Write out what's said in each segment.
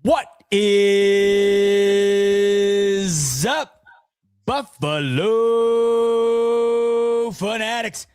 What is up, Buffalo Fanatics?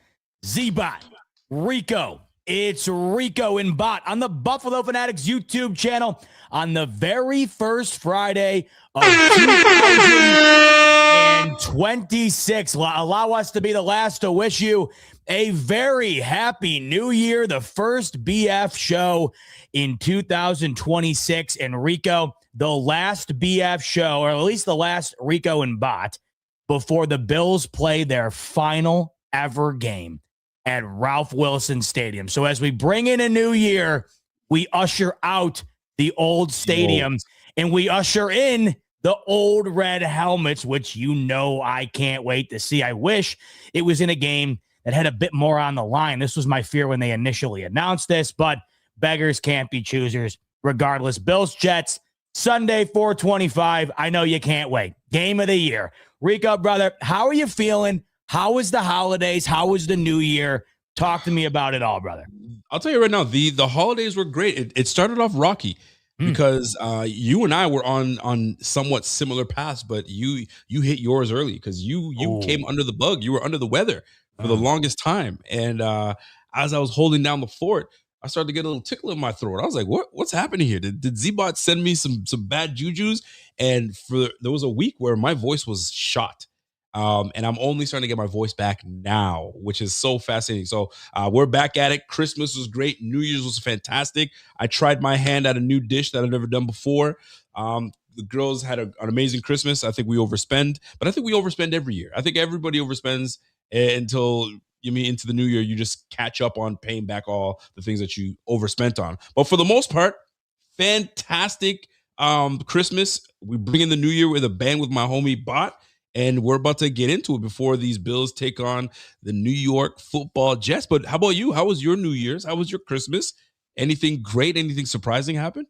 Z-Bot Rico. It's Rico and Bot on the Buffalo Fanatics YouTube channel on the very first Friday of 2026. Allow us to be the last to wish you a very happy new year, the first BF show in 2026. And Rico, the last BF show, or at least the last Rico and Bot, before the Bills play their final ever game at Ralph Wilson Stadium. So as we bring in a new year, we usher out the old stadium and we usher in the old red helmets, which I can't wait to see. I wish it was in a game that had a bit more on the line. This was my fear when they initially announced this, but beggars can't be choosers. Regardless, Bills Jets Sunday 4:25. I know you can't wait. Game of the year. Rico, brother, how are you feeling? How was the holidays? How was the new year? Talk to me about it all, brother. I'll tell you right now, the holidays were great. It started off rocky because you and I were on somewhat similar paths, but you hit yours early because you came under the bug. You were under the weather for the longest time. And as I was holding down the fort, I started to get a little tickle in my throat. I was like, what's happening here? Did Z-Bot send me some bad jujus? And there was a week where my voice was shot. And I'm only starting to get my voice back now, which is so fascinating. So we're back at it. Christmas was great. New Year's was fantastic. I tried my hand at a new dish that I've never done before. The girls had an amazing Christmas. I think we overspend, but I think we overspend every year. I think everybody overspends until into the new year. You just catch up on paying back all the things that you overspent on. But for the most part, fantastic Christmas. We bring in the new year with a bang with my homie Bot. And we're about to get into it before these Bills take on the New York Football Jets. But how about you? How was your New Year's? How was your Christmas? Anything great? Anything surprising happen?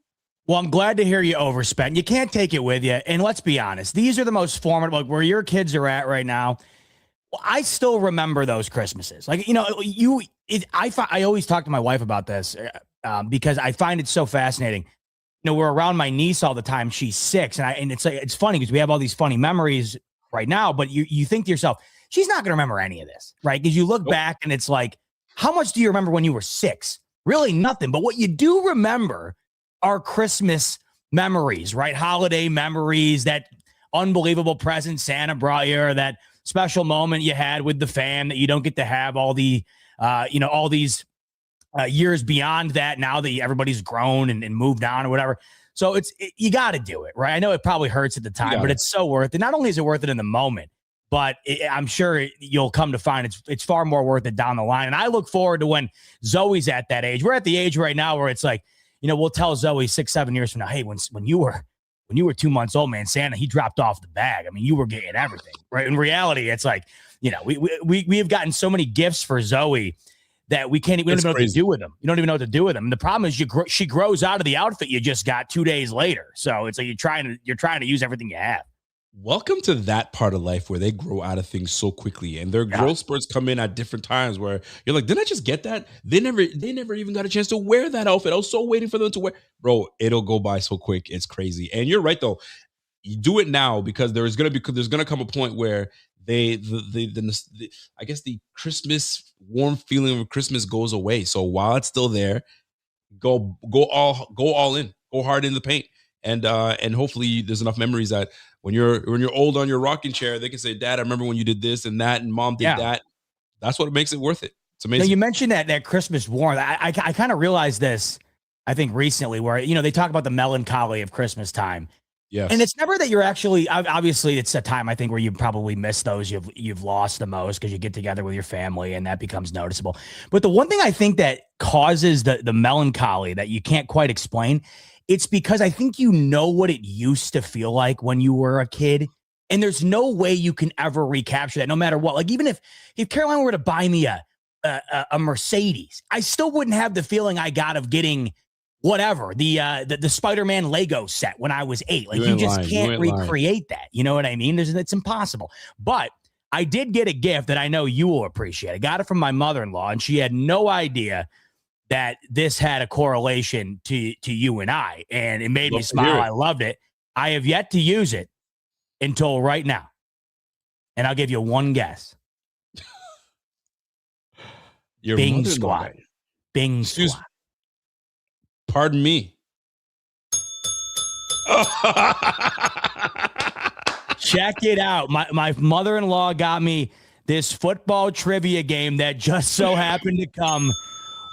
Well, I'm glad to hear you overspent. You can't take it with you. And let's be honest, these are the most formative, like where your kids are at right now. I still remember those Christmases. Like, I always talk to my wife about this because I find it so fascinating. We're around my niece all the time. She's 6. And it's funny because we have all these funny memories right now, but you think to yourself, she's not going to remember any of this, right? Because you look back and it's like, how much do you remember when you were 6? Really nothing. But what you do remember are Christmas memories, right? Holiday memories, that unbelievable present Santa brought you, or that special moment you had with the fam that you don't get to have all the, all these years beyond that, now that everybody's grown and moved on or whatever. So you got to do it, right? I know it probably hurts at the time, but it's so worth it. Not only is it worth it in the moment, but I'm sure you'll come to find it's far more worth it down the line. And I look forward to when Zoe's at that age. We're at the age right now where it's like, we'll tell Zoe 6-7 years from now, hey, when you were 2 months old, man, Santa, he dropped off the bag. I mean, you were getting everything, right? In reality, it's like, we have gotten so many gifts for Zoe that we don't even know what to do with them. You don't even know what to do with them. And the problem is she grows out of the outfit you just got 2 days later. So it's like you're trying to use everything you have. Welcome to that part of life where they grow out of things so quickly, and their growth spurts come in at different times where you're like, didn't I just get that? They never even got a chance to wear that outfit. I was so waiting for them to wear. Bro, it'll go by so quick. It's crazy. And you're right though. You do it now because there's gonna come a point where I guess the Christmas warm feeling of Christmas goes away. So while it's still there, go all in, go hard in the paint, and hopefully there's enough memories that when you're old on your rocking chair, they can say, Dad, I remember when you did this and that, and Mom did that. That's what makes it worth it. It's amazing. Now, you mentioned that Christmas warmth. I kind of realized this, I think recently, where they talk about the melancholy of Christmas time. Yes. And it's never that you're actually, obviously it's a time I think where you probably miss those you've lost the most because you get together with your family and that becomes noticeable. But the one thing I think that causes the melancholy that you can't quite explain, it's because I think what it used to feel like when you were a kid. And there's no way you can ever recapture that, no matter what. Like even if Caroline were to buy me a Mercedes, I still wouldn't have the feeling I got of getting whatever, the Spider-Man Lego set when I was 8. Like you just can't recreate that. You know what I mean? It's impossible. But I did get a gift that I know you will appreciate. I got it from my mother-in-law, and she had no idea that this had a correlation to you and I, and it made me smile. I loved it. I have yet to use it until right now. And I'll give you one guess. Your Bing Squad. Bing Squad. Pardon me. Check it out. My mother-in-law got me this football trivia game that just so happened to come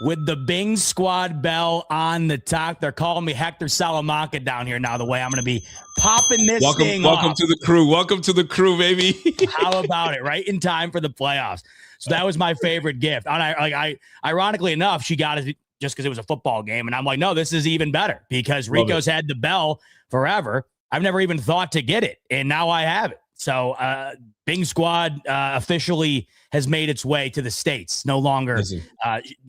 with the Bing Squad bell on the top. They're calling me Hector Salamanca down here now, the way I'm going to be popping this thing Welcome off. to the crew. Welcome to the crew, baby. How about it? Right in time for the playoffs. So that was my favorite gift. And I ironically enough, she got it just because it was a football game. And I'm like, no, this is even better because Rico's had the bell forever. I've never even thought to get it. And now I have it. So Bing Squad officially has made its way to the States, no longer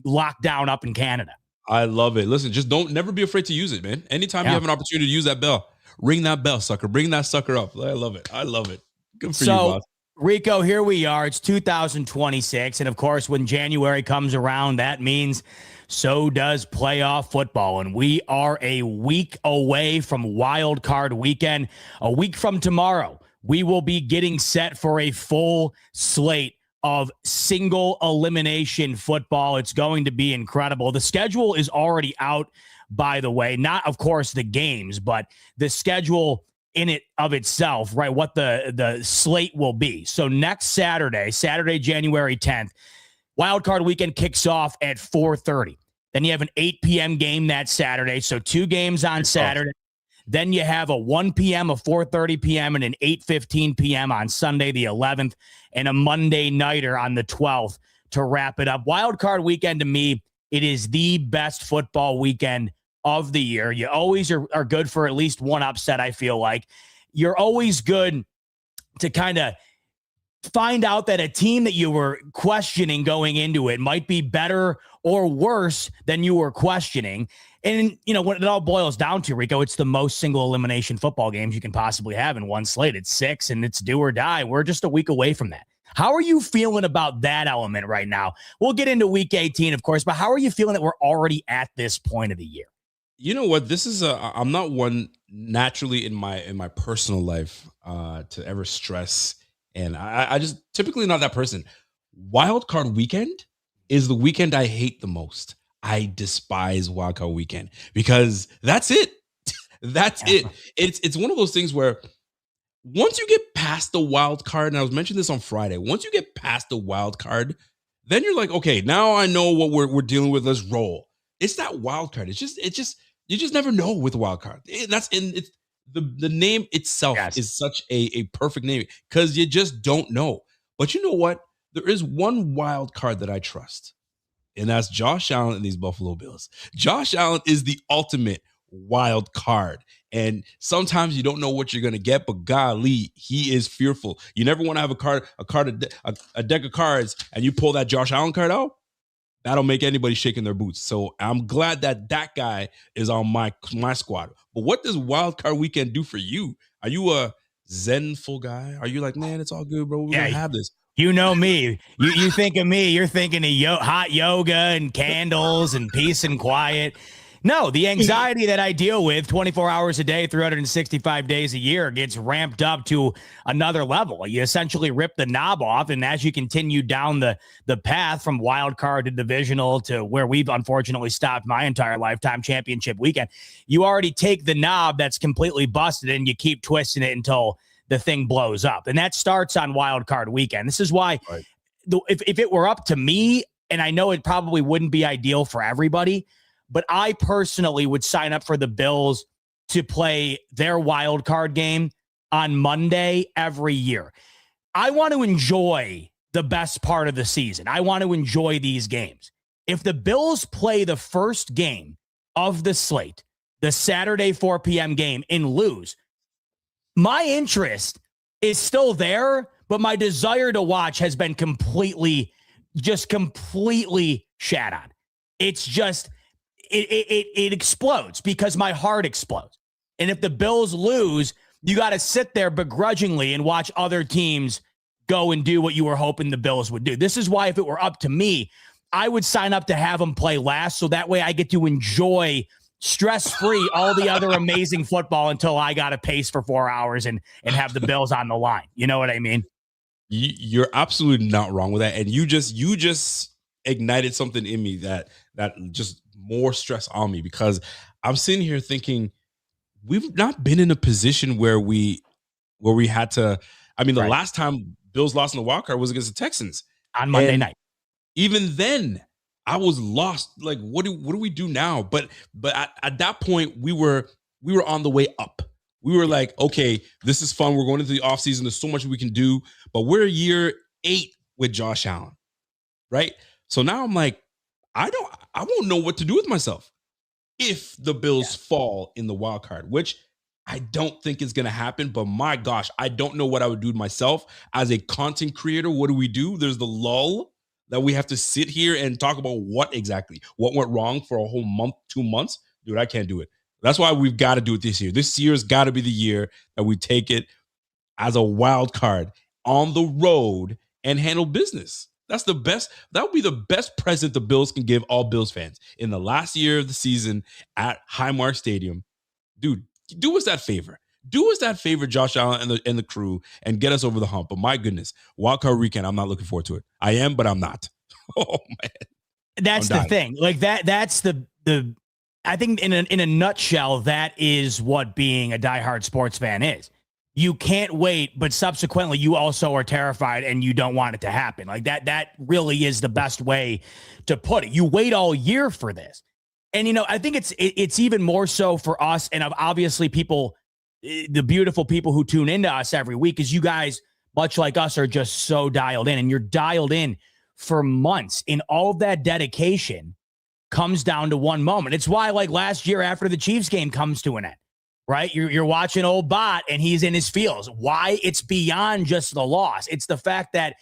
locked down up in Canada. I love it. Listen, just never be afraid to use it, man. Anytime you have an opportunity to use that bell, ring that bell, sucker. Bring that sucker up. I love it. I love it. Good for you, boss. Rico, here we are. It's 2026. And of course, when January comes around, that means so does playoff football. And we are a week away from Wildcard weekend. A week from tomorrow, we will be getting set for a full slate of single elimination football. It's going to be incredible. The schedule is already out, by the way. Not, of course, the games, but the schedule in it of itself, right? What the slate will be. So next Saturday, January 10th, Wildcard weekend kicks off at 4:30. Then you have an 8 p.m. game that Saturday. So 2 games on Saturday. Then you have a 1 p.m., a 4:30 p.m., and an 8:15 p.m. on Sunday, the 11th, and a Monday nighter on the 12th to wrap it up. Wildcard weekend, to me, it is the best football weekend of the year. You always are good for at least one upset, I feel like. You're always good to kind of find out that a team that you were questioning going into it might be better or worse than you were questioning. And, you know, when it all boils down to, Rico, it's the most single elimination football games you can possibly have in one slate. It's 6, and it's do or die. We're just a week away from that. How are you feeling about that element right now? We'll get into week 18, of course, but how are you feeling that we're already at this point of the year? You know what? This is I'm not one naturally in my personal life to ever stress. And I just typically not that person. Wildcard weekend is the weekend I hate the most. I despise Wildcard weekend because that's it. That's it. It's one of those things where once you get past the wild card, and I was mentioning this on Friday, once you get past the wild card, then you're like, okay, now I know what we're dealing with. Let's roll. It's that wild card. It's just you just never know with wild card. It's the name itself is such a perfect name because you just don't know. But you know what? There is one wild card that I trust, and that's Josh Allen and these Buffalo Bills. Josh Allen is the ultimate wild card. And sometimes you don't know what you're going to get, but golly, he is fearful. You never want to have a deck of cards, and you pull that Josh Allen card out. That'll make anybody shaking their boots. So I'm glad that guy is on my squad. But what does wild card weekend do for you? Are you a zenful guy? Are you like, man, it's all good, bro? We're going to have this. You know me. You think of me, you're thinking of hot yoga and candles and peace and quiet. No, the anxiety that I deal with 24 hours a day, 365 days a year gets ramped up to another level. You essentially rip the knob off, and as you continue down the path from wild card to divisional to where we've unfortunately stopped my entire lifetime, championship weekend, you already take the knob that's completely busted and you keep twisting it until the thing blows up. And that starts on wild card weekend. This is why if it were up to me, and I know it probably wouldn't be ideal for everybody, but I personally would sign up for the Bills to play their wild card game on Monday every year. I want to enjoy the best part of the season. I want to enjoy these games. If the Bills play the first game of the slate, the Saturday 4 p.m. game, and lose, my interest is still there, but my desire to watch has been completely shat on. It's just... It explodes because my heart explodes. And if the Bills lose, you got to sit there begrudgingly and watch other teams go and do what you were hoping the Bills would do. This is why if it were up to me, I would sign up to have them play last, so that way I get to enjoy stress-free all the other amazing football until I got to pace for 4 hours and have the Bills on the line. You know what I mean? You're absolutely not wrong with that, and you just ignited something in me that just more stress on me, because I'm sitting here thinking we've not been in a position where we had to. I mean, the last time Bills lost in the wild card was against the Texans on Monday night. Even then, I was lost. Like, what do we do now? But at that point, we were on the way up. We were like, okay, this is fun. We're going into the offseason. There's so much we can do. But we're year 8 with Josh Allen, right? So now I'm like, I won't know what to do with myself if the Bills fall in the wild card, which I don't think is going to happen. But my gosh, I don't know what I would do to myself as a content creator. What do? There's the lull that we have to sit here and talk about what went wrong for a whole month, 2 months. Dude, I can't do it. That's why we've got to do it this year. This year's got to be the year that we take it as a wild card on the road and handle business. That's the best. That would be the best present the Bills can give all Bills fans in the last year of the season at Highmark Stadium. Dude, do us that favor. Do us that favor, Josh Allen and the crew, and get us over the hump. But my goodness, Wildcard Weekend, I'm not looking forward to it. I am, but I'm not. Oh man, that's the thing. Like that's the. I think in a nutshell, that is what being a diehard sports fan is. You can't wait, but subsequently you also are terrified and you don't want it to happen. Like that really is the best way to put it. You wait all year for this. And, you know, I think it's even more so for us. And obviously people, the beautiful people who tune into us every week, is you guys, much like us, are just so dialed in, and you're dialed in for months. And all of that dedication comes down to one moment. It's why, like last year after the Chiefs game comes to an end, right? You're watching old Bot and he's in his feels. Why? It's beyond just the loss. It's the fact that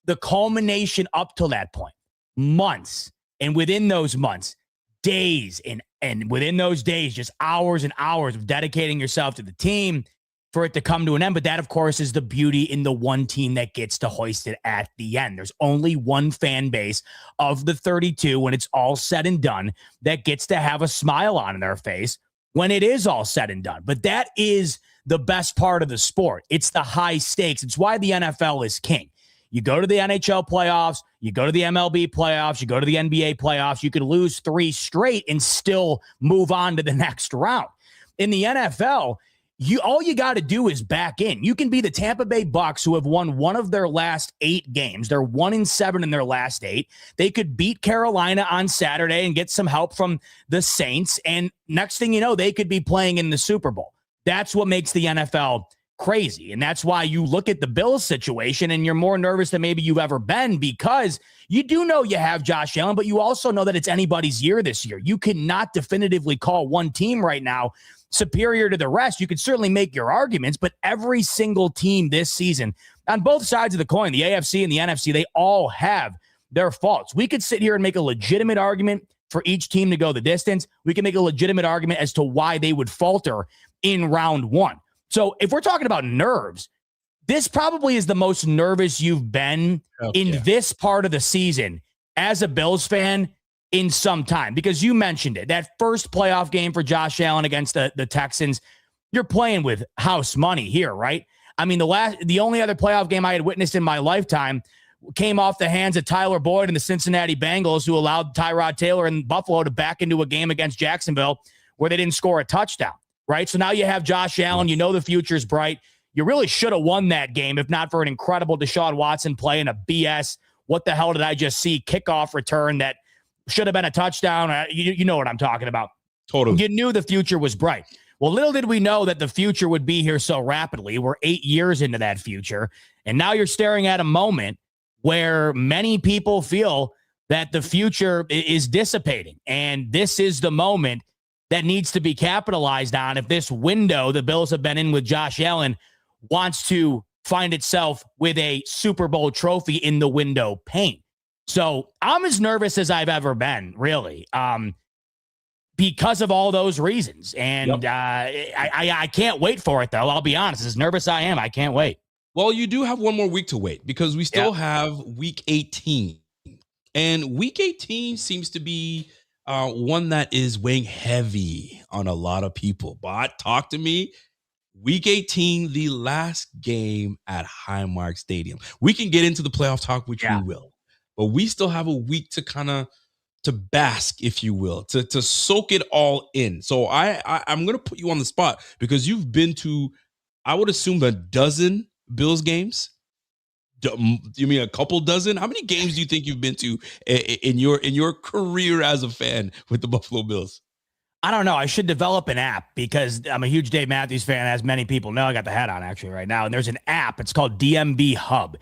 the culmination up to that point, months, and within those months, days, and within those days, just hours and hours of dedicating yourself to the team for it to come to an end. But that, of course, is the beauty in the one team that gets to hoist it at the end. There's only one fan base of the 32 when it's all said and done that gets to have a smile on their face when it is all said and done. But that is the best part of the sport. It's the high stakes. It's why the NFL is king. You go to the NHL playoffs, you go to the MLB playoffs, you go to the NBA playoffs, you can lose 3 straight and still move on to the next round. In the NFL, all you got to do is back in. You can be the Tampa Bay Bucks, who have won one of their last 8 games. They're 1-7 in their last 8. They could beat Carolina on Saturday and get some help from the Saints. And next thing you know, they could be playing in the Super Bowl. That's what makes the NFL crazy. And that's why you look at the Bills situation and you're more nervous than maybe you've ever been, because you do know you have Josh Allen, but you also know that it's anybody's year this year. You cannot definitively call one team right now superior to the rest. You could certainly make your arguments, but every single team this season on both sides of the coin, the AFC and the NFC, they all have their faults. We could sit here and make a legitimate argument for each team to go the distance. We can make a legitimate argument as to why they would falter in round 1. So if we're talking about nerves, this probably is the most nervous you've been in this part of the season as a Bills fan in some time, because you mentioned it. That first playoff game for Josh Allen against the Texans, you're playing with house money here, right? I mean, the only other playoff game I had witnessed in my lifetime came off the hands of Tyler Boyd and the Cincinnati Bengals, who allowed Tyrod Taylor and Buffalo to back into a game against Jacksonville where they didn't score a touchdown, right? So now you have Josh Allen. You know the future's bright. You really should have won that game if not for an incredible Deshaun Watson play and a BS, what the hell did I just see, kickoff return that should have been a touchdown. You know what I'm talking about. Totally. You knew the future was bright. Well, little did we know that the future would be here so rapidly. We're 8 years into that future, and now you're staring at a moment where many people feel that the future is dissipating, and this is the moment that needs to be capitalized on if this window the Bills have been in with Josh Allen wants to find itself with a Super Bowl trophy in the window pane. So I'm as nervous as I've ever been, really, because of all those reasons. And I can't wait for it, though. I'll be honest. As nervous as I am, I can't wait. Well, you do have one more week to wait, because we still have week 18. And week 18 seems to be one that is weighing heavy on a lot of people. But talk to me. Week 18, the last game at Highmark Stadium. We can get into the playoff talk, which we will, but we still have a week to kind of to bask, if you will, to soak it all in. So I'm gonna put you on the spot because you've been to, I would assume, a dozen Bills games. You mean a couple dozen? How many games do you think you've been to in your career as a fan with the Buffalo Bills? I don't know. I should develop an app because I'm a huge Dave Matthews fan, as many people know. I got the hat on actually right now. And there's an app. It's called DMB Hub.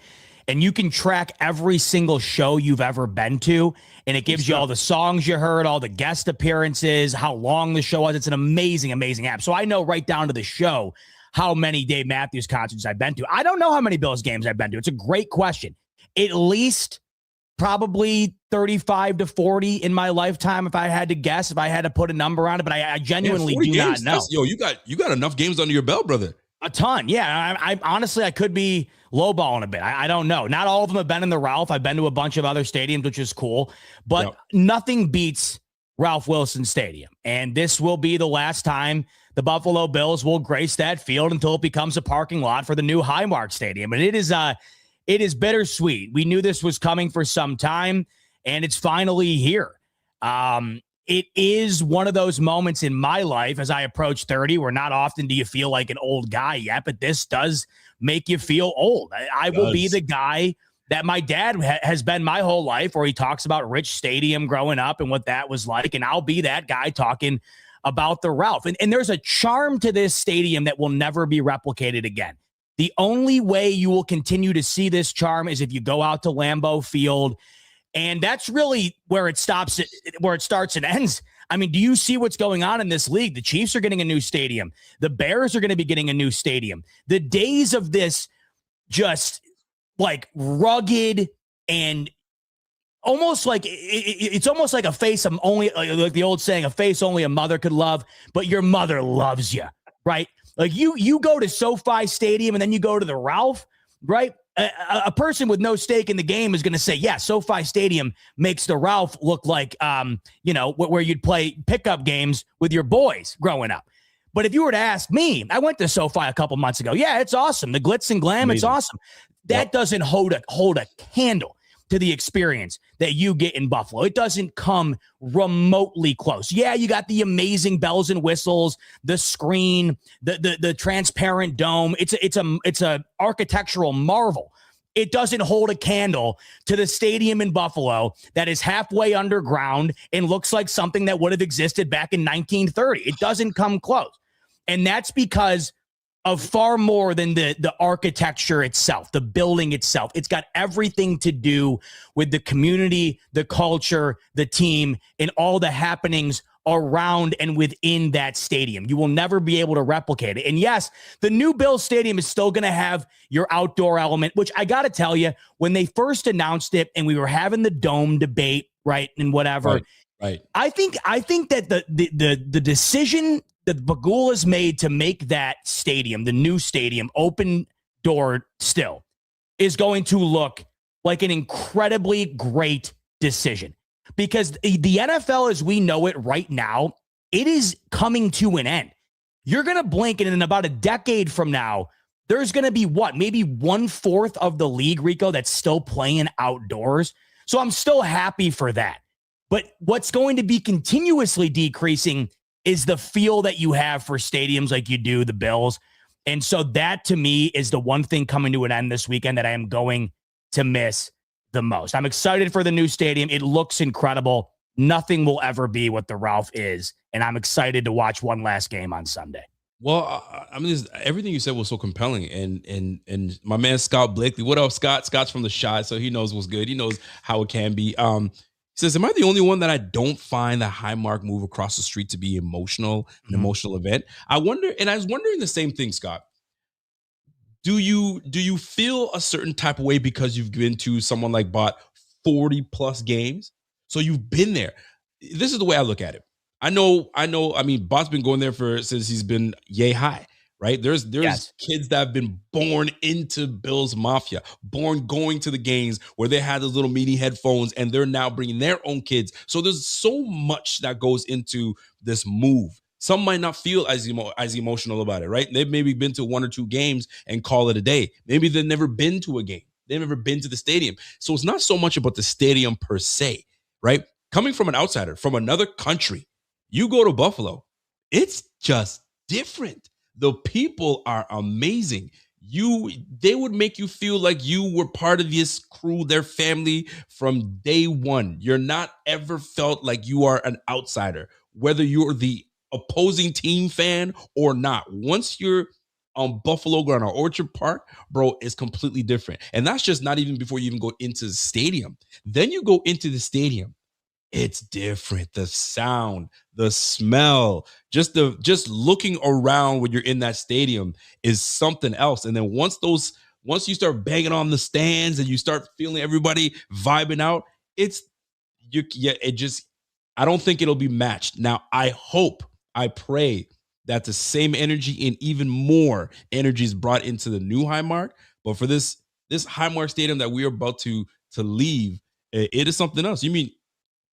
And you can track every single show you've ever been to. And it gives you all the songs you heard, all the guest appearances, how long the show was. It's an amazing, amazing app. So I know right down to the show how many Dave Matthews concerts I've been to. I don't know how many Bills games I've been to. It's a great question. At least probably 35 to 40 in my lifetime, if I had to guess, if I had to put a number on it, but I genuinely do not know. You got enough games under your belt, brother. A ton. Yeah. I honestly, I could be lowballing a bit. I don't know. Not all of them have been in the Ralph. I've been to a bunch of other stadiums, which is cool, but nothing beats Ralph Wilson Stadium. And this will be the last time the Buffalo Bills will grace that field until it becomes a parking lot for the new Highmark Stadium. And it is bittersweet. We knew this was coming for some time, and it's finally here. It is one of those moments in my life as I approach 30 where not often do you feel like an old guy yet, but this does make you feel old. I will be the guy that my dad has been my whole life, where he talks about Rich Stadium growing up and what that was like, and I'll be that guy talking about the Ralph. And there's a charm to this stadium that will never be replicated again. The only way you will continue to see this charm is if you go out to Lambeau Field. And that's really where it stops, where it starts and ends. I mean, do you see what's going on in this league? The Chiefs are getting a new stadium. The Bears are going to be getting a new stadium. The days of this just like rugged and almost like it's almost like a face of only, like the old saying, a face only a mother could love, but your mother loves you, right? Like you go to SoFi Stadium and then you go to the Ralph, right? A person with no stake in the game is going to say, yeah, SoFi Stadium makes the Ralph look like, where you'd play pickup games with your boys growing up. But if you were to ask me, I went to SoFi a couple months ago. Yeah, it's awesome. The glitz and glam, It's awesome. That doesn't hold a candle to the experience that you get in Buffalo. It doesn't come remotely close. Yeah, you got the amazing bells and whistles, the screen, the transparent dome. It's a architectural marvel. It doesn't hold a candle to the stadium in Buffalo that is halfway underground and looks like something that would have existed back in 1930. It doesn't come close. And that's because of far more than the architecture itself, the building itself. It's got everything to do with the community, the culture, the team, and all the happenings around and within that stadium. You will never be able to replicate it. And yes, the new Bills Stadium is still going to have your outdoor element, which I got to tell you, when they first announced it and we were having the dome debate, right, and whatever, right. I think that the decision that Bagul has made to make that stadium, the new stadium, open door still, is going to look like an incredibly great decision. Because the NFL as we know it right now, it is coming to an end. You're going to blink, and in about a decade from now, there's going to be maybe 1/4 of the league, Rico, that's still playing outdoors. So I'm still happy for that. But what's going to be continuously decreasing is the feel that you have for stadiums like you do the Bills. And so that, to me, is the one thing coming to an end this weekend that I am going to miss the most. I'm excited for the new stadium. It looks incredible. Nothing will ever be what the Ralph is. And I'm excited to watch one last game on Sunday. Well, I mean, everything you said was so compelling. And my man, Scott Blakely, what up, Scott? Scott's from the Shot, so he knows what's good. He knows how it can be. He says, am I the only one that I don't find the Highmark move across the street to be emotional, an emotional event? I wonder, and I was wondering the same thing, Scott. Do you feel a certain type of way because you've been to someone like Bot 40 plus games? So you've been there. This is the way I look at it. I know. I mean, Bot's been going there since he's been yay high. right? There's Yes. kids that have been born into Bills Mafia, born going to the games where they had those little mini headphones, and they're now bringing their own kids. So there's so much that goes into this move. Some might not feel as emotional about it, right? They've maybe been to 1 or 2 games and call it a day. Maybe they've never been to a game. They've never been to the stadium. So it's not so much about the stadium per se, right? Coming from an outsider, from another country, you go to Buffalo, it's just different. The people are amazing. They would make you feel like you were part of this crew, their family from day one. You're not ever felt like you are an outsider, whether you're the opposing team fan or not. Once you're on Buffalo Ground or Orchard Park, bro, it's completely different. And that's just not even before you even go into the stadium. Then you go into the stadium. It's different. The sound, the smell, just looking around when you're in that stadium is something else. And then once you start banging on the stands and you start feeling everybody vibing out, I don't think it'll be matched. Now, I pray that the same energy and even more energy is brought into the new Highmark. But for this Highmark Stadium that we are about to leave, it is something else. You mean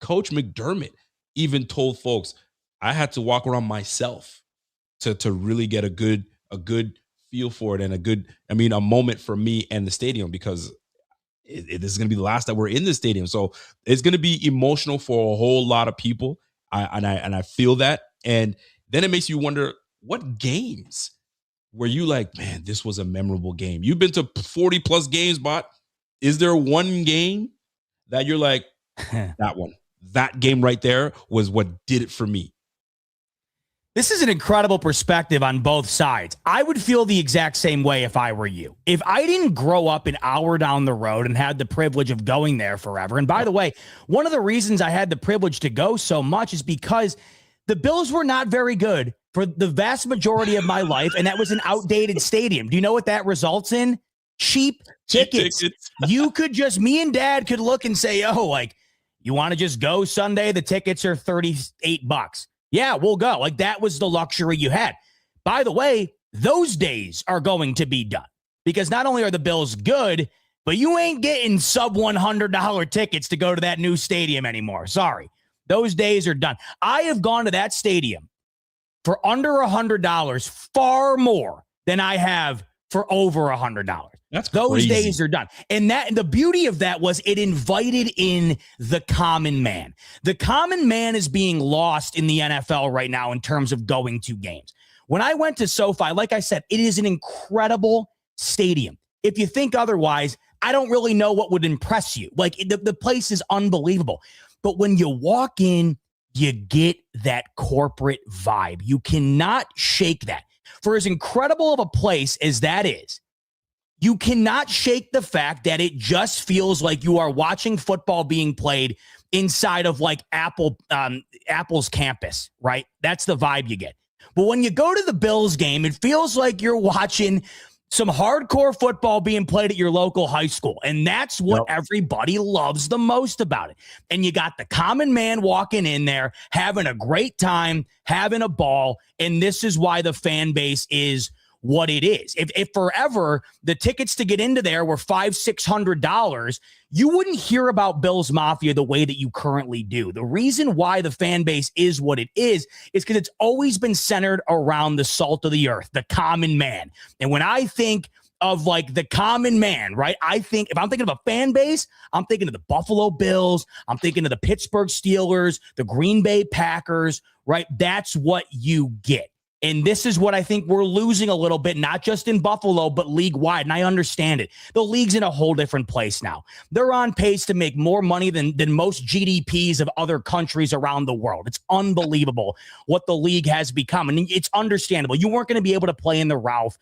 Coach McDermott even told folks, I had to walk around myself to really get a good feel for it, and a moment for me and the stadium, because this is going to be the last that we're in the stadium. So it's going to be emotional for a whole lot of people. I feel that. And then it makes you wonder, what games were you like, man, this was a memorable game? You've been to 40 plus games, Bot. Is there one game that you're like, that game right there was what did it for me? This is an incredible perspective on both sides. I would feel the exact same way if I were you. If I didn't grow up an hour down the road and had the privilege of going there forever. And by the way, one of the reasons I had the privilege to go so much is because the Bills were not very good for the vast majority of my life, and that was an outdated stadium. Do you know what that results in? Cheap tickets. Me and Dad could look and say, oh, like, you want to just go Sunday? The tickets are $38. Yeah, we'll go. Like, that was the luxury you had. By the way, those days are going to be done, because not only are the Bills good, but you ain't getting sub $100 tickets to go to that new stadium anymore. Sorry. Those days are done. I have gone to that stadium for under $100, far more than I have for over $100. That's Those crazy. days are done. And the beauty of that was it invited in the common man. The common man is being lost in the NFL right now in terms of going to games. When I went to SoFi, like I said, it is an incredible stadium. If you think otherwise, I don't really know what would impress you. Like, the place is unbelievable. But when you walk in, you get that corporate vibe. You cannot shake that. For as incredible of a place as that is, you cannot shake the fact that it just feels like you are watching football being played inside of like Apple's campus, right? That's the vibe you get. But when you go to the Bills game, it feels like you're watching some hardcore football being played at your local high school. And that's what everybody loves the most about it. And you got the common man walking in there, having a great time, having a ball. And this is why the fan base is what it is. If forever the tickets to get into there were $500-$600, you wouldn't hear about Bills Mafia the way that you currently do. The reason why the fan base is what it is because it's always been centered around the salt of the earth, the common man. And when I think of like the common man, right? If I'm thinking of a fan base, I'm thinking of the Buffalo Bills, I'm thinking of the Pittsburgh Steelers, the Green Bay Packers, right? That's what you get. And this is what I think we're losing a little bit, not just in Buffalo, but league-wide. And I understand it. The league's in a whole different place now. They're on pace to make more money than most GDPs of other countries around the world. It's unbelievable what the league has become. And it's understandable. You weren't going to be able to play in the Ralph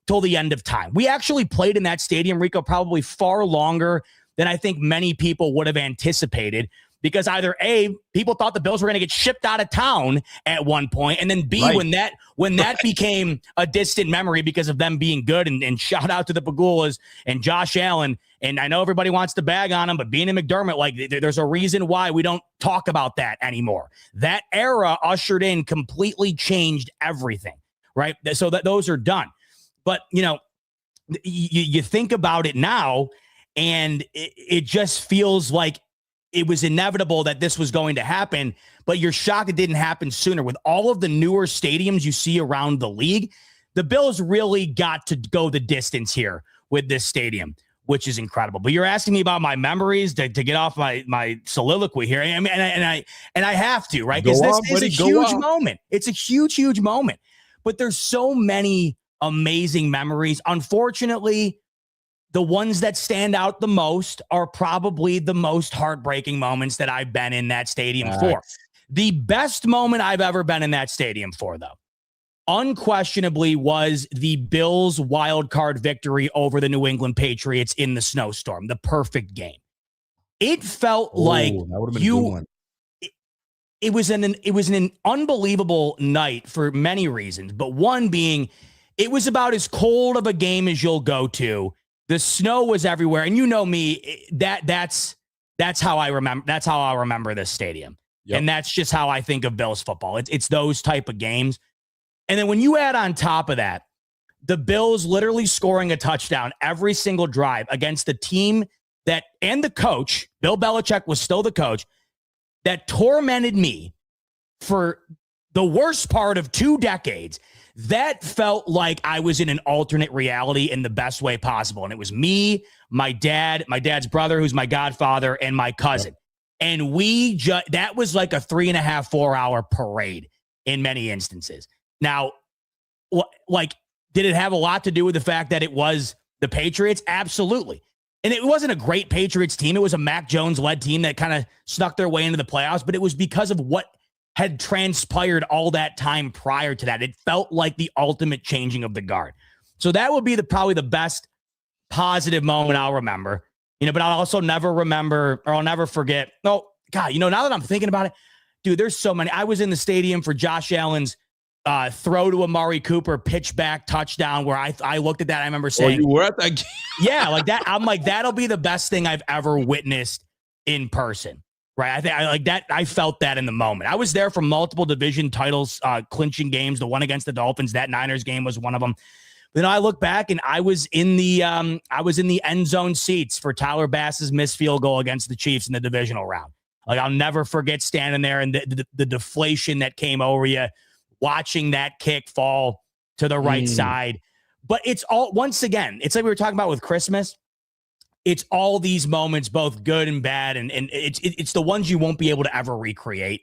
till the end of time. We actually played in that stadium, Rico, probably far longer than I think many people would have anticipated. Because either A, people thought the Bills were going to get shipped out of town at one point, and then B, right. when that became a distant memory because of them being good, and shout out to the Pagulas and Josh Allen. And I know everybody wants to bag on him, but being in McDermott, like there's a reason why we don't talk about that anymore. That era ushered in completely changed everything. right? So that those are done. But, you think about it now, and it just feels like it was inevitable that this was going to happen, but you're shocked it didn't happen sooner. With all of the newer stadiums you see around the league, the Bills really got to go the distance here with this stadium, which is incredible. But you're asking me about my memories to get off my soliloquy here. I mean, and I have to, right? Because this is a huge moment. It's a huge moment. But there's so many amazing memories. Unfortunately, the ones that stand out the most are probably the most heartbreaking moments that I've been in that stadium for. The best moment I've ever been in that stadium for, though, unquestionably was the Bills' wild card victory over the New England Patriots in the snowstorm, the perfect game. It felt like that would have been a good one. It was an unbelievable night for many reasons, but one being it was about as cold of a game as you'll go to. The snow was everywhere, and you know me, that's how I remember. That's how I remember this stadium, and that's just how I think of Bills football. It's those type of games, and then when you add on top of that, the Bills literally scoring a touchdown every single drive against the team that, and the coach, Bill Belichick was still the coach, that tormented me for the worst part of 2 decades. That felt like I was in an alternate reality in the best way possible. And it was me, my dad's brother, who's my godfather, and my cousin. And that was like a 3.5, 4 hour parade in many instances. Now, did it have a lot to do with the fact that it was the Patriots? Absolutely. And it wasn't a great Patriots team. It was a Mac Jones-led team that kind of snuck their way into the playoffs, but it was because of what had transpired all that time prior to that. It felt like the ultimate changing of the guard. So that would be probably the best positive moment I'll remember. But I'll also never remember, or I'll never forget. Oh, God, now that I'm thinking about it, dude, there's so many. I was in the stadium for Josh Allen's throw to Amari Cooper pitch back touchdown, where I looked at that. I remember saying, you were at that game? Yeah, like that. I'm like, that'll be the best thing I've ever witnessed in person. Right. I felt that in the moment. I was there for multiple division titles, clinching games. The one against the Dolphins, that Niners game was one of them. Then I look back and I was in the end zone seats for Tyler Bass's missed field goal against the Chiefs in the divisional round. Like, I'll never forget standing there and the deflation that came over you, watching that kick fall to the right side. But it's all, once again, it's like we were talking about with Christmas. It's all these moments, both good and bad, and it's the ones you won't be able to ever recreate.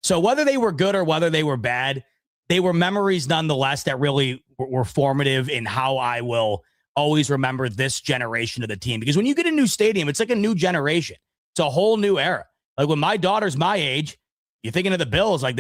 So whether they were good or whether they were bad, they were memories nonetheless that really were formative in how I will always remember this generation of the team. Because when you get a new stadium, it's like a new generation. It's a whole new era. Like when my daughter's my age, you're thinking of the Bills, like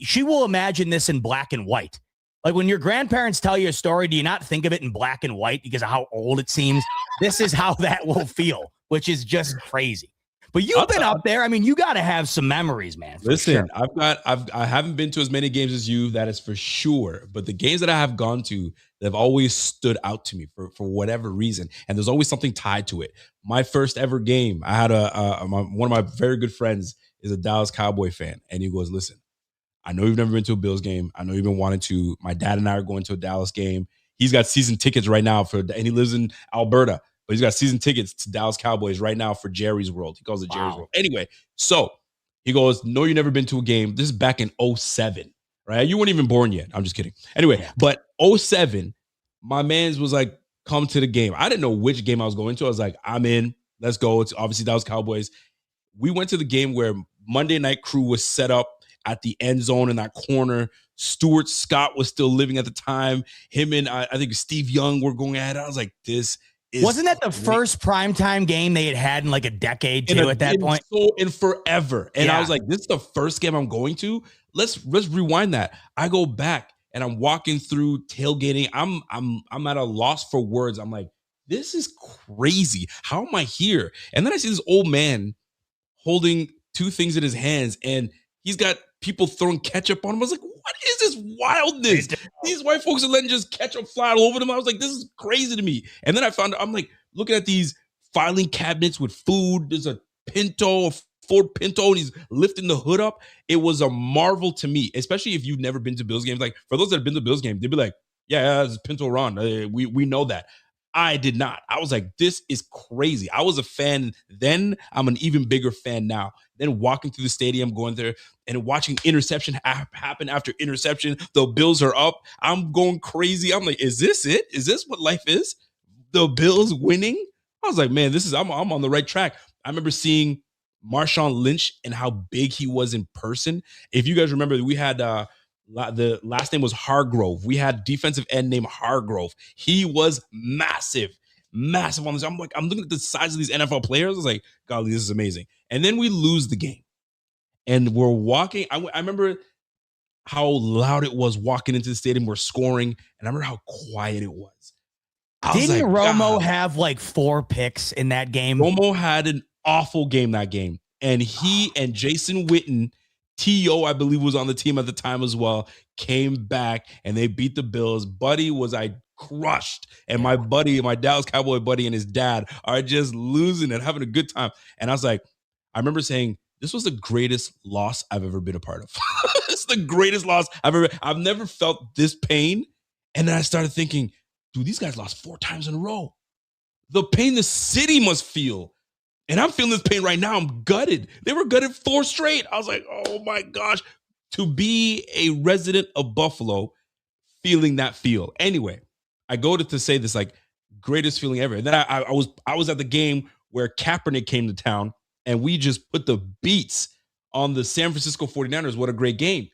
she will imagine this in black and white. Like when your grandparents tell you a story, do you not think of it in black and white because of how old it seems? This is how that will feel, which is just crazy. But you've been up there. I mean, you got to have some memories, man. Listen, sure. I haven't been to as many games as you, that is for sure. But the games that I have gone to, they've always stood out to me for whatever reason. And there's always something tied to it. My first ever game, I had one of my very good friends is a Dallas Cowboy fan. And he goes, listen, I know you've never been to a Bills game. I know you've been wanting to. My dad and I are going to a Dallas game. He's got season tickets right now and he lives in Alberta, but he's got season tickets to Dallas Cowboys right now for Jerry's World. He calls it Jerry's World. Anyway, so he goes, no, you've never been to a game. This is back in 2007, right? You weren't even born yet. I'm just kidding. Anyway, but 2007, my man's was like, come to the game. I didn't know which game I was going to. I was like, I'm in. Let's go. It's obviously Dallas Cowboys. We went to the game where Monday Night Crew was set up at the end zone in that corner. Stuart Scott was still living at the time. Him and I think Steve Young were going at it. I was like, this is wasn't that the first primetime game they had in like a decade too at that point? So in forever. And I was like, this is the first game I'm going to. Let's rewind that. I go back and I'm walking through tailgating. I'm at a loss for words. I'm like, this is crazy. How am I here? And then I see this old man holding two things in his hands, and he's got people throwing ketchup on him. I was like, what is this wildness? These white folks are letting just ketchup fly all over them. I was like, this is crazy to me. And then I'm like looking at these filing cabinets with food. There's a Pinto, Ford Pinto and he's lifting the hood up. It was a marvel to me, especially if you've never been to Bills games. Like for those that have been to Bills games, they'd be like, yeah, it's Pinto Ron. We know that. I did not. I was like, this is crazy. I was a fan then. I'm an even bigger fan now. Then walking through the stadium, going there and watching interception happen after interception. The Bills are up. I'm going crazy. I'm like, is this it? Is this what life is? The Bills winning? I was like, man, I'm on the right track. I remember seeing Marshawn Lynch and how big he was in person. If you guys remember, we had the last name was Hargrove. We had defensive end named Hargrove. He was massive on this. I'm looking at the size of these NFL players. I was like, golly, this is amazing. And then we lose the game. And we're walking. I remember how loud it was walking into the stadium. We're scoring. And I remember how quiet it was. Didn't Romo have like 4 picks in that game? Romo had an awful game that game. And he and Jason Witten, T.O., I believe, was on the team at the time as well, came back and they beat the Bills. Buddy was crushed. And my Dallas Cowboy buddy and his dad are just losing it, having a good time. And I was like, I remember saying, this was the greatest loss I've ever been a part of. It's the greatest loss I've never felt this pain. And then I started thinking, dude, these guys lost 4 times in a row. The pain the city must feel. And I'm feeling this pain right now. I'm gutted. They were gutted 4 straight. I was like, oh my gosh. To be a resident of Buffalo, feeling that feel. Anyway, I go to say this like greatest feeling ever. And then I was at the game where Kaepernick came to town and we just put the beats on the San Francisco 49ers. What a great game.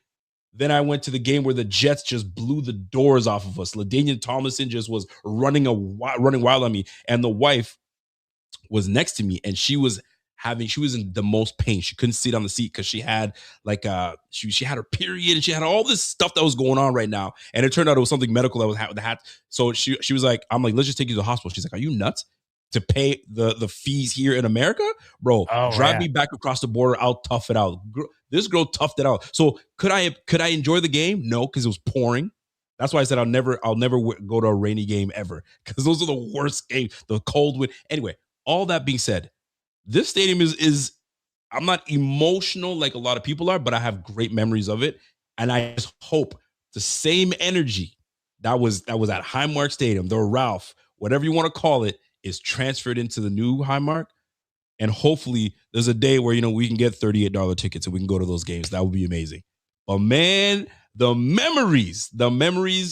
Then I went to the game where the Jets just blew the doors off of us. LaDainian Tomlinson just was running wild on me. And the wife was next to me and she was in the most pain. She couldn't sit on the seat because she had she had her period and she had all this stuff that was going on right now. And it turned out it was something medical that was happening. So she was like, I'm like, let's just take you to the hospital. She's like, are you nuts to pay the fees here in America? Bro, drive me back across the border. I'll tough it out. This girl toughed it out. So could I enjoy the game? No, because it was pouring. That's why I said I'll never go to a rainy game ever, because those are the worst games, the cold wind. Anyway, all that being said, this stadium is I'm not emotional like a lot of people are, but I have great memories of it. And I just hope the same energy that was at Highmark Stadium, the Ralph, whatever you want to call it, is transferred into the new Highmark. And hopefully there's a day where, we can get $38 tickets and we can go to those games. That would be amazing. But man, the memories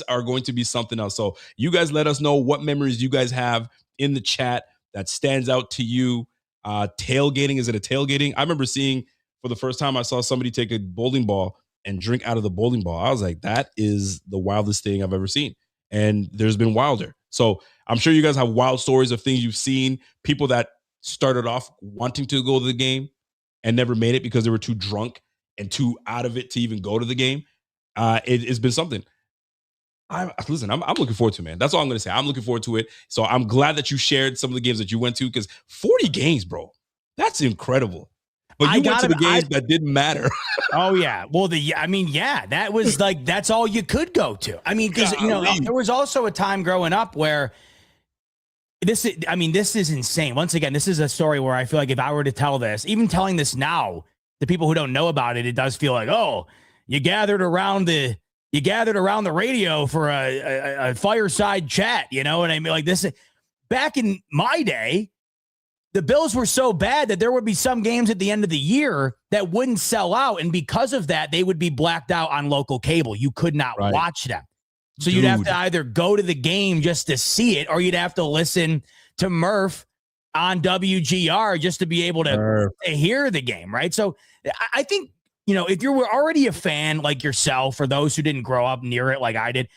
are going to be something else. So you guys let us know what memories you guys have in the chat that stands out to you. Tailgating, is it a tailgating? I remember seeing for the first time, I saw somebody take a bowling ball and drink out of the bowling ball. I was like, that is the wildest thing I've ever seen. And there's been wilder. So I'm sure you guys have wild stories of things you've seen, people that started off wanting to go to the game and never made it because they were too drunk and too out of it to even go to the game. It's been something. I'm looking forward to it, man. That's all I'm going to say. I'm looking forward to it. So I'm glad that you shared some of the games that you went to, because 40 games, bro, that's incredible. But you went to the games that didn't matter. Oh yeah. Well, that was like, that's all you could go to. I mean, because there was also a time growing up where this is insane. Once again, this is a story where I feel like if I were to tell this, even telling this now, the people who don't know about it, it does feel like, oh, you gathered around the radio for a fireside chat. You know what I mean? Like this, back in my day, the Bills were so bad that there would be some games at the end of the year that wouldn't sell out. And because of that, they would be blacked out on local cable. You could not watch them. So you'd have to either go to the game just to see it, or you'd have to listen to Murph on WGR just to be able to hear the game, right? So I think, if you were already a fan like yourself, or those who didn't grow up near it like I did,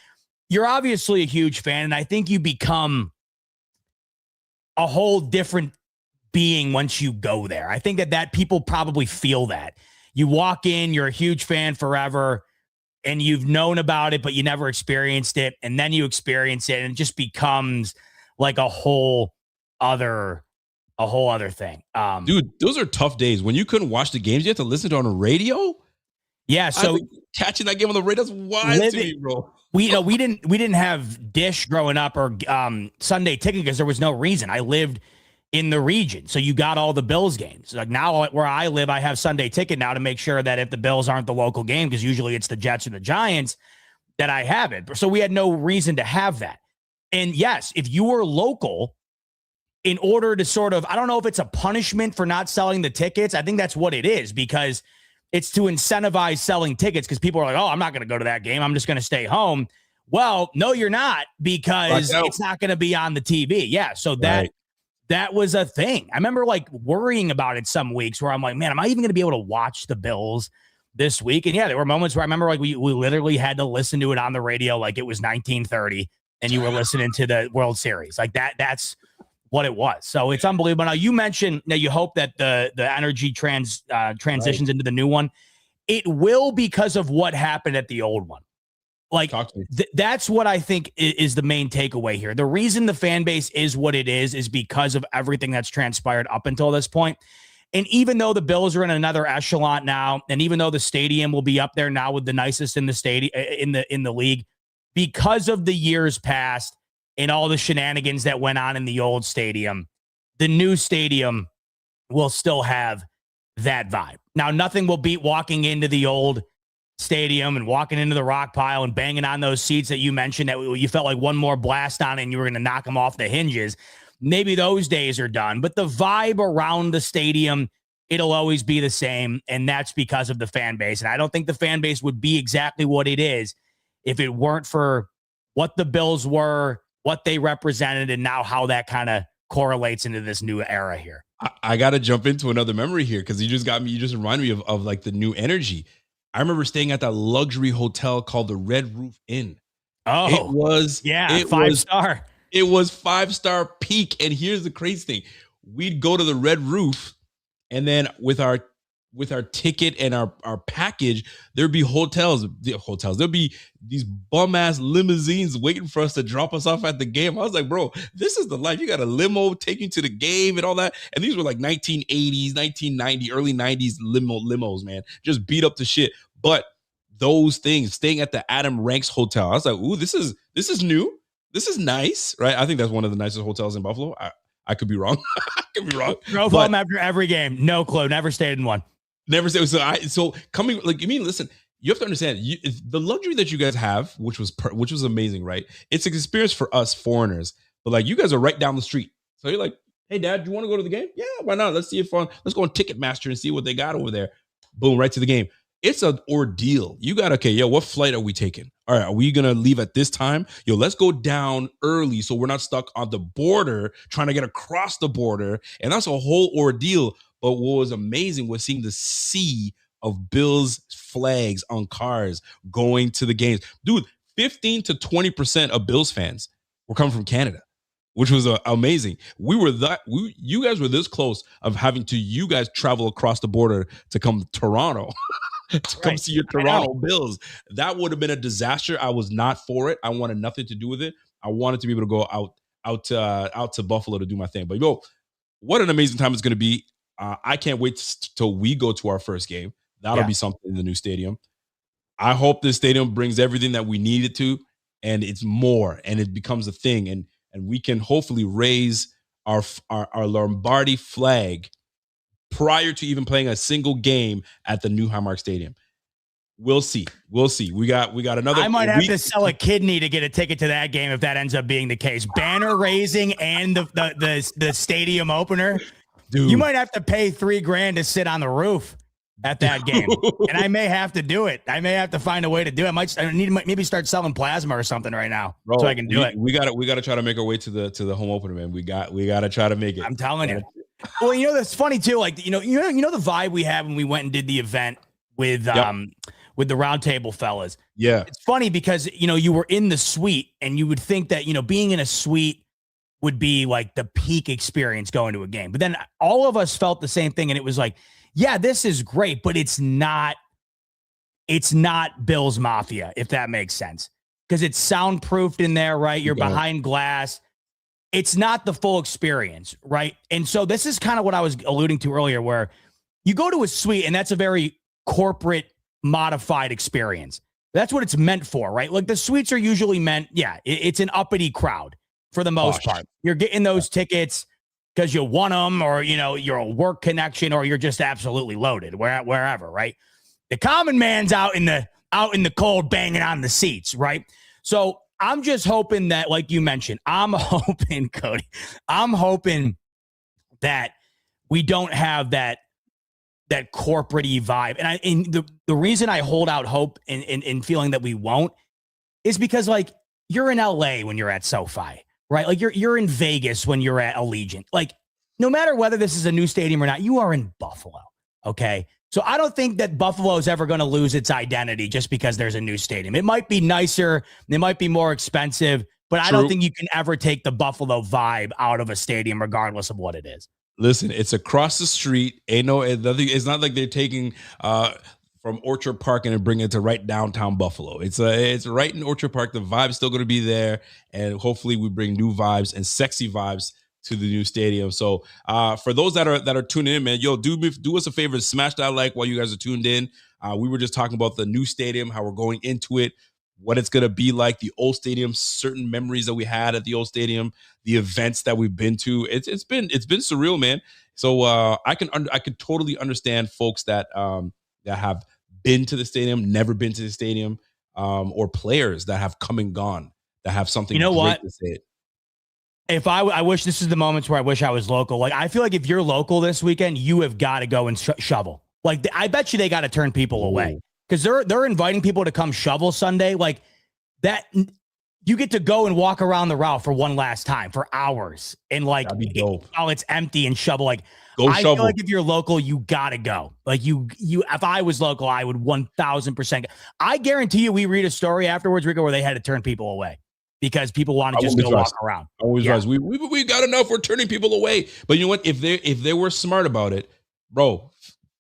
you're obviously a huge fan. And I think you become a whole different being once you go there. I think that people probably feel that. You walk in, you're a huge fan forever, and you've known about it, but you never experienced it. And then you experience it, and it just becomes like a whole other thing. Dude, those are tough days when you couldn't watch the games. You have to listen to it on the radio. Yeah. So catching that game on the radio, that's wild to me, bro. We didn't have Dish growing up, or Sunday Ticket, because there was no reason. I lived in the region. So you got all the Bills games. Like now where I live, I have Sunday ticket now to make sure that if the Bills aren't the local game, because usually it's the Jets or the Giants, that I have it. So we had no reason to have that. And yes, if you were local, in order to sort of, I don't know if it's a punishment for not selling the tickets. I think that's what it is, because it's to incentivize selling tickets, because people are like, oh, I'm not going to go to that game. I'm just going to stay home. Well, no, you're not, because it's not going to be on the TV. Yeah. So that was a thing. I remember like worrying about it some weeks where I'm like, man, am I even going to be able to watch the Bills this week? And yeah, there were moments where I remember like we literally had to listen to it on the radio like it was 1930 and you were listening to the World Series. Like that's what it was. So it's unbelievable. Now you mentioned that you hope that the energy transitions into the new one. It will, because of what happened at the old one. Like that's what I think is the main takeaway here. The reason the fan base is what it is because of everything that's transpired up until this point. And even though the Bills are in another echelon now, and even though the stadium will be up there now with the nicest in the stadium in the league, because of the years past and all the shenanigans that went on in the old stadium, the new stadium will still have that vibe. Now, nothing will beat walking into the old stadium and walking into the rock pile and banging on those seats that you mentioned that you felt like one more blast on and you were going to knock them off the hinges. Maybe those days are done, but the vibe around the stadium, it'll always be the same. And that's because of the fan base. And I don't think the fan base would be exactly what it is if it weren't for what the Bills were, what they represented, and now how that kind of correlates into this new era here. I got to jump into another memory here, because you just reminded me of like the new energy. I remember staying at that luxury hotel called the Red Roof Inn. Oh, it was 5-star. It was 5-star peak. And here's the crazy thing. We'd go to the Red Roof, and then with our ticket and our package, there'd be hotels. There'd be these bum ass limousines waiting for us to drop us off at the game. I was like, bro, this is the life. You got a limo taking you to the game and all that. And these were like 1980s, 1990, early 90s limos, man. Just beat up the shit. But those things, staying at the Adam Ranks Hotel, I was like, ooh, this is new. This is nice, right? I think that's one of the nicest hotels in Buffalo. I could be wrong. I could be wrong. Drove home after every game. No clue. Never stayed in one. Never say so. Coming, like, I mean, listen, you have to understand the luxury that you guys have, which was amazing, right? It's an experience for us foreigners, but like you guys are right down the street, so you're like, hey, Dad, do you want to go to the game? Yeah, why not? Let's see if let's go on Ticketmaster and see what they got over there. Boom, right to the game. It's an ordeal. You got what flight are we taking? All right, are we gonna leave at this time? Let's go down early so we're not stuck on the border trying to get across the border, and that's a whole ordeal. But what was amazing was seeing the sea of Bills flags on cars going to the games. Dude, 15 to 20% of Bills fans were coming from Canada, which was amazing. You guys were this close of having to you guys travel across the border to come to Toronto to come see your Toronto Bills. That would have been a disaster. I was not for it. I wanted nothing to do with it. I wanted to be able to go out to Buffalo to do my thing. But what an amazing time it's going to be. I can't wait till we go to our first game. That'll be something in the new stadium. I hope this stadium brings everything that we need it to, and it's more, and it becomes a thing, and we can hopefully raise our Lombardi flag prior to even playing a single game at the new Highmark Stadium. We'll see. We got another. I might have to sell a kidney to get a ticket to that game if that ends up being the case. Banner raising and the stadium opener. Dude. You might have to pay $3,000 to sit on the roof at that game. And I may have to do it. I may have to find a way to do it. I need to maybe start selling plasma or something right now, bro, so I can do it. We got to try to make our way to the home opener, man. We got to try to make it. I'm telling you. Well, that's funny too. Like, the vibe we had when we went and did the event with the round table fellas. Yeah. It's funny because, you were in the suite, and you would think that, being in a suite would be like the peak experience going to a game. But then all of us felt the same thing. And it was like, yeah, this is great, but it's not Bills Mafia, if that makes sense. Because it's soundproofed in there, right? You're behind glass. It's not the full experience, right? And so this is kind of what I was alluding to earlier, where you go to a suite and that's a very corporate modified experience. That's what it's meant for, right? Like the suites are usually meant, it's an uppity crowd. For the most part, you're getting those tickets because you won them, or you're a work connection, or you're just absolutely loaded wherever, right? The common man's out in the cold banging on the seats, right? So I'm just hoping that, like you mentioned, Cody, I'm hoping that we don't have that corporate-y vibe. And the reason I hold out hope in feeling that we won't is because, like, you're in LA when you're at SoFi, right? Like you're in Vegas when you're at Allegiant. Like, no matter whether this is a new stadium or not, you are in Buffalo. Okay. So I don't think that Buffalo is ever going to lose its identity just because there's a new stadium. It might be nicer, it might be more expensive, but I don't think you can ever take the Buffalo vibe out of a stadium, regardless of what it is. Listen, it's across the street. It's not like they're taking from Orchard Park and bringing it to right downtown Buffalo. It's right in Orchard Park. The vibe's still going to be there, and hopefully we bring new vibes and sexy vibes to the new stadium. So for those that are tuning in, man, do us a favor, smash that like while you guys are tuned in. We were just talking about the new stadium, how we're going into it, what it's going to be like, the old stadium, certain memories that we had at the old stadium, the events that we've been to. It's been surreal, man. So I can totally understand folks that have been to the stadium, never been to the stadium, or players that have come and gone, that have something great to say. If I wish this is the moments where I wish I was local. Like, I feel like if you're local this weekend, you have got to go and shovel. Like, I bet you they got to turn people away, because they're inviting people to come shovel Sunday. Like that, you get to go and walk around the route for one last time for hours, and like while it's empty and shovel. Like, I feel like if you're local, you got to go. Like you. If I was local, I would 1,000%. I guarantee you, we read a story afterwards, Rico, where they had to turn people away because people want to just go walk around. We got enough. We're turning people away. But you know what? If they were smart about it, bro,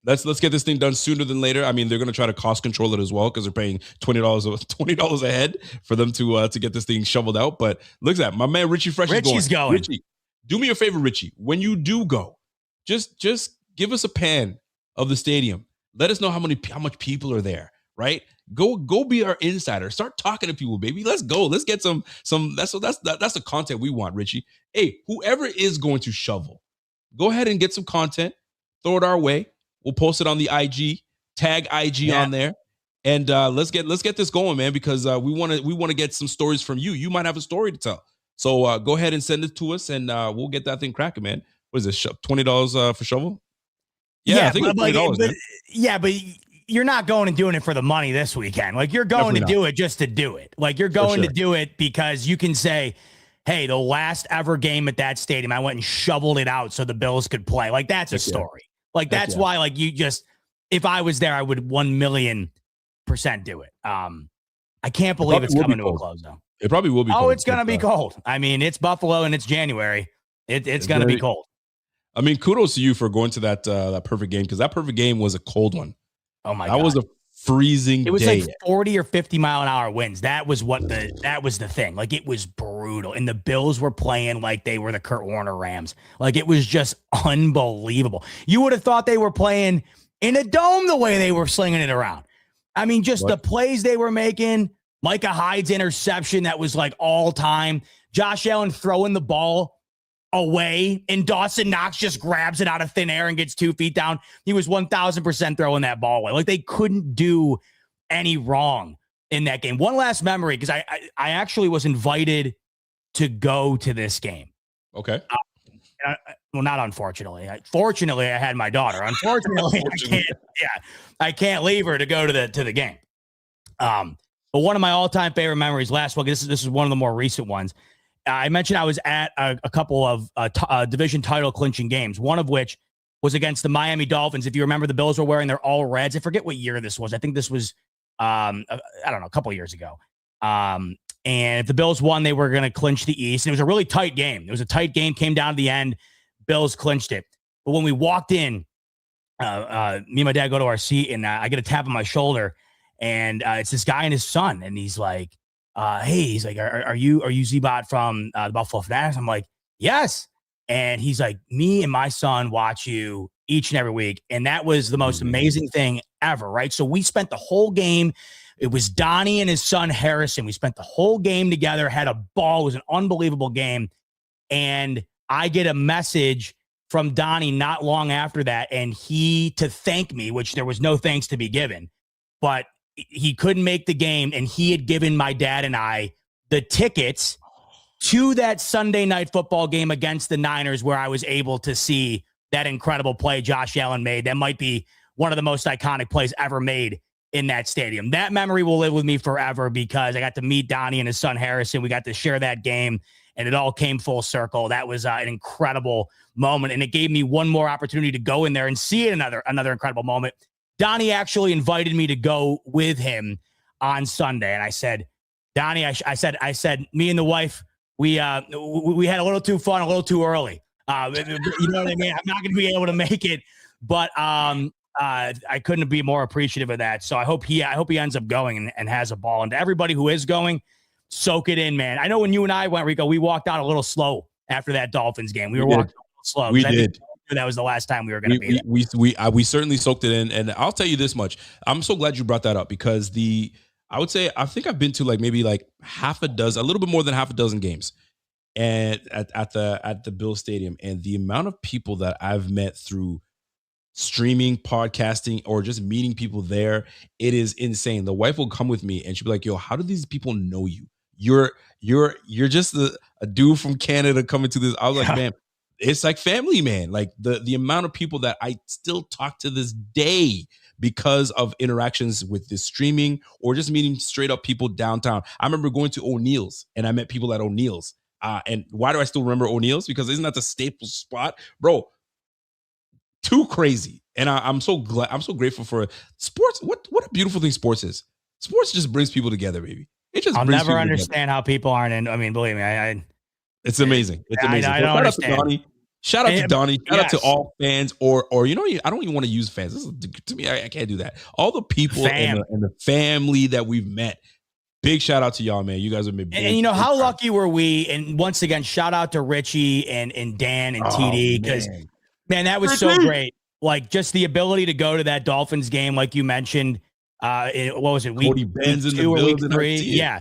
let's get this thing done sooner than later. I mean, they're going to try to cost control it as well, because they're paying $20 a head for them to get this thing shoveled out. But look at that. My man Richie Fresh is going. Richie, do me a favor, Richie. When you do go, just give us a pan of the stadium. Let us know how much people are there, right? Go be our insider. Start talking to people, baby. Let's go. Let's get some that's the content we want, Richie. Hey, whoever is going to shovel, go ahead and get some content. Throw it our way. We'll post it on the IG, tag IG on there. And let's get this going, man, because we want to get some stories from you. You might have a story to tell. So go ahead and send it to us, and we'll get that thing cracking, man. What is this? $20 for shovel? Yeah, I think it's $20. But you're not going and doing it for the money this weekend. Like, you're going to do it just to do it. Like, you're going to do it because you can say, hey, the last ever game at that stadium, I went and shoveled it out so the Bills could play. Like, that's a story. Like, that's why, like, if I was there, I would 1,000,000% do it. I can't believe it's coming to a close, though. It probably will be cold. Oh, it's going to be cold. I mean, it's Buffalo and it's January. It's going to be cold. I mean, kudos to you for going to that perfect game, because that perfect game was a cold one. Oh my God. That was a freezing day. It was like 40 or 50 mile an hour winds. That was the thing. Like, it was brutal. And the Bills were playing like they were the Kurt Warner Rams. Like, it was just unbelievable. You would have thought they were playing in a dome the way they were slinging it around. I mean, just the plays they were making. Micah Hyde's interception, that was like all time. Josh Allen throwing the ball away, and Dawson Knox just grabs it out of thin air and gets 2 feet down. He was 1,000% throwing that ball away. Like, they couldn't do any wrong in that game. One last memory, because I actually was invited to go to this game. Okay. Well, not unfortunately. Fortunately, I had my daughter. Unfortunately, I can't leave her to go to the game. But one of my all-time favorite memories last week, this is one of the more recent ones. I mentioned I was at a couple of division title clinching games, one of which was against the Miami Dolphins. If you remember, the Bills were wearing their all reds. I forget what year this was. I think this was, I don't know, a couple of years ago. And if the Bills won, they were going to clinch the East. And it was a really tight game. It was a tight game, came down to the end. Bills clinched it. But when we walked in, me and my dad go to our seat, and I get a tap on my shoulder. And it's this guy and his son. And he's like, hey, he's like, are you Z-Bot from the Buffalo Fanatics? I'm like, yes. And he's like, me and my son watch you each and every week. And that was the most amazing thing ever, right? So we spent the whole game. It was Donnie and his son Harrison. We spent the whole game together, had a ball. It was an unbelievable game. And I get a message from Donnie not long after that, and to thank me, which there was no thanks to be given, but he couldn't make the game, and he had given my dad and I the tickets to that Sunday night football game against the Niners, where I was able to see that incredible play Josh Allen made. That might be one of the most iconic plays ever made in that stadium. That memory will live with me forever because I got to meet Donnie and his son Harrison. We got to share that game, and it all came full circle. That was an incredible moment, and it gave me one more opportunity to go in there and see another incredible moment. Donnie actually invited me to go with him on Sunday, and I said, Donnie, I said, me and the wife, we had a little too fun, a little too early. You know what I mean? I'm not going to be able to make it, but I couldn't be more appreciative of that. So I hope he ends up going and has a ball. And to everybody who is going, soak it in, man. I know when you and I went, Rico, we walked out a little slow after that Dolphins game. We were walking a little slow. We did. That was the last time we were going to be there. We certainly soaked it in. And I'll tell you this much. I'm so glad you brought that up because I think I've been to like maybe like a little bit more than half a dozen games and at the Bill Stadium. And the amount of people that I've met through streaming, podcasting, or just meeting people there, it is insane. The wife will come with me and she'll be like, yo, how do these people know you? You're just a dude from Canada coming to this. I was like, man, it's like family, man. Like the amount of people that I still talk to this day because of interactions with this streaming or just meeting straight up people downtown. I remember going to O'Neill's and I met people at O'Neill's. And why do I still remember O'Neill's? Because isn't that the staple spot, bro? Too crazy. And I'm so glad. I'm so grateful for sports. What a beautiful thing sports is. Sports just brings people together, baby. I'll never understand how people aren't in. I mean, believe me, it's amazing. It's amazing. I don't understand. Shout out to Donnie. Shout out to all fans, or you know, I don't even want to use fans. To me, I can't do that. All the people and the family that we've met. Big shout out to y'all, man. You guys have been big. And you know how lucky were we? And once again, shout out to Richie and Dan and TD because man, that was so great. Like just the ability to go to that Dolphins game, like you mentioned. What was it? Cody Benz in the building. Week 3. Yeah.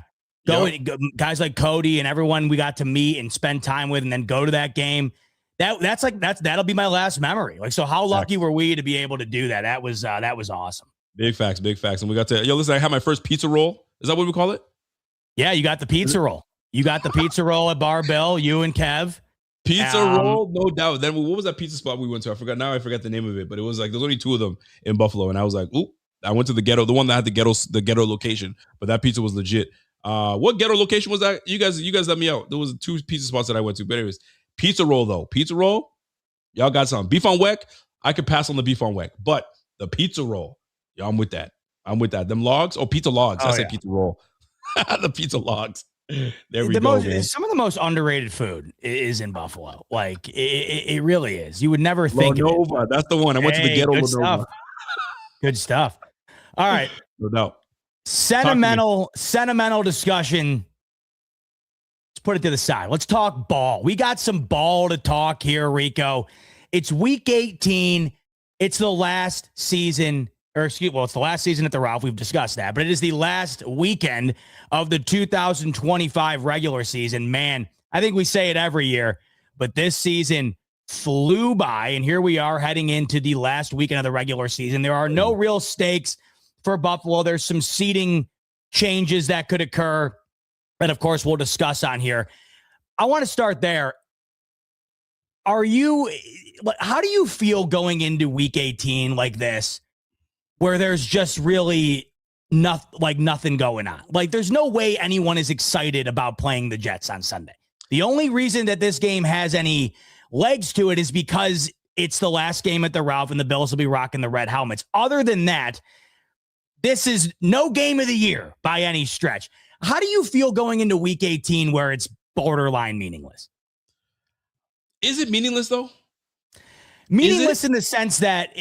Guys like Cody and everyone we got to meet and spend time with and then go to that game. That'll be my last memory. Like, so how lucky were we to be able to do that? That was awesome. Big facts. And we got to, listen, I had my first pizza roll. Is that what we call it? Yeah. You got the pizza roll. You got the pizza roll at Bar Bill, you and Kev. Pizza roll, no doubt. Then what was that pizza spot we went to? I forgot the name of it, but it was like, there's only 2 of them in Buffalo. And I was like, ooh. I went to the ghetto, the one that had the ghetto location, but that pizza was legit. What ghetto location was that? You guys let me out. There was 2 pizza spots that I went to, but anyways, pizza roll though. Pizza roll, y'all got some beef on weck. I could pass on the beef on weck, but the pizza roll, I'm with that. Them logs, pizza logs. I said pizza roll. The pizza logs. There we go. Some of the most underrated food is in Buffalo. Like it really is. You would never think. Nova, that's the one. I went to the ghetto. Good stuff. All right. No doubt. Sentimental discussion. Let's put it to the side. Let's talk ball. We got some ball to talk here, Rico. It's week 18. It's the last season, it's the last season at the Ralph. We've discussed that, but it is the last weekend of the 2025 regular season. Man, I think we say it every year, but this season flew by, and here we are heading into the last weekend of the regular season. There are no real stakes for Buffalo. There's some seating changes that could occur, and of course, we'll discuss on here. I want to start there. How do you feel going into week 18 like this, where there's just really nothing going on? Like, there's no way anyone is excited about playing the Jets on Sunday. The only reason that this game has any legs to it is because it's the last game at the Ralph and the Bills will be rocking the red helmets. Other than that, this is no game of the year by any stretch. How do you feel going into week 18 where it's borderline meaningless? Is it meaningless though? Meaningless in the sense that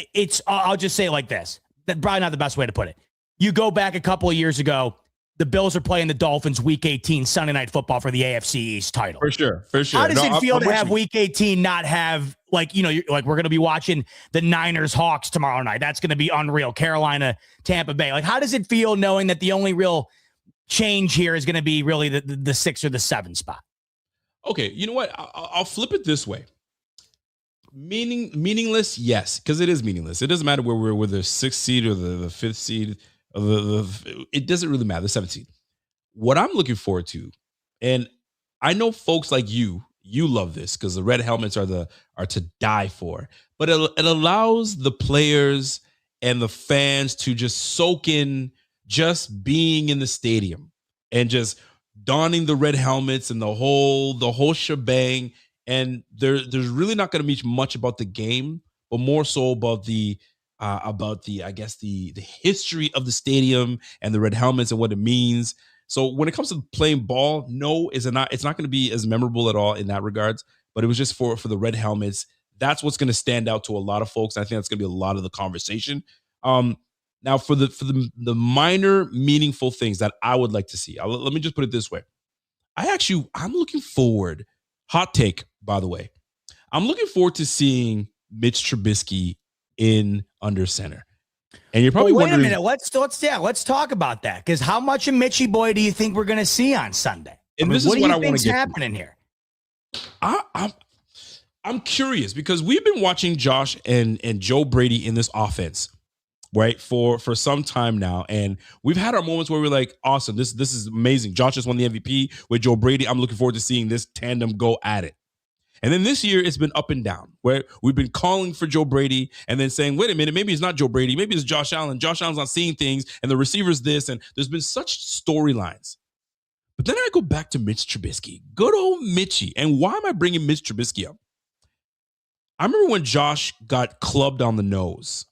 I'll just say it like this. That's probably not the best way to put it. You go back a couple of years ago, the Bills are playing the Dolphins week 18 Sunday Night Football for the AFC East title. For sure. How does it feel to have week 18 not have, we're going to be watching the Niners Hawks tomorrow night. That's going to be unreal. Carolina, Tampa Bay. Like, how does it feel knowing that the only real change here is going to be really the 6 or the 7 spot? Okay, you know what? I'll flip it this way. Meaningless, yes, because it is meaningless. It doesn't matter where we're with the sixth seed or the fifth seed, or it doesn't really matter. The seventh seed. What I'm looking forward to, and I know folks like you love this because the red helmets are to die for. But it allows the players and the fans to just soak in just being in the stadium and just donning the red helmets and the whole shebang. And there's really not going to be much about the game, but more so about the I guess the history of the stadium and the red helmets and what it means. So when it comes to playing ball, no, it's not going to be as memorable at all in that regards. But it was just for the red helmets. That's what's going to stand out to a lot of folks. I think that's going to be a lot of the conversation. Now for the minor meaningful things that I would like to see. Let me just put it this way. I'm looking forward. Hot take, by the way. I'm looking forward to seeing Mitch Trubisky in under center. And you're probably wondering. Wait a minute. Let's talk about that. Because how much of Mitchie Boy do you think we're going to see on Sunday? And this is what I want to get happening here. I'm curious because we've been watching Josh and Joe Brady in this offense, right, for some time now, and we've had our moments where we're like, awesome, this is amazing. Josh just won the MVP with Joe Brady. I'm looking forward to seeing this tandem go at it. And then this year, it's been up and down, where we've been calling for Joe Brady and then saying, wait a minute, maybe it's not Joe Brady. Maybe it's Josh Allen. Josh Allen's not seeing things, and the receiver's this, and there's been such storylines. But then I go back to Mitch Trubisky, good old Mitchie. And why am I bringing Mitch Trubisky up? I remember when Josh got clubbed on the nose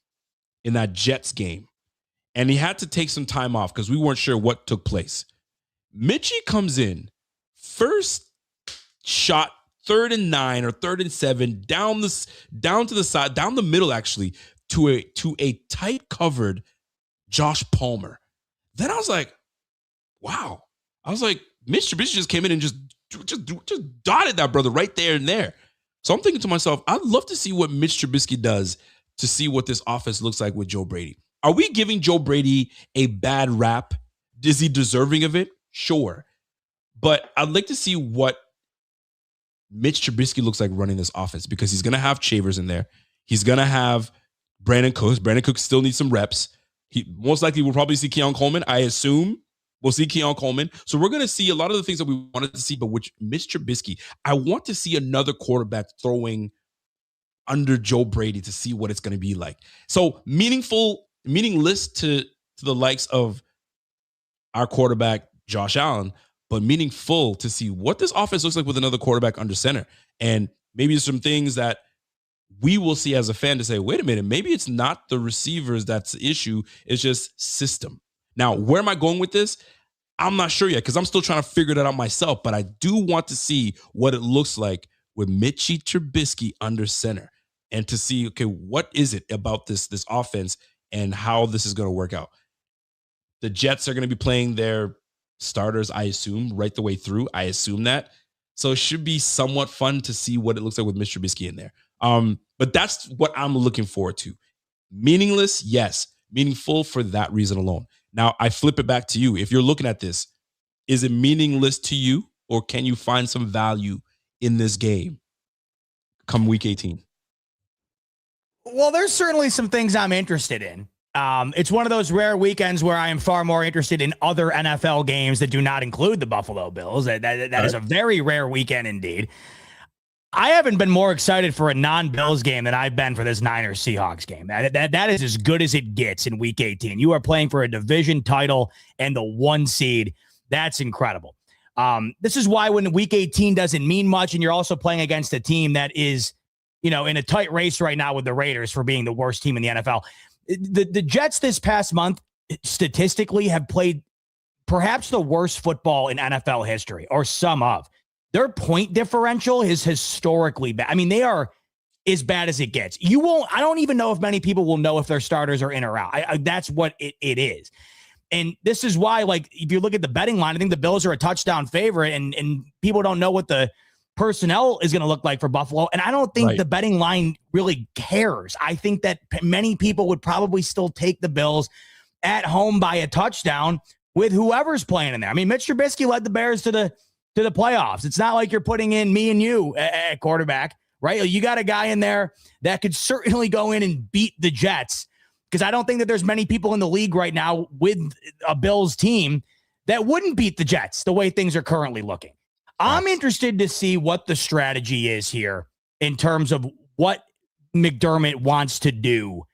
in that Jets game, and he had to take some time off because we weren't sure what took place. Mitchie comes in, first shot, 3rd and 9 or 3rd and 7, down to the side, down the middle actually, to a tight covered Josh Palmer. Then I was like, wow. I was like, Mitch Trubisky just came in and just dotted that brother right there and there. So I'm thinking to myself, I'd love to see what Mitch Trubisky does to see what this offense looks like with Joe Brady. Are we giving Joe Brady a bad rap? Is he deserving of it? Sure. But I'd like to see what Mitch Trubisky looks like running this offense because he's going to have Chavers in there. He's going to have Brandon Cooks. Brandon Cooks still needs some reps. He most likely will probably see Keon Coleman. I assume we'll see Keon Coleman. So we're going to see a lot of the things that we wanted to see, but which Mitch Trubisky, I want to see another quarterback throwing under Joe Brady to see what it's going to be like. So meaningless to the likes of our quarterback, Josh Allen, but meaningful to see what this offense looks like with another quarterback under center. And maybe there's some things that we will see as a fan to say, wait a minute, maybe it's not the receivers that's the issue. It's just system. Now, where am I going with this? I'm not sure yet because I'm still trying to figure that out myself, but I do want to see what it looks like with Mitchie Trubisky under center and to see, okay, what is it about this offense and how this is going to work out. The Jets are going to be playing their starters, I assume, right the way through. I assume that. So it should be somewhat fun to see what it looks like with Mr. Trubisky in there. But that's what I'm looking forward to. Meaningless, yes. Meaningful for that reason alone. Now, I flip it back to you. If you're looking at this, is it meaningless to you or can you find some value in this game come week 18? Well, there's certainly some things I'm interested in. It's one of those rare weekends where I am far more interested in other NFL games that do not include the Buffalo Bills. That is a very rare weekend indeed. I haven't been more excited for a non-Bills game than I've been for this Niners-Seahawks game. That is as good as it gets in Week 18. You are playing for a division title and the 1 seed. That's incredible. This is why when Week 18 doesn't mean much and you're also playing against a team that is, in a tight race right now with the Raiders for being the worst team in the NFL. The Jets this past month statistically have played perhaps the worst football in NFL history, or some of. Their point differential is historically bad. I mean, they are as bad as it gets. I don't even know if many people will know if their starters are in or out. That's what it is. And this is why, if you look at the betting line, I think the Bills are a touchdown favorite, and people don't know what the personnel is going to look like for Buffalo. And I don't think the betting line really cares. I think that many people would probably still take the Bills at home by a touchdown with whoever's playing in there. I mean, Mitch Trubisky led the Bears to the to the playoffs. It's not like you're putting in me and you at quarterback, right? You got a guy in there that could certainly go in and beat the Jets, because I don't think that there's many people in the league right now with a Bills team that wouldn't beat the Jets the way things are currently looking. I'm interested to see what the strategy is here in terms of what McDermott wants to do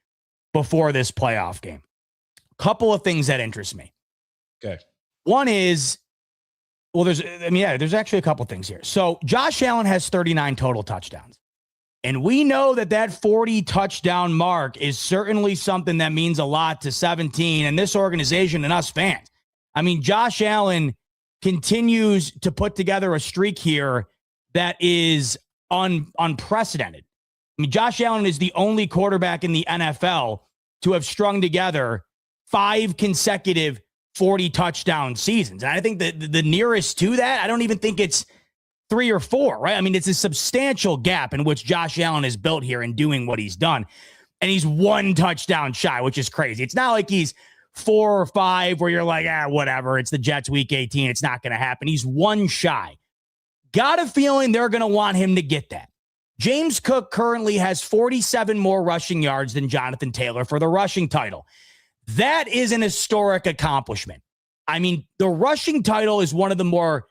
before this playoff game. Couple of things that interest me. Okay. One is, well, there's actually a couple things here. So Josh Allen has 39 total touchdowns. And we know that 40 touchdown mark is certainly something that means a lot to 17 and this organization and us fans. I mean, Josh Allen continues to put together a streak here that is unprecedented. I mean, Josh Allen is the only quarterback in the NFL to have strung together 5 consecutive 40 touchdown seasons. And I think that the nearest to that, I don't even think it's 3 or 4, right? I mean, it's a substantial gap in which Josh Allen is built here in doing what he's done. And he's 1 touchdown shy, which is crazy. It's not like he's 4 or 5 where you're like, whatever. It's the Jets week 18. It's not going to happen. He's 1 shy. Got a feeling they're going to want him to get that. James Cook currently has 47 more rushing yards than Jonathan Taylor for the rushing title. That is an historic accomplishment. I mean, the rushing title is one of the more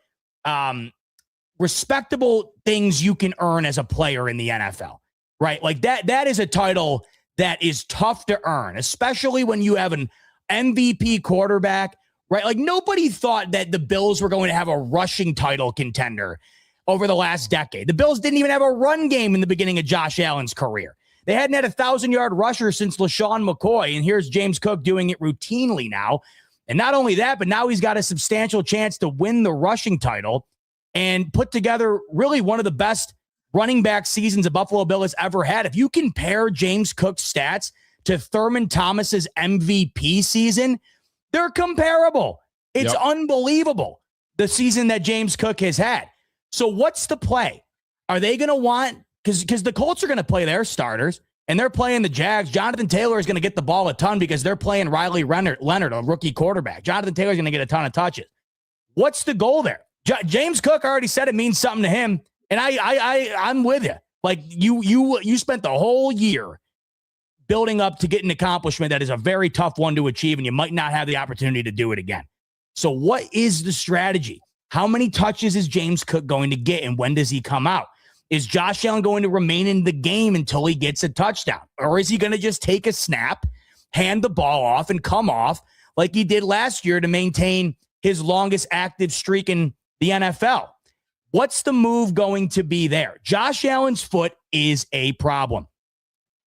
respectable things you can earn as a player in the NFL, right? Like that is a title that is tough to earn, especially when you have an MVP quarterback, right? Like nobody thought that the Bills were going to have a rushing title contender over the last decade. The Bills didn't even have a run game in the beginning of Josh Allen's career. They hadn't had a 1,000-yard rusher since LaShawn McCoy, and here's James Cook doing it routinely now. And not only that, but now he's got a substantial chance to win the rushing title and put together really one of the best running back seasons a Buffalo Bill has ever had. If you compare James Cook's stats to Thurman Thomas's MVP season, they're comparable. It's unbelievable, the season that James Cook has had. So what's the play? Are they going to want, because the Colts are going to play their starters, and they're playing the Jags. Jonathan Taylor is going to get the ball a ton because they're playing Riley Leonard, a rookie quarterback. Jonathan Taylor is going to get a ton of touches. What's the goal there? James Cook already said it means something to him, and I'm with you. Like you spent the whole year building up to get an accomplishment that is a very tough one to achieve, and you might not have the opportunity to do it again. So what is the strategy? How many touches is James Cook going to get, and when does he come out? Is Josh Allen going to remain in the game until he gets a touchdown? Or is he going to just take a snap, hand the ball off, and come off like he did last year to maintain his longest active streak in the NFL? What's the move going to be there? Josh Allen's foot is a problem.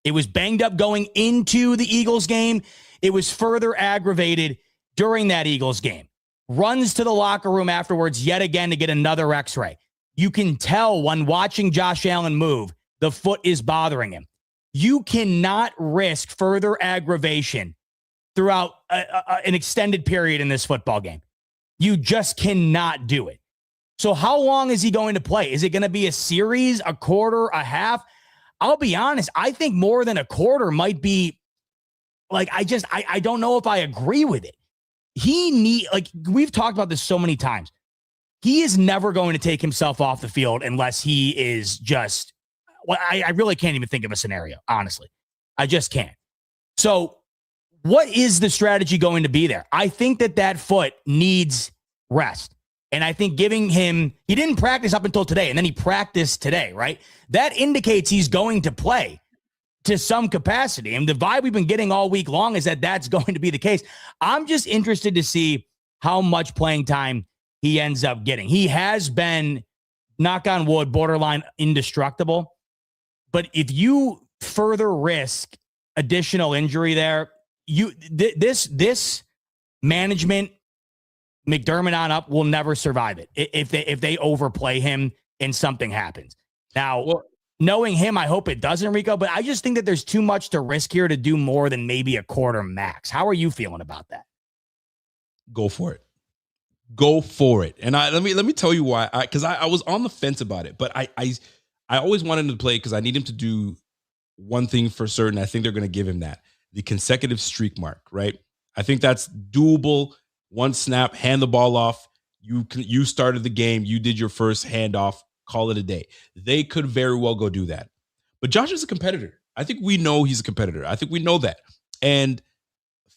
It was banged up going into the Eagles game. It was further aggravated during that Eagles game. Runs to the locker room afterwards yet again to get another x-ray. You can tell when watching Josh Allen move, the foot is bothering him. You cannot risk further aggravation throughout an extended period in this football game. You just cannot do it. So how long is he going to play? Is it going to be a series, a quarter, a half? I'll be honest. I think more than a quarter might be like, I don't know if I agree with it. We've talked about this so many times. He is never going to take himself off the field unless he is just, I really can't even think of a scenario, honestly. I just can't. So what is the strategy going to be there? I think that foot needs rest. And I think giving him, he didn't practice up until today, and then he practiced today, right? That indicates he's going to play to some capacity. And the vibe we've been getting all week long is that that's going to be the case. I'm just interested to see how much playing time he ends up getting. He has been, knock on wood, borderline indestructible. But if you further risk additional injury there, this management, McDermott on up, will never survive it if they overplay him and something happens. Now, knowing him, I hope it doesn't, Rico, but I just think that there's too much to risk here to do more than maybe a quarter max. How are you feeling about that? Go for it. Go for it. And let me tell you why. Because I was on the fence about it, but I always wanted him to play because I need him to do one thing for certain. I think they're going to give him that, the consecutive streak mark, right? I think that's doable. One snap, hand the ball off. You started the game. You did your first handoff. Call it a day. They could very well go do that. But Josh is a competitor. I think we know he's a competitor. I think we know that. And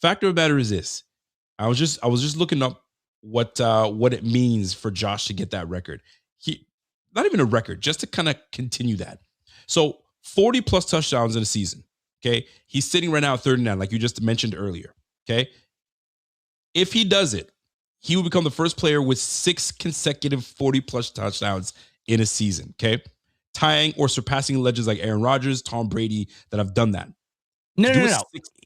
factor of the matter is this. I was just looking up what it means for Josh to get that record. Not even a record, just to kind of continue that. So 40 plus touchdowns in a season. Okay. He's sitting right now at 39, like you just mentioned earlier. Okay. If he does it, he will become the first player with 6 consecutive 40 plus touchdowns in a season. Okay. Tying or surpassing legends like Aaron Rodgers, Tom Brady that have done that. No.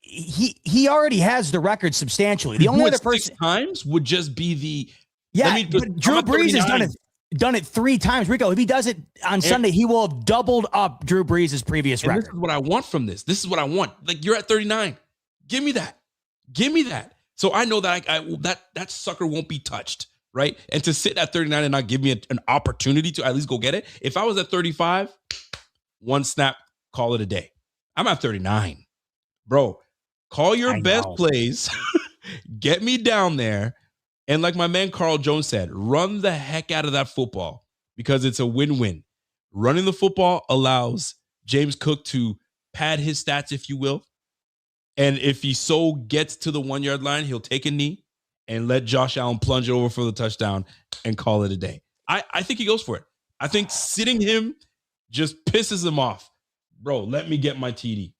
He already has the record substantially. The only other person 6 times would just be the but Drew Brees has done it 3 times. Rico, if he does it on Sunday, he will have doubled up Drew Brees' previous record. This is what I want from this. This is what I want. Like, you're at 39. Give me that. Give me that. So I know that that sucker won't be touched, right? And to sit at 39 and not give me an opportunity to at least go get it. If I was at 35, one snap, call it a day. I'm at 39. Bro, call your best plays. Get me down there. And like my man Carl Jones said, run the heck out of that football because it's a win-win. Running the football allows James Cook to pad his stats, if you will. And if he so gets to the 1 yard line, he'll take a knee and let Josh Allen plunge it over for the touchdown and call it a day. I think he goes for it. I think sitting him just pisses him off. Bro, let me get my TD.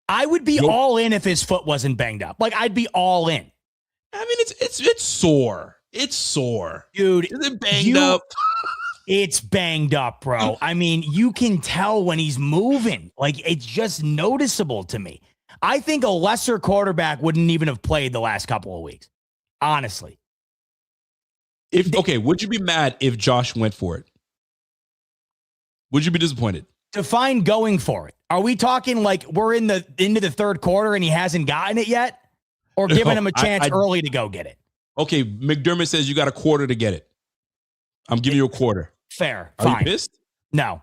I would be all in if his foot wasn't banged up. Like, I'd be all in. I mean, it's sore. It's sore. Dude. Is it banged up? It's banged up, bro. I mean, you can tell when he's moving. Like, it's just noticeable to me. I think a lesser quarterback wouldn't even have played the last couple of weeks. Honestly. Would you be mad if Josh went for it? Would you be disappointed? Define going for it. Are we talking like we're into the third quarter and he hasn't gotten it yet? Or giving him a chance early to go get it? Okay, McDermott says you got a quarter to get it. I'm giving you a quarter. Fair. Are fine. you pissed? No.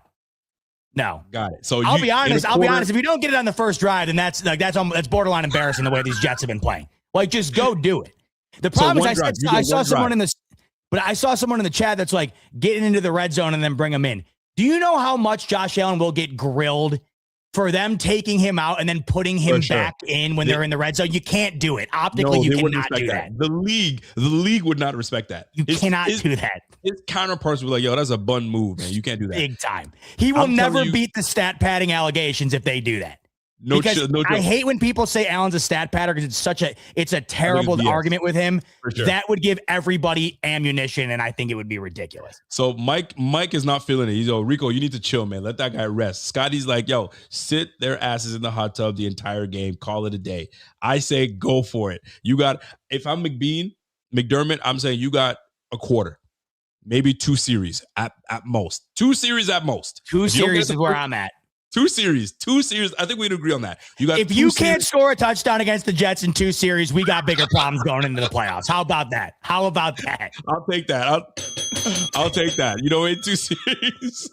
Got it. So I'll be honest. If you don't get it on the first drive, then that's borderline embarrassing the way these Jets have been playing. Like, just go do it. The problem is I saw someone in the chat that's like getting into the red zone and then bring him in. Do you know how much Josh Allen will get grilled for them taking him out and then putting him back in when they're in the red zone? You can't do it. Optically, you cannot do that. The league would not respect that. You cannot do that. His counterparts were like, yo, that's a bun move, man. You can't do that. Big time. He will never beat the stat padding allegations if they do that. No because joke. I hate when people say Allen's a stat padder because it's a terrible argument with him. Sure. That would give everybody ammunition, and I think it would be ridiculous. So Mike is not feeling it. He's like, Rico, you need to chill, man. Let that guy rest. Scotty's like, yo, sit their asses in the hot tub the entire game. Call it a day. I say go for it. If I'm McDermott, I'm saying you got a quarter. Maybe 2 series at most. 2 series at most. 2 series is where I'm at. 2 series. I think we'd agree on that. If you can't score a touchdown against the Jets in 2 series, we got bigger problems going into the playoffs. How about that? I'll take that. I'll take that. You know, in 2 series,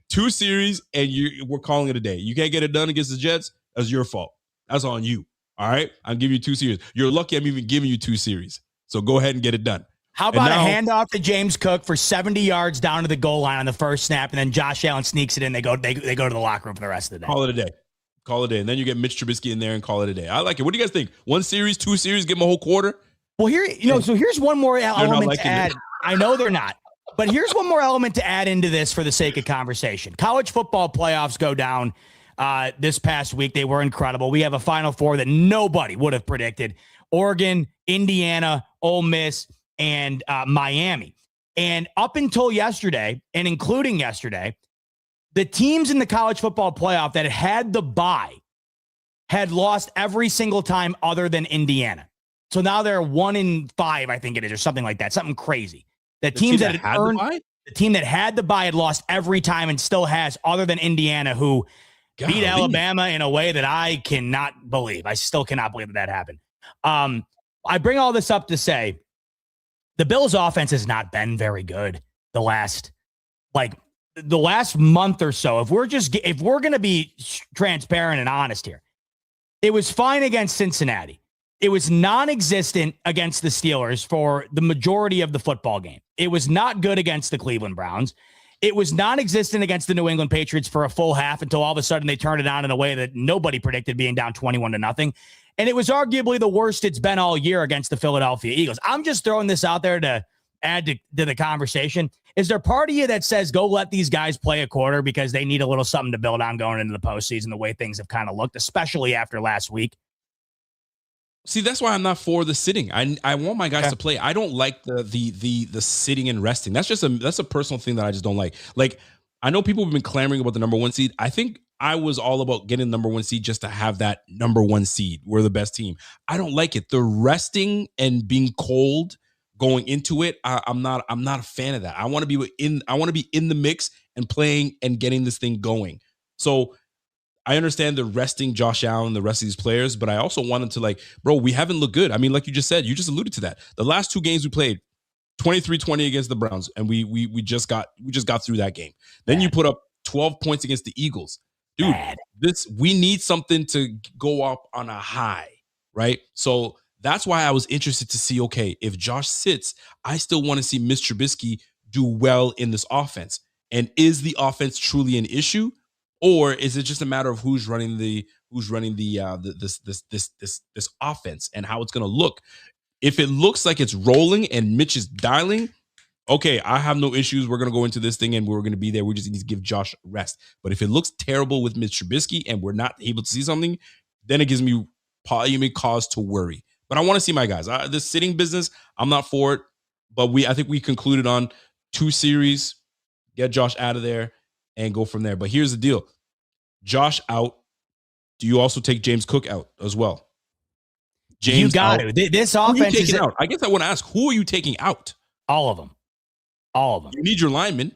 2 series, and we're calling it a day. You can't get it done against the Jets. That's your fault. That's on you. All right. I'll give you 2 series. You're lucky I'm even giving you 2 series. So go ahead and get it done. How about a handoff to James Cook for 70 yards down to the goal line on the first snap, and then Josh Allen sneaks it in. They go to the locker room for the rest of the day. Call it a day. And then you get Mitch Trubisky in there and call it a day. I like it. What do you guys think? 1 series, 2 series, give them a whole quarter? Well, so here's one more element to add. I know they're not. But here's one more element to add into this for the sake of conversation. College football playoffs go down this past week. They were incredible. We have a Final Four that nobody would have predicted. Oregon, Indiana, Ole Miss, and Miami. And up until yesterday, and including yesterday, the teams in the college football playoff that had the bye had lost every single time other than Indiana. So now they're 1-5, I think it is, or something like that. Something crazy. The team that had the bye had lost every time and still has, other than Indiana, who beat Alabama in a way that I cannot believe. I still cannot believe that happened. I bring all this up to say, the Bills' offense has not been very good the last month or so. If we're going to be transparent and honest here, it was fine against Cincinnati. It was non-existent against the Steelers for the majority of the football game. It was not good against the Cleveland Browns. It was non-existent against the New England Patriots for a full half until all of a sudden they turned it on in a way that nobody predicted, being down 21-0. And it was arguably the worst it's been all year against the Philadelphia Eagles. I'm just throwing this out there to add to the conversation. Is there part of you that says go let these guys play a quarter because they need a little something to build on going into the postseason, the way things have kind of looked, especially after last week? See, that's why I'm not for the sitting. I want my guys to play. I don't like the sitting and resting. That's a personal thing that I just don't like. Like, I know people have been clamoring about the number 1 seed. I think I was all about getting the number 1 seed just to have that number 1 seed. We're the best team. I don't like it. The resting and being cold going into it, I'm not a fan of that. I want to be in the mix and playing and getting this thing going. So I understand the resting Josh Allen, the rest of these players, but I also wanted to, like, bro, we haven't looked good. I mean, like you just said, you just alluded to that. The last 2 games we played, 23-20 against the Browns, and we just got through that game. Then you put up 12 points against the Eagles. Dude, we need something to go up on a high, right? So that's why I was interested to see, okay, if Josh sits, I still want to see Mitch Trubisky do well in this offense. And is the offense truly an issue? Or is it just a matter of who's running this offense and how it's going to look? If it looks like it's rolling and Mitch is dialing, okay, I have no issues. We're going to go into this thing and we're going to be there. We just need to give Josh rest. But if it looks terrible with Mitch Trubisky and we're not able to see something, then it gives me cause to worry. But I want to see my guys. This sitting business, I'm not for it. But I think we concluded on 2 series, get Josh out of there, and go from there. But here's the deal. Josh out. Do you also take James Cook out as well? James, you got to. This offense is out. I guess I want to ask, who are you taking out? All of them. All of them. You need your linemen.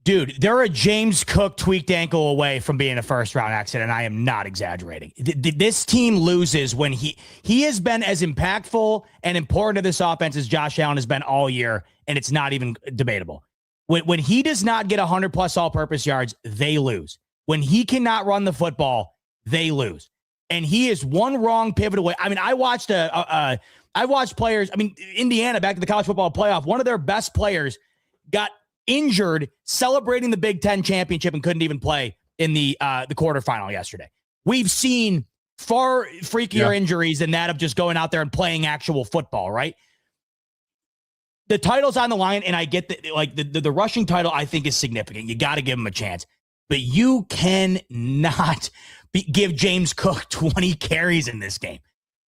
Dude, they're a James Cook tweaked ankle away from being a first-round exit, and I am not exaggerating. This team loses when he has been as impactful and important to this offense as Josh Allen has been all year, and it's not even debatable. When he does not get 100-plus all-purpose yards, they lose. When he cannot run the football, they lose. And he is one wrong pivot away. I mean, I watched players. I mean, Indiana, back to the college football playoff, one of their best players got injured celebrating the Big Ten championship and couldn't even play in the quarterfinal yesterday. We've seen far freakier injuries than that of just going out there and playing actual football, right? The title's on the line, and I get that, like, the rushing title, I think, is significant. You got to give him a chance. But you cannot give James Cook 20 carries in this game.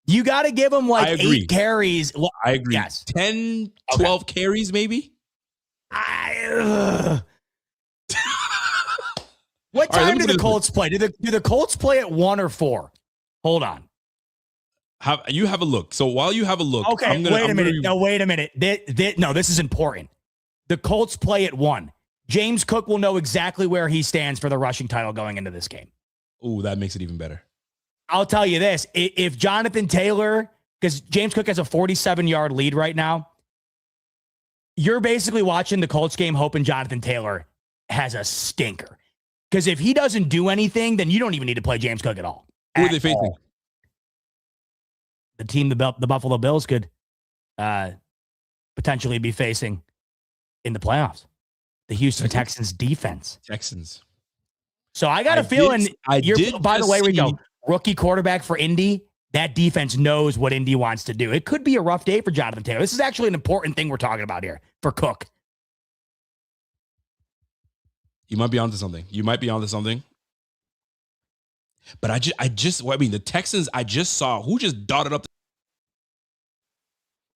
You got to give him, like, 8 carries. I agree. Yes. 10, 12 carries, maybe? What time do the Colts play? Do the Colts play at 1 or 4? Hold on. You have a look. So while you have a look, okay, wait a minute. No, this is important. The Colts play at 1. James Cook will know exactly where he stands for the rushing title going into this game. Oh, that makes it even better. I'll tell you this. If Jonathan Taylor, because James Cook has a 47-yard lead right now, you're basically watching the Colts game hoping Jonathan Taylor has a stinker. Because if he doesn't do anything, then you don't even need to play James Cook at all. Who are they facing? The team the Buffalo Bills could potentially be facing in the playoffs. The Houston Texans defense. Texans. So I got a feeling, by the way, Rico, rookie quarterback for Indy, that defense knows what Indy wants to do. It could be a rough day for Jonathan Taylor. This is actually an important thing we're talking about here for Cook. You might be onto something. But the Texans, I just saw who just dotted up.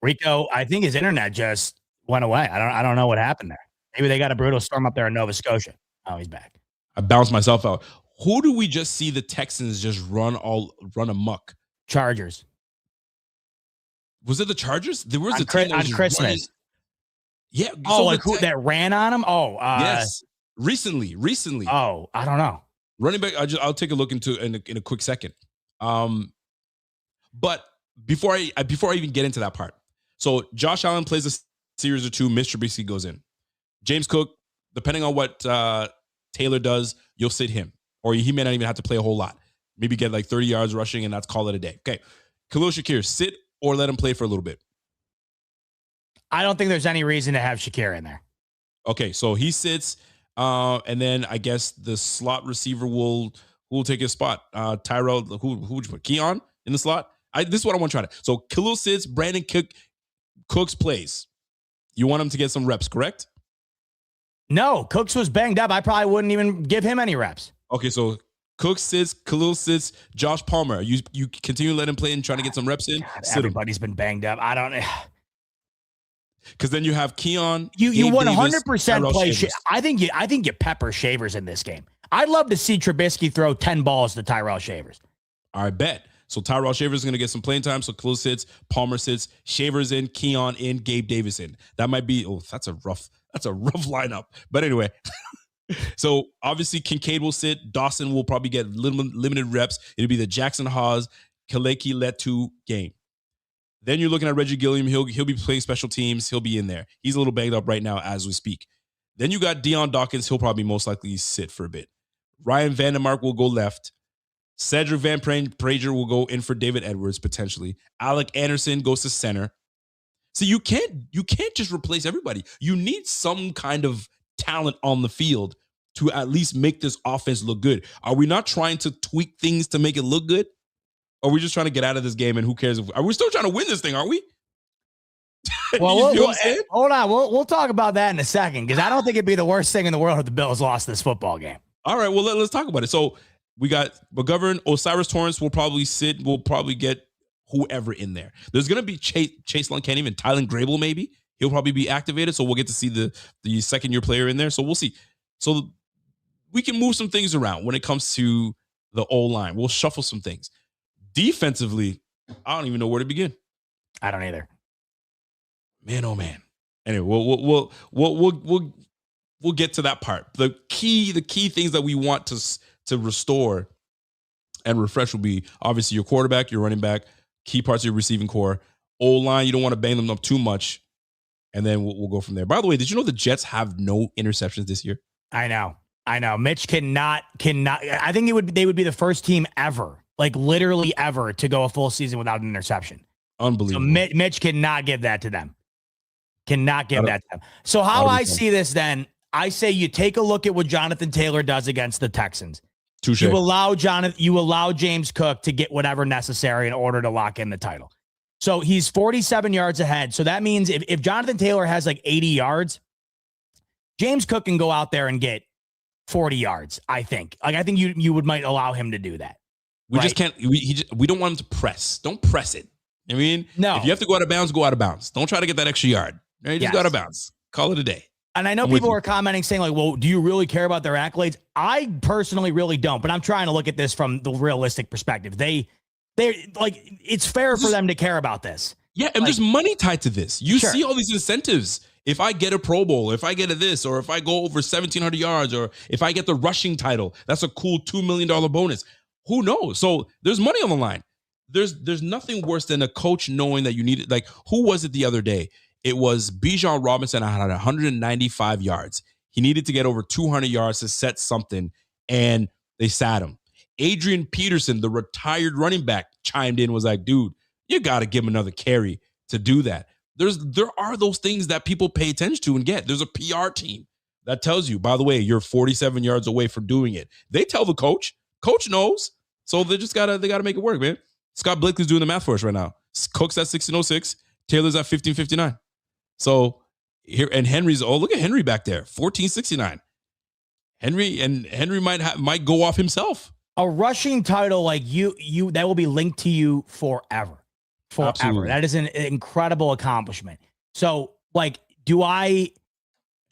Rico, I think his internet just went away. I don't know what happened there. Maybe they got a brutal storm up there in Nova Scotia. Oh, he's back. I bounced myself out. Who do we just see the Texans just run amok? Chargers. Was it the Chargers? There was on Christmas. Running. Yeah. Oh, so that ran on him? Oh, yes. Recently. Oh, I don't know. Running back. I'll take a look into in a quick second. But before I even get into that part, so Josh Allen plays a series or 2. Mitch Trubisky goes in. James Cook, depending on what Taylor does, you'll sit him, or he may not even have to play a whole lot. maybe get like 30 yards rushing, and that's call it a day. Okay. Khalil Shakir, sit or let him play for a little bit? I don't think there's any reason to have Shakir in there. Okay, so he sits, and then I guess the slot receiver will take his spot. Tyrell, who would you put? Keon in the slot? This is what I want to try to. So Khalil sits, Brandon Cooks plays. You want him to get some reps, correct? No, Cooks was banged up. I probably wouldn't even give him any reps. Okay, so Cooks sits, Khalil sits, Josh Palmer. You continue to let him play and trying to get some reps in. God, everybody's been banged up. I don't. Because then you have Keon. You 100% play. I think you pepper Shavers in this game. I'd love to see Trubisky throw 10 balls to Tyrell Shavers. I bet. So Tyrell Shavers is going to get some playing time. So Khalil sits, Palmer sits, Shavers in, Keon in, Gabe Davis in. That might be. Oh, that's a rough lineup. But anyway. So obviously Kincaid will sit. Dawson will probably get limited reps. It'll be the Jackson Haas, Kaleki Letu game. Then you're looking at Reggie Gilliam. He'll be playing special teams. He'll be in there. He's a little banged up right now as we speak. Then you got Deion Dawkins. He'll probably most likely sit for a bit. Ryan Vandermark will go left. Cedric Van Prager will go in for David Edwards potentially. Alec Anderson goes to center. So you can't just replace everybody. You need some kind of talent on the field to at least make this offense look good. Are we not trying to tweak things to make it look good? Or are we just trying to get out of this game and who cares? Are we still trying to win this thing, aren't we? Well, hold on. We'll talk about that in a second because I don't think it'd be the worst thing in the world if the Bills lost this football game. All right, well, let's talk about it. So we got McGovern, Osiris Torrance will probably sit. We'll probably get whoever in there. There's going to be Chase Lunkenny, even Tylen Grable maybe. He'll probably be activated, so we'll get to see the second-year player in there. So we'll see. So we can move some things around when it comes to the O-line. We'll shuffle some things. Defensively, I don't even know where to begin. I don't either. Man, oh man. Anyway, we'll get to that part. The key things that we want to restore and refresh will be obviously your quarterback, your running back, key parts of your receiving core. O-line, you don't want to bang them up too much. And then we'll go from there. By the way, did you know the Jets have no interceptions this year? I know. Mitch cannot. I think they would be the first team ever, like literally ever, to go a full season without an interception. Unbelievable. So Mitch cannot give that to them. Cannot give that to them. So how I see this then, I say you take a look at what Jonathan Taylor does against the Texans. Touché. You allow James Cook to get whatever necessary in order to lock in the title. So he's 47 yards ahead. So that means if Jonathan Taylor has like 80 yards, James Cook can go out there and get 40 yards, I think. Like, I think you might allow him to do that. We just can't. We don't want him to press. Don't press it. I mean, no. If you have to go out of bounds, go out of bounds. Don't try to get that extra yard. Right? Just go out of bounds. Call it a day. And I know people are commenting saying like, well, do you really care about their accolades? I personally really don't, but I'm trying to look at this from the realistic perspective. They're like, it's fair for them to care about this. Yeah, and there's money tied to this. You see all these incentives. If I get a Pro Bowl, if I get a this, or if I go over 1,700 yards, or if I get the rushing title, that's a cool $2 million bonus. Who knows? So there's money on the line. There's nothing worse than a coach knowing that you need it. Like, who was it the other day? It was Bijan Robinson. I had 195 yards. He needed to get over 200 yards to set something, and they sat him. Adrian Peterson, the retired running back, chimed in, was like, dude, you got to give him another carry to do that. There are those things that people pay attention to and get. There's a PR team that tells you, by the way, you're 47 yards away from doing it. They tell the coach. Coach knows. So they gotta make it work, man. Scott Blakely's doing the math for us right now. Cook's at 1606. Taylor's at 1559. So here, and Henry's, look at Henry back there, 1469. Henry might go off himself. A rushing title like you that will be linked to you forever. Absolutely. That is an incredible accomplishment. So, like,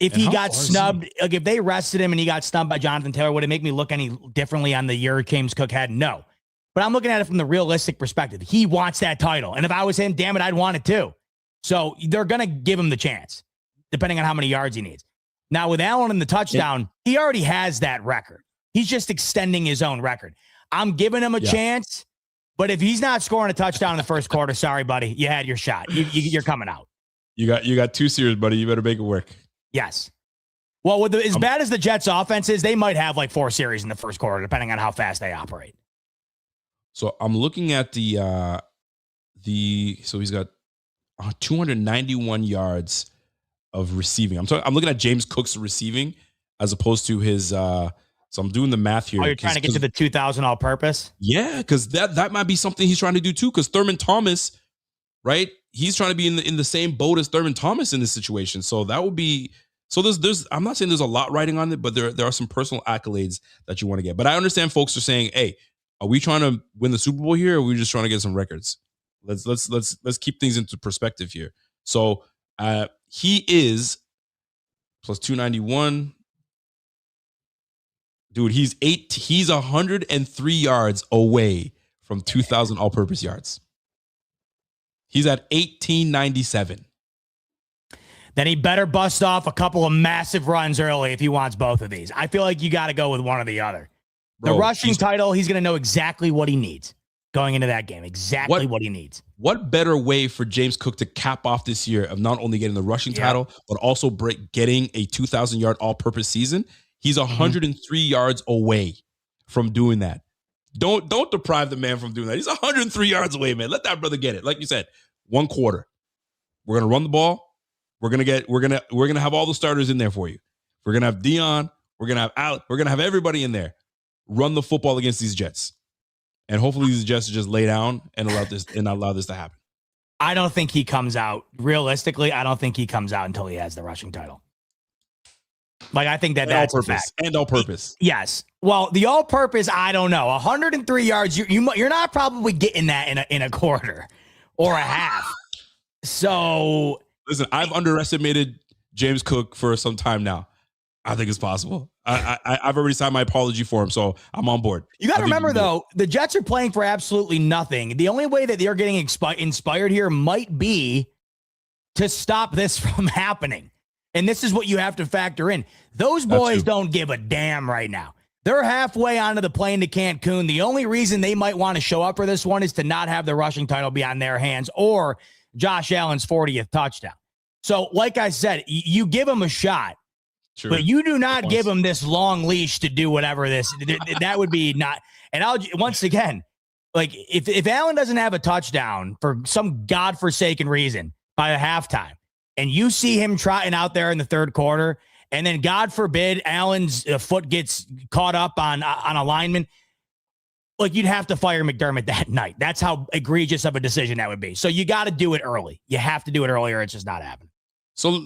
if he got snubbed, like if they rested him and he got snubbed by Jonathan Taylor, would it make me look any differently on the year James Cook had? No. But I'm looking at it from the realistic perspective. He wants that title. And if I was him, damn it, I'd want it too. So they're going to give him the chance, depending on how many yards he needs. Now, with Allen in the touchdown, he already has that record. He's just extending his own record. I'm giving him a chance, but if he's not scoring a touchdown in the first quarter, sorry, buddy, you had your shot. You're coming out. You got 2 series, buddy. You better make it work. Yes. Well, as bad as the Jets' offense is, they might have like 4 series in the first quarter, depending on how fast they operate. So I'm looking at so he's got 291 yards of receiving. I'm looking at James Cook's receiving as opposed to his. So I'm doing the math here. Oh, you're trying to get to the 2,000 all-purpose? Yeah, because that might be something he's trying to do too. Because Thurman Thomas, right? He's trying to be in the same boat as Thurman Thomas in this situation. So that would be. So there's. I'm not saying there's a lot writing on it, but there are some personal accolades that you want to get. But I understand folks are saying, "Hey, are we trying to win the Super Bowl here, or are we just trying to get some records?" Let's keep things into perspective here. So he is plus 291. Dude, he's 103 yards away from 2,000 all-purpose yards. He's at 1,897. Then he better bust off a couple of massive runs early if he wants both of these. I feel like you got to go with one or the other. The rushing title, he's going to know exactly what he needs going into that game. Exactly what he needs. What better way for James Cook to cap off this year of not only getting the rushing title, but also getting a 2,000-yard all-purpose season? He's 103 yards away from doing that. Don't deprive the man from doing that. He's 103 yards away, man. Let that brother get it. Like you said, one quarter. We're gonna run the ball. We're gonna have all the starters in there for you. We're gonna have Dion. We're gonna have Alec. We're gonna have everybody in there. Run the football against these Jets, and hopefully these Jets just lay down and allow this to happen. I don't think he comes out. Realistically, I don't think he comes out until he has the rushing title. Like, I think that's a fact. And all-purpose. Yes. Well, the all-purpose, I don't know. 103 yards, you're not probably getting that in a quarter or a half. So, listen, I've underestimated James Cook for some time now. I think it's possible. I've already signed my apology for him, so I'm on board. You got to remember, though, the Jets are playing for absolutely nothing. The only way that they're getting inspired here might be to stop this from happening. And this is what you have to factor in. Those boys don't give a damn right now. They're halfway onto the plane to Cancun. The only reason they might want to show up for this one is to not have the rushing title be on their hands or Josh Allen's 40th touchdown. So, like I said, you give them a shot, but you do not give them this long leash to do whatever that would be not. And once again, like if Allen doesn't have a touchdown for some godforsaken reason by the halftime, and you see him trotting out there in the third quarter, and then God forbid Allen's foot gets caught up on a lineman, like you'd have to fire McDermott that night. That's how egregious of a decision that would be. So you got to do it early. You have to do it earlier. It's just not happening. So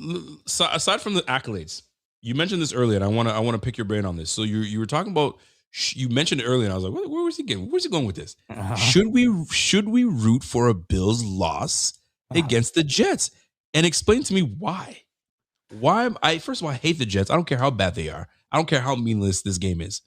aside from the accolades, you mentioned this earlier, and I want to pick your brain on this. So you were talking about, you mentioned it earlier, and I was like, where was he getting? Where's he going with this? Should we root for a Bills loss against the Jets? And explain to me why. First of all, I hate the Jets. I don't care how bad they are. I don't care how meaningless this game is.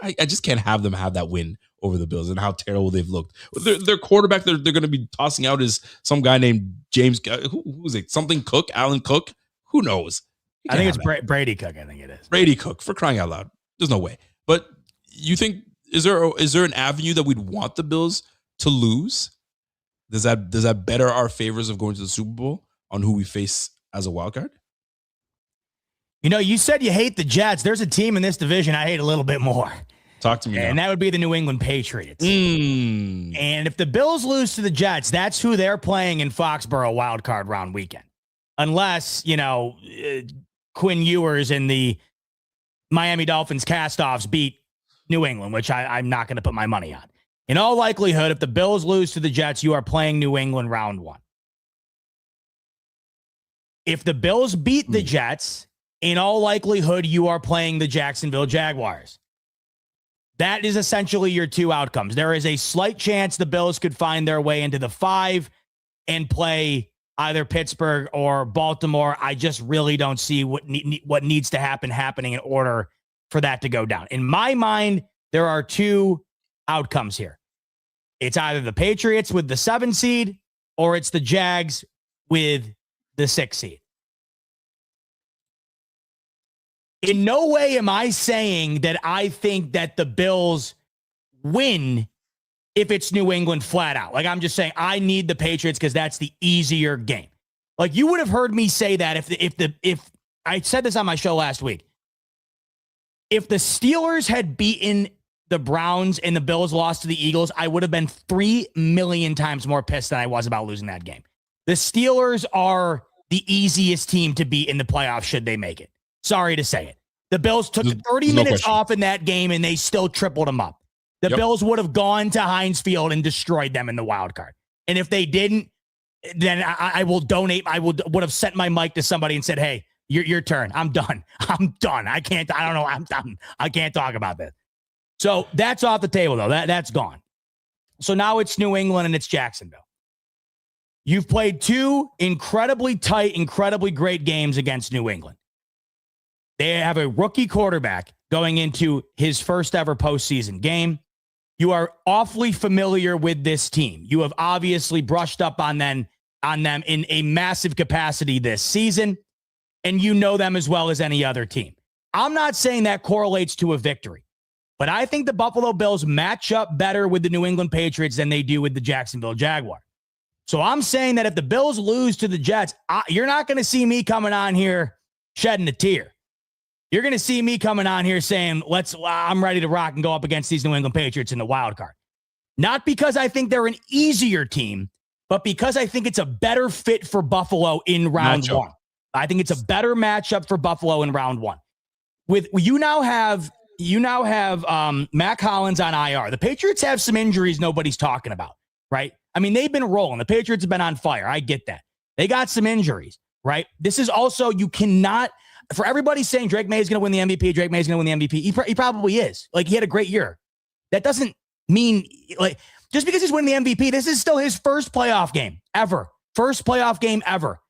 I just can't have them have that win over the Bills and how terrible they've looked. Their quarterback they're going to be tossing out is some guy named James. Who is it? Something Cook? Alan Cook? Who knows? I think it's Brady Cook. I think it is. Brady Cook, for crying out loud. There's no way. But you think, is there an avenue that we'd want the Bills to lose? Does that better our favors of going to the Super Bowl on who we face as a wild card? You know, you said you hate the Jets. There's a team in this division I hate a little bit more. Talk to me now. And that would be the New England Patriots. And if the Bills lose to the Jets, that's who they're playing in Foxborough wildcard round weekend. Unless, Quinn Ewers and the Miami Dolphins cast-offs beat New England, which I'm not going to put my money on. In all likelihood, if the Bills lose to the Jets, you are playing New England round one. If the Bills beat the Jets, in all likelihood, you are playing the Jacksonville Jaguars. That is essentially your two outcomes. There is a slight chance the Bills could find their way into the 5 and play either Pittsburgh or Baltimore. I just really don't see what needs to happen happening in order for that to go down. In my mind, there are two outcomes here. It's either the Patriots with the 7 seed or it's the Jags with the 6 seed. In no way am I saying that I think that the Bills win if it's New England flat out. Like, I'm just saying I need the Patriots because that's the easier game. Like, you would have heard me say that if I said this on my show last week. If the Steelers had beaten the Browns and the Bills lost to the Eagles, I would have been 3 million times more pissed than I was about losing that game. The Steelers are the easiest team to beat in the playoffs should they make it. Sorry to say it. The Bills took 30 minutes off in that game, and they still tripled them up. The Bills would have gone to Heinz Field and destroyed them in the wild card. And if they didn't, then I will donate. I would have sent my mic to somebody and said, hey, your turn. I'm done. I'm done. I don't know. I'm done. I can't talk about this. So that's off the table, though. That's gone. So now it's New England and it's Jacksonville. You've played 2 incredibly tight, incredibly great games against New England. They have a rookie quarterback going into his first ever postseason game. You are awfully familiar with this team. You have obviously brushed up on them in a massive capacity this season, and you know them as well as any other team. I'm not saying that correlates to a victory, but I think the Buffalo Bills match up better with the New England Patriots than they do with the Jacksonville Jaguars. So I'm saying that if the Bills lose to the Jets, you're not going to see me coming on here shedding a tear. You're going to see me coming on here saying, I'm ready to rock and go up against these New England Patriots in the wild card. Not because I think they're an easier team, but because I think it's a better fit for Buffalo in round one. I think it's a better matchup for Buffalo in round one. You now have Mac Hollins on IR. The Patriots have some injuries nobody's talking about, right? I mean, they've been rolling. The Patriots have been on fire. I get that. They got some injuries, right? This is also, you cannot, for everybody saying Drake May is going to win the MVP, Drake May is going to win the MVP, he probably is. Like, he had a great year. That doesn't mean, like, just because he's winning the MVP, this is still his first playoff game ever. First playoff game ever.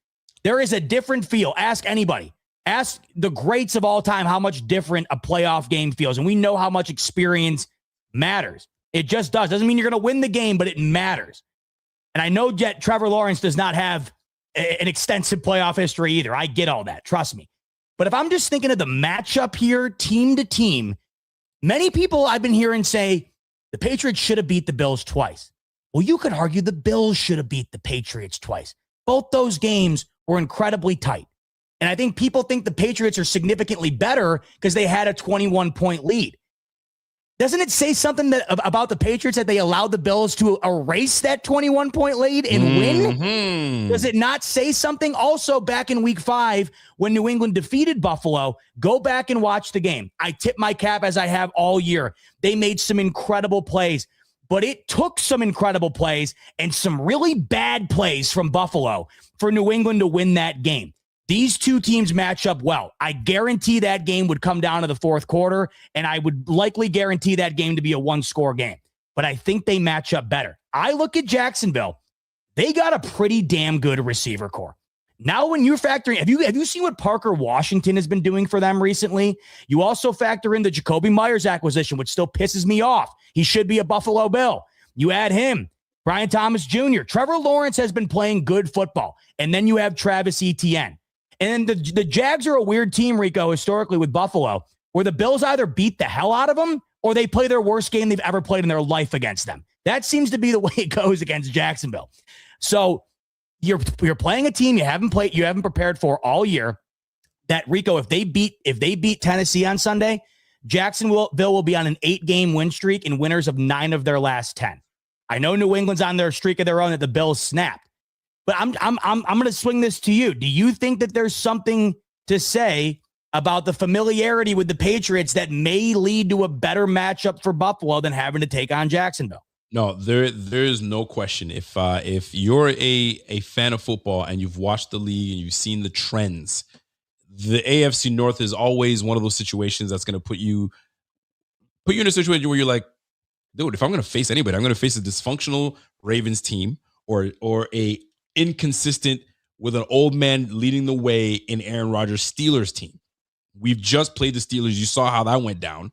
There is a different feel. Ask anybody. Ask the greats of all time how much different a playoff game feels. And we know how much experience matters. It just does. Doesn't mean you're going to win the game, but it matters. And I know yet Trevor Lawrence does not have an extensive playoff history either. I get all that. Trust me. But if I'm just thinking of the matchup here, team to team, many people I've been hearing say the Patriots should have beat the Bills twice. Well, you could argue the Bills should have beat the Patriots twice. Both those games were incredibly tight. And I think people think the Patriots are significantly better because they had a 21-point lead. Doesn't it say something about the Patriots that they allowed the Bills to erase that 21-point lead and win? Does it not say something? Also, back in week 5, when New England defeated Buffalo, go back and watch the game. I tip my cap as I have all year. They made some incredible plays, but it took some incredible plays and some really bad plays from Buffalo for New England to win that game. These two teams match up well. I guarantee that game would come down to the fourth quarter, and I would likely guarantee that game to be a one-score game. But I think they match up better. I look at Jacksonville. They got a pretty damn good receiver core. Now, when you're factoring, have you seen what Parker Washington has been doing for them recently? You also factor in the Jacoby Myers acquisition, which still pisses me off. He should be a Buffalo Bill. You add him, Brian Thomas Jr. Trevor Lawrence has been playing good football. And then you have Travis Etienne. And then the Jags are a weird team, Rico, historically with Buffalo, where the Bills either beat the hell out of them or they play their worst game they've ever played in their life against them. That seems to be the way it goes against Jacksonville. So you're playing a team you haven't prepared for all year. That, Rico, if they beat Tennessee on Sunday, Jacksonville will be on an 8-game win streak and winners of 9 of their last 10. I know New England's on their streak of their own that the Bills snapped. But I'm going to swing this to you. Do you think that there's something to say about the familiarity with the Patriots that may lead to a better matchup for Buffalo than having to take on Jacksonville? No, there is no question. If you're a fan of football and you've watched the league and you've seen the trends, the AFC North is always one of those situations that's going to put you in a situation where you're like, dude, if I'm going to face anybody, I'm going to face a dysfunctional Ravens team or a inconsistent with an old man leading the way in Aaron Rodgers' Steelers team. We've just played the Steelers. You saw how that went down.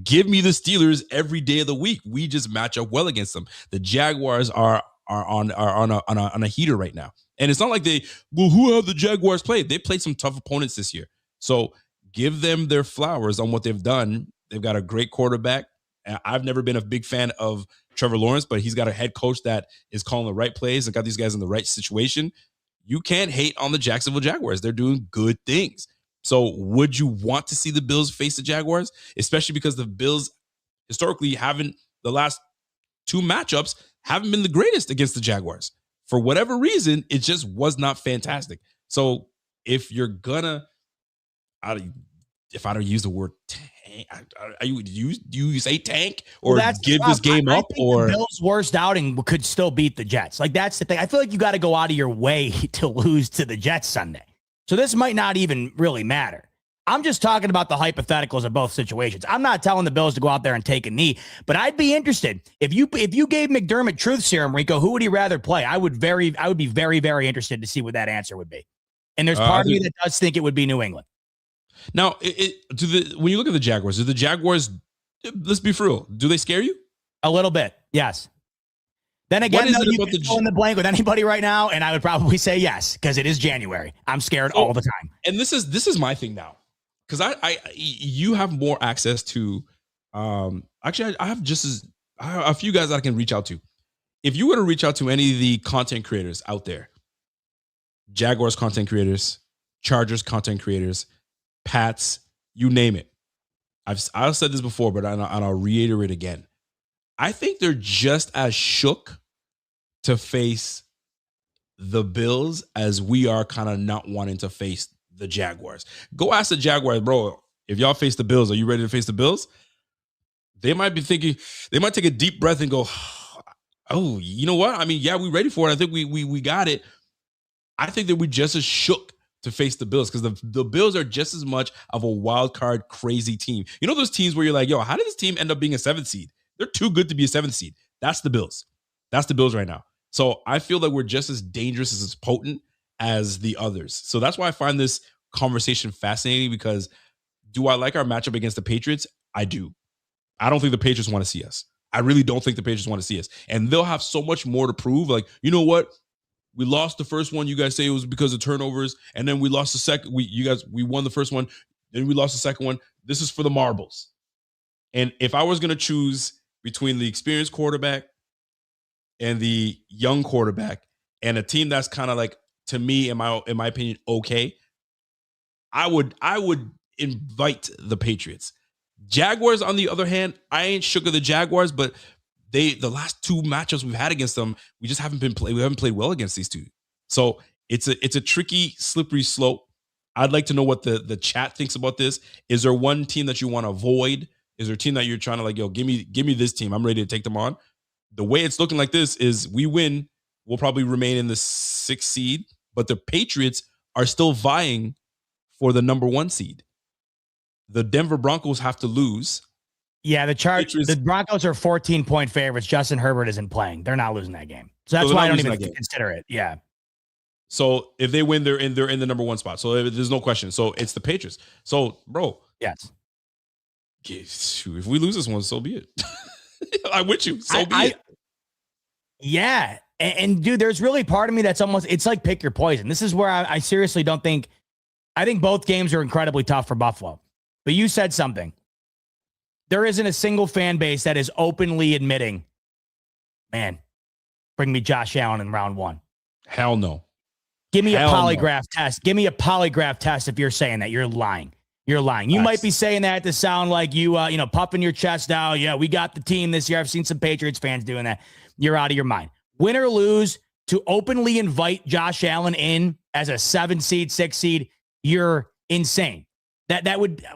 Give me the Steelers every day of the week. We just match up well against them. The Jaguars are on a heater right now. And it's not like who have the Jaguars played? They played some tough opponents this year. So give them their flowers on what they've done. They've got a great quarterback. I've never been a big fan of Trevor Lawrence, but he's got a head coach that is calling the right plays and got these guys in the right situation. You can't hate on the Jacksonville Jaguars. They're doing good things. So would you want to see the Bills face the Jaguars? Especially because the Bills historically the last 2 matchups haven't been the greatest against the Jaguars. For whatever reason, it just was not fantastic. So if you're gonna, if I don't use the word tank, do you say tank or give this game up? Or the Bills' worst outing could still beat the Jets. Like, that's the thing. I feel like you got to go out of your way to lose to the Jets Sunday. So this might not even really matter. I'm just talking about the hypotheticals of both situations. I'm not telling the Bills to go out there and take a knee, but I'd be interested if you gave McDermott truth serum, Rico. Who would he rather play? I would be very, very interested to see what that answer would be. And there's part of me that does think it would be New England. Now, when you look at the Jaguars, do the Jaguars? Let's be for real. Do they scare you? A little bit, yes. Then again, you can fill in the blank with anybody right now, and I would probably say yes because it is January. I'm scared all the time. And this is my thing now. Because you have more access to, actually, I have a few guys that I can reach out to. If you were to reach out to any of the content creators out there, Jaguars content creators, Chargers content creators, Pats, you name it. I've said this before, but I'll reiterate again. I think they're just as shook to face the Bills as we are kind of not wanting to face the Jaguars. Go ask the Jaguars, bro, if y'all face the Bills, are you ready to face the Bills? They might be thinking, they might take a deep breath and go, oh, you know what? I mean, yeah, we're ready for it. I think we got it. I think that we're just as shook to face the Bills because the Bills are just as much of a wild card crazy team. You know those teams where you're like, yo, how did this team end up being a 7th seed? They're too good to be a 7th seed. That's the Bills. That's the Bills right now. So I feel like we're just as dangerous, as potent as the others. So that's why I find this conversation fascinating, because do I like our matchup against the Patriots? I do. I don't think the Patriots want to see us. I really don't think the Patriots want to see us. And they'll have so much more to prove. Like, you know what? We lost the first one. You guys say it was because of turnovers. And then we lost the second. We won the first one. Then we lost the second one. This is for the marbles. And if I was going to choose between the experienced quarterback and the young quarterback and a team that's kind of like, to me, in my opinion, okay, I would invite the Patriots. Jaguars, on the other hand, I ain't shook of the Jaguars, but the last 2 matchups we've had against them, we just haven't played well against these two. So it's a tricky, slippery slope. I'd like to know what the chat thinks about this. Is there one team that you want to avoid? Is there a team that you're trying to like, yo, give me this team, I'm ready to take them on? The way it's looking like this is we win, we'll probably remain in the 6th seed, but the Patriots are still vying for the number 1 seed. The Denver Broncos have to lose. Yeah, the Broncos are 14-point favorites. Justin Herbert isn't playing. They're not losing that game. So that's why I don't even consider it. Yeah. So if they win, they're in the number 1 spot. So there's no question. So it's the Patriots. So, bro. Yes. If we lose this one, so be it. I'm with you. So be it. Yeah. And dude, there's really part of me that's it's like pick your poison. This is where I seriously don't think, I think both games are incredibly tough for Buffalo. But you said something. There isn't a single fan base that is openly admitting, man, bring me Josh Allen in round 1. Hell no. Give me a polygraph test. Give me a polygraph test if you're saying that. You're lying. You're lying. You might be saying that to sound like you puffing your chest out. Yeah, we got the team this year. I've seen some Patriots fans doing that. You're out of your mind. Win or lose, to openly invite Josh Allen in as a 7 seed, 6 seed, you're insane.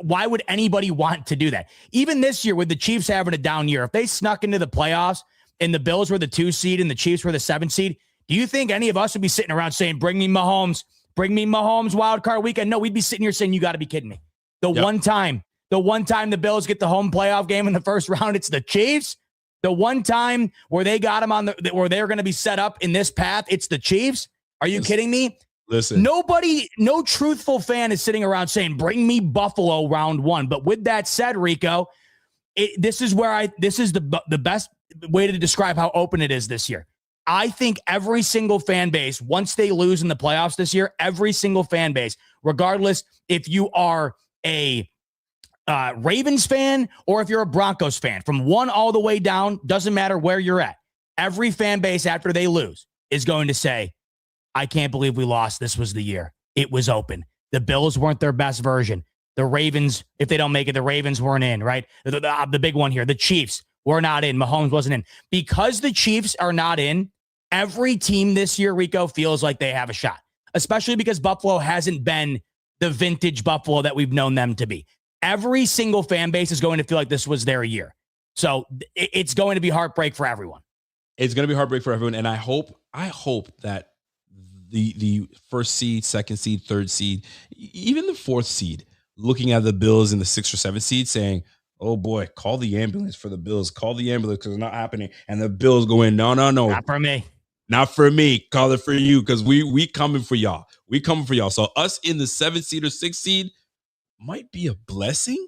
Why would anybody want to do that? Even this year with the Chiefs having a down year, if they snuck into the playoffs and the Bills were the 2 seed and the Chiefs were the 7 seed, do you think any of us would be sitting around saying, bring me Mahomes wildcard weekend? No, we'd be sitting here saying, you got to be kidding me. The one time the Bills get the home playoff game in the first round, it's the Chiefs. The one time where they got them where they're going to be set up in this path, it's the Chiefs. Are you kidding me? Listen, no truthful fan is sitting around saying, bring me Buffalo round 1. But with that said, Rico, this is the best way to describe how open it is this year. I think every single fan base, once they lose in the playoffs this year, every single fan base, regardless if you are a Ravens fan or if you're a Broncos fan, from 1 all the way down, doesn't matter where you're at. Every fan base after they lose is going to say, I can't believe we lost. This was the year. It was open. The Bills weren't their best version. The Ravens, if they don't make it, the Ravens weren't in, right? The big one here, the Chiefs were not in. Mahomes wasn't in. Because the Chiefs are not in, every team this year, Rico, feels like they have a shot, especially because Buffalo hasn't been the vintage Buffalo that we've known them to be. Every single fan base is going to feel like this was their year. So it's going to be heartbreak for everyone. It's going to be heartbreak for everyone. And I hope that the first seed, second seed, third seed, even the fourth seed, looking at the Bills in the 6th or 7th seed saying, oh boy, call the ambulance for the Bills. Call the ambulance because it's not happening. And the Bills go in, no. Not for me. Not for me. Call it for you because we coming for y'all. We coming for y'all. So us in the 7th seed or 6th seed might be a blessing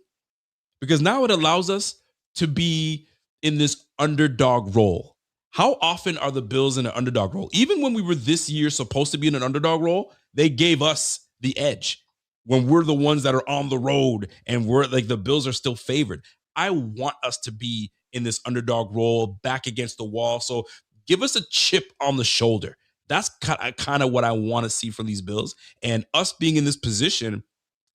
because now it allows us to be in this underdog role. How often are the Bills in an underdog role? Even when we were this year supposed to be in an underdog role, they gave us the edge. When we're the ones that are on the road and we're like the Bills are still favored. I want us to be in this underdog role back against the wall. So give us a chip on the shoulder. That's kind of what I want to see from these Bills. And us being in this position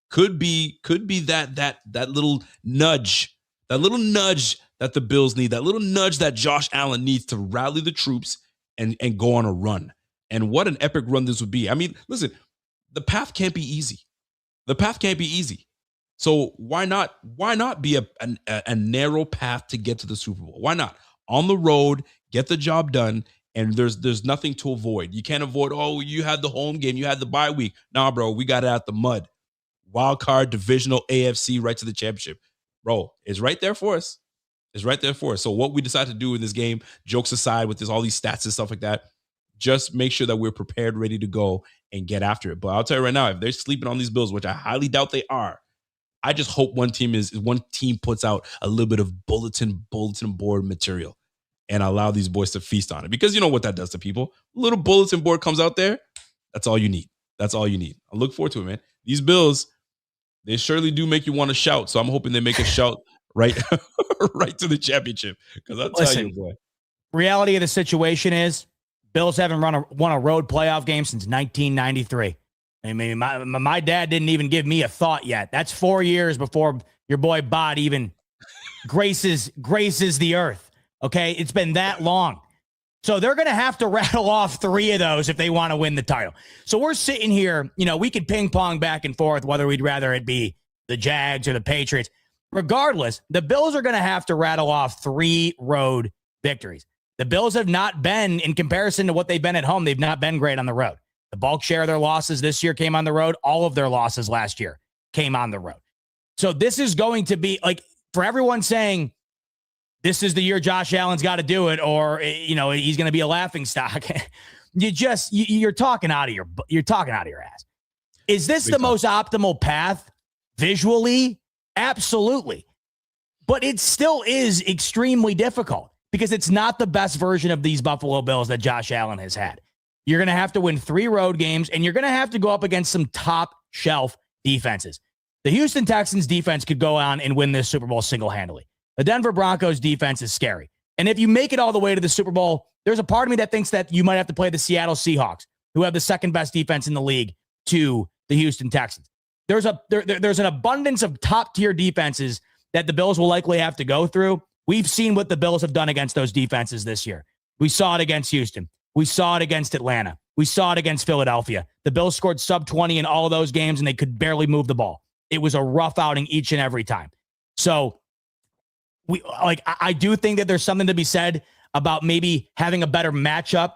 could be that little nudge, that the Bills need, that little nudge that Josh Allen needs to rally the troops and go on a run. And what an epic run this would be. I mean, listen, the path can't be easy. The path can't be easy. So why not be a narrow path to get to the Super Bowl? Why not? On the road, get the job done, and there's nothing to avoid. You can't avoid, oh, you had the home game, you had the bye week. Nah, bro, we got it out the mud. Wildcard, divisional, AFC, right to the championship. Bro, it's right there for us. It's right there for us. So what we decide to do in this game, jokes aside with all these stats and stuff like that, just make sure that we're prepared, ready to go, and get after it. But I'll tell you right now, if they're sleeping on these Bills, which I highly doubt they are, I just hope one team puts out a little bit of bulletin board material and allow these boys to feast on it. Because you know what that does to people. A little bulletin board comes out there. That's all you need. That's all you need. I look forward to it, man. These Bills, they surely do make you want to shout. So I'm hoping they make a shout right to the championship. Because I'll tell you, boy. Reality of the situation is Bills haven't won a road playoff game since 1993. I mean, my dad didn't even give me a thought yet. That's 4 years before your boy Bot even graces the earth. Okay, it's been that long. So they're going to have to rattle off 3 of those if they want to win the title. So we're sitting here, we could ping pong back and forth whether we'd rather it be the Jags or the Patriots. Regardless, the Bills are going to have to rattle off 3 road victories. The Bills have not been, in comparison to what they've been at home, they've not been great on the road. The bulk share of their losses this year came on the road. All of their losses last year came on the road. So this is going to be like, for everyone saying this is the year Josh Allen's got to do it, or he's going to be a laughing stock. you're talking out of your ass. Is this the most optimal path visually? Absolutely. But it still is extremely difficult because it's not the best version of these Buffalo Bills that Josh Allen has had. You're going to have to win 3 road games, and you're going to have to go up against some top shelf defenses. The Houston Texans defense could go on and win this Super Bowl single-handedly. The Denver Broncos defense is scary. And if you make it all the way to the Super Bowl, there's a part of me that thinks that you might have to play the Seattle Seahawks, who have the second best defense in the league, to the Houston Texans. There's an abundance of top-tier defenses that the Bills will likely have to go through. We've seen what the Bills have done against those defenses this year. We saw it against Houston. We saw it against Atlanta. We saw it against Philadelphia. The Bills scored sub 20 in all of those games, and they could barely move the ball. It was a rough outing each and every time. So I do think that there's something to be said about maybe having a better matchup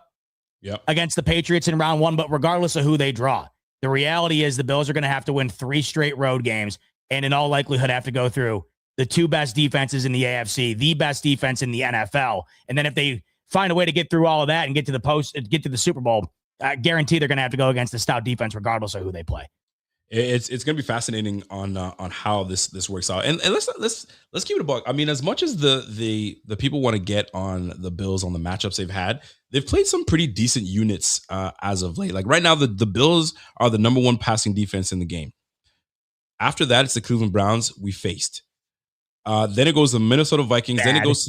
against the Patriots in round 1, but regardless of who they draw, the reality is the Bills are going to have to win 3 straight road games and in all likelihood have to go through the 2 best defenses in the AFC, the best defense in the NFL. And then if they find a way to get through all of that and get to the Super Bowl, I guarantee they're going to have to go against the stout defense regardless of who they play. It's going to be fascinating on how this works out. And let's keep it a buck. I mean, as much as the people want to get on the Bills on the matchups they've played some pretty decent units as of late. Like right now, the Bills are the number 1 passing defense in the game. After that, it's the Cleveland Browns we faced. Then it goes to the Minnesota Vikings. Then it goes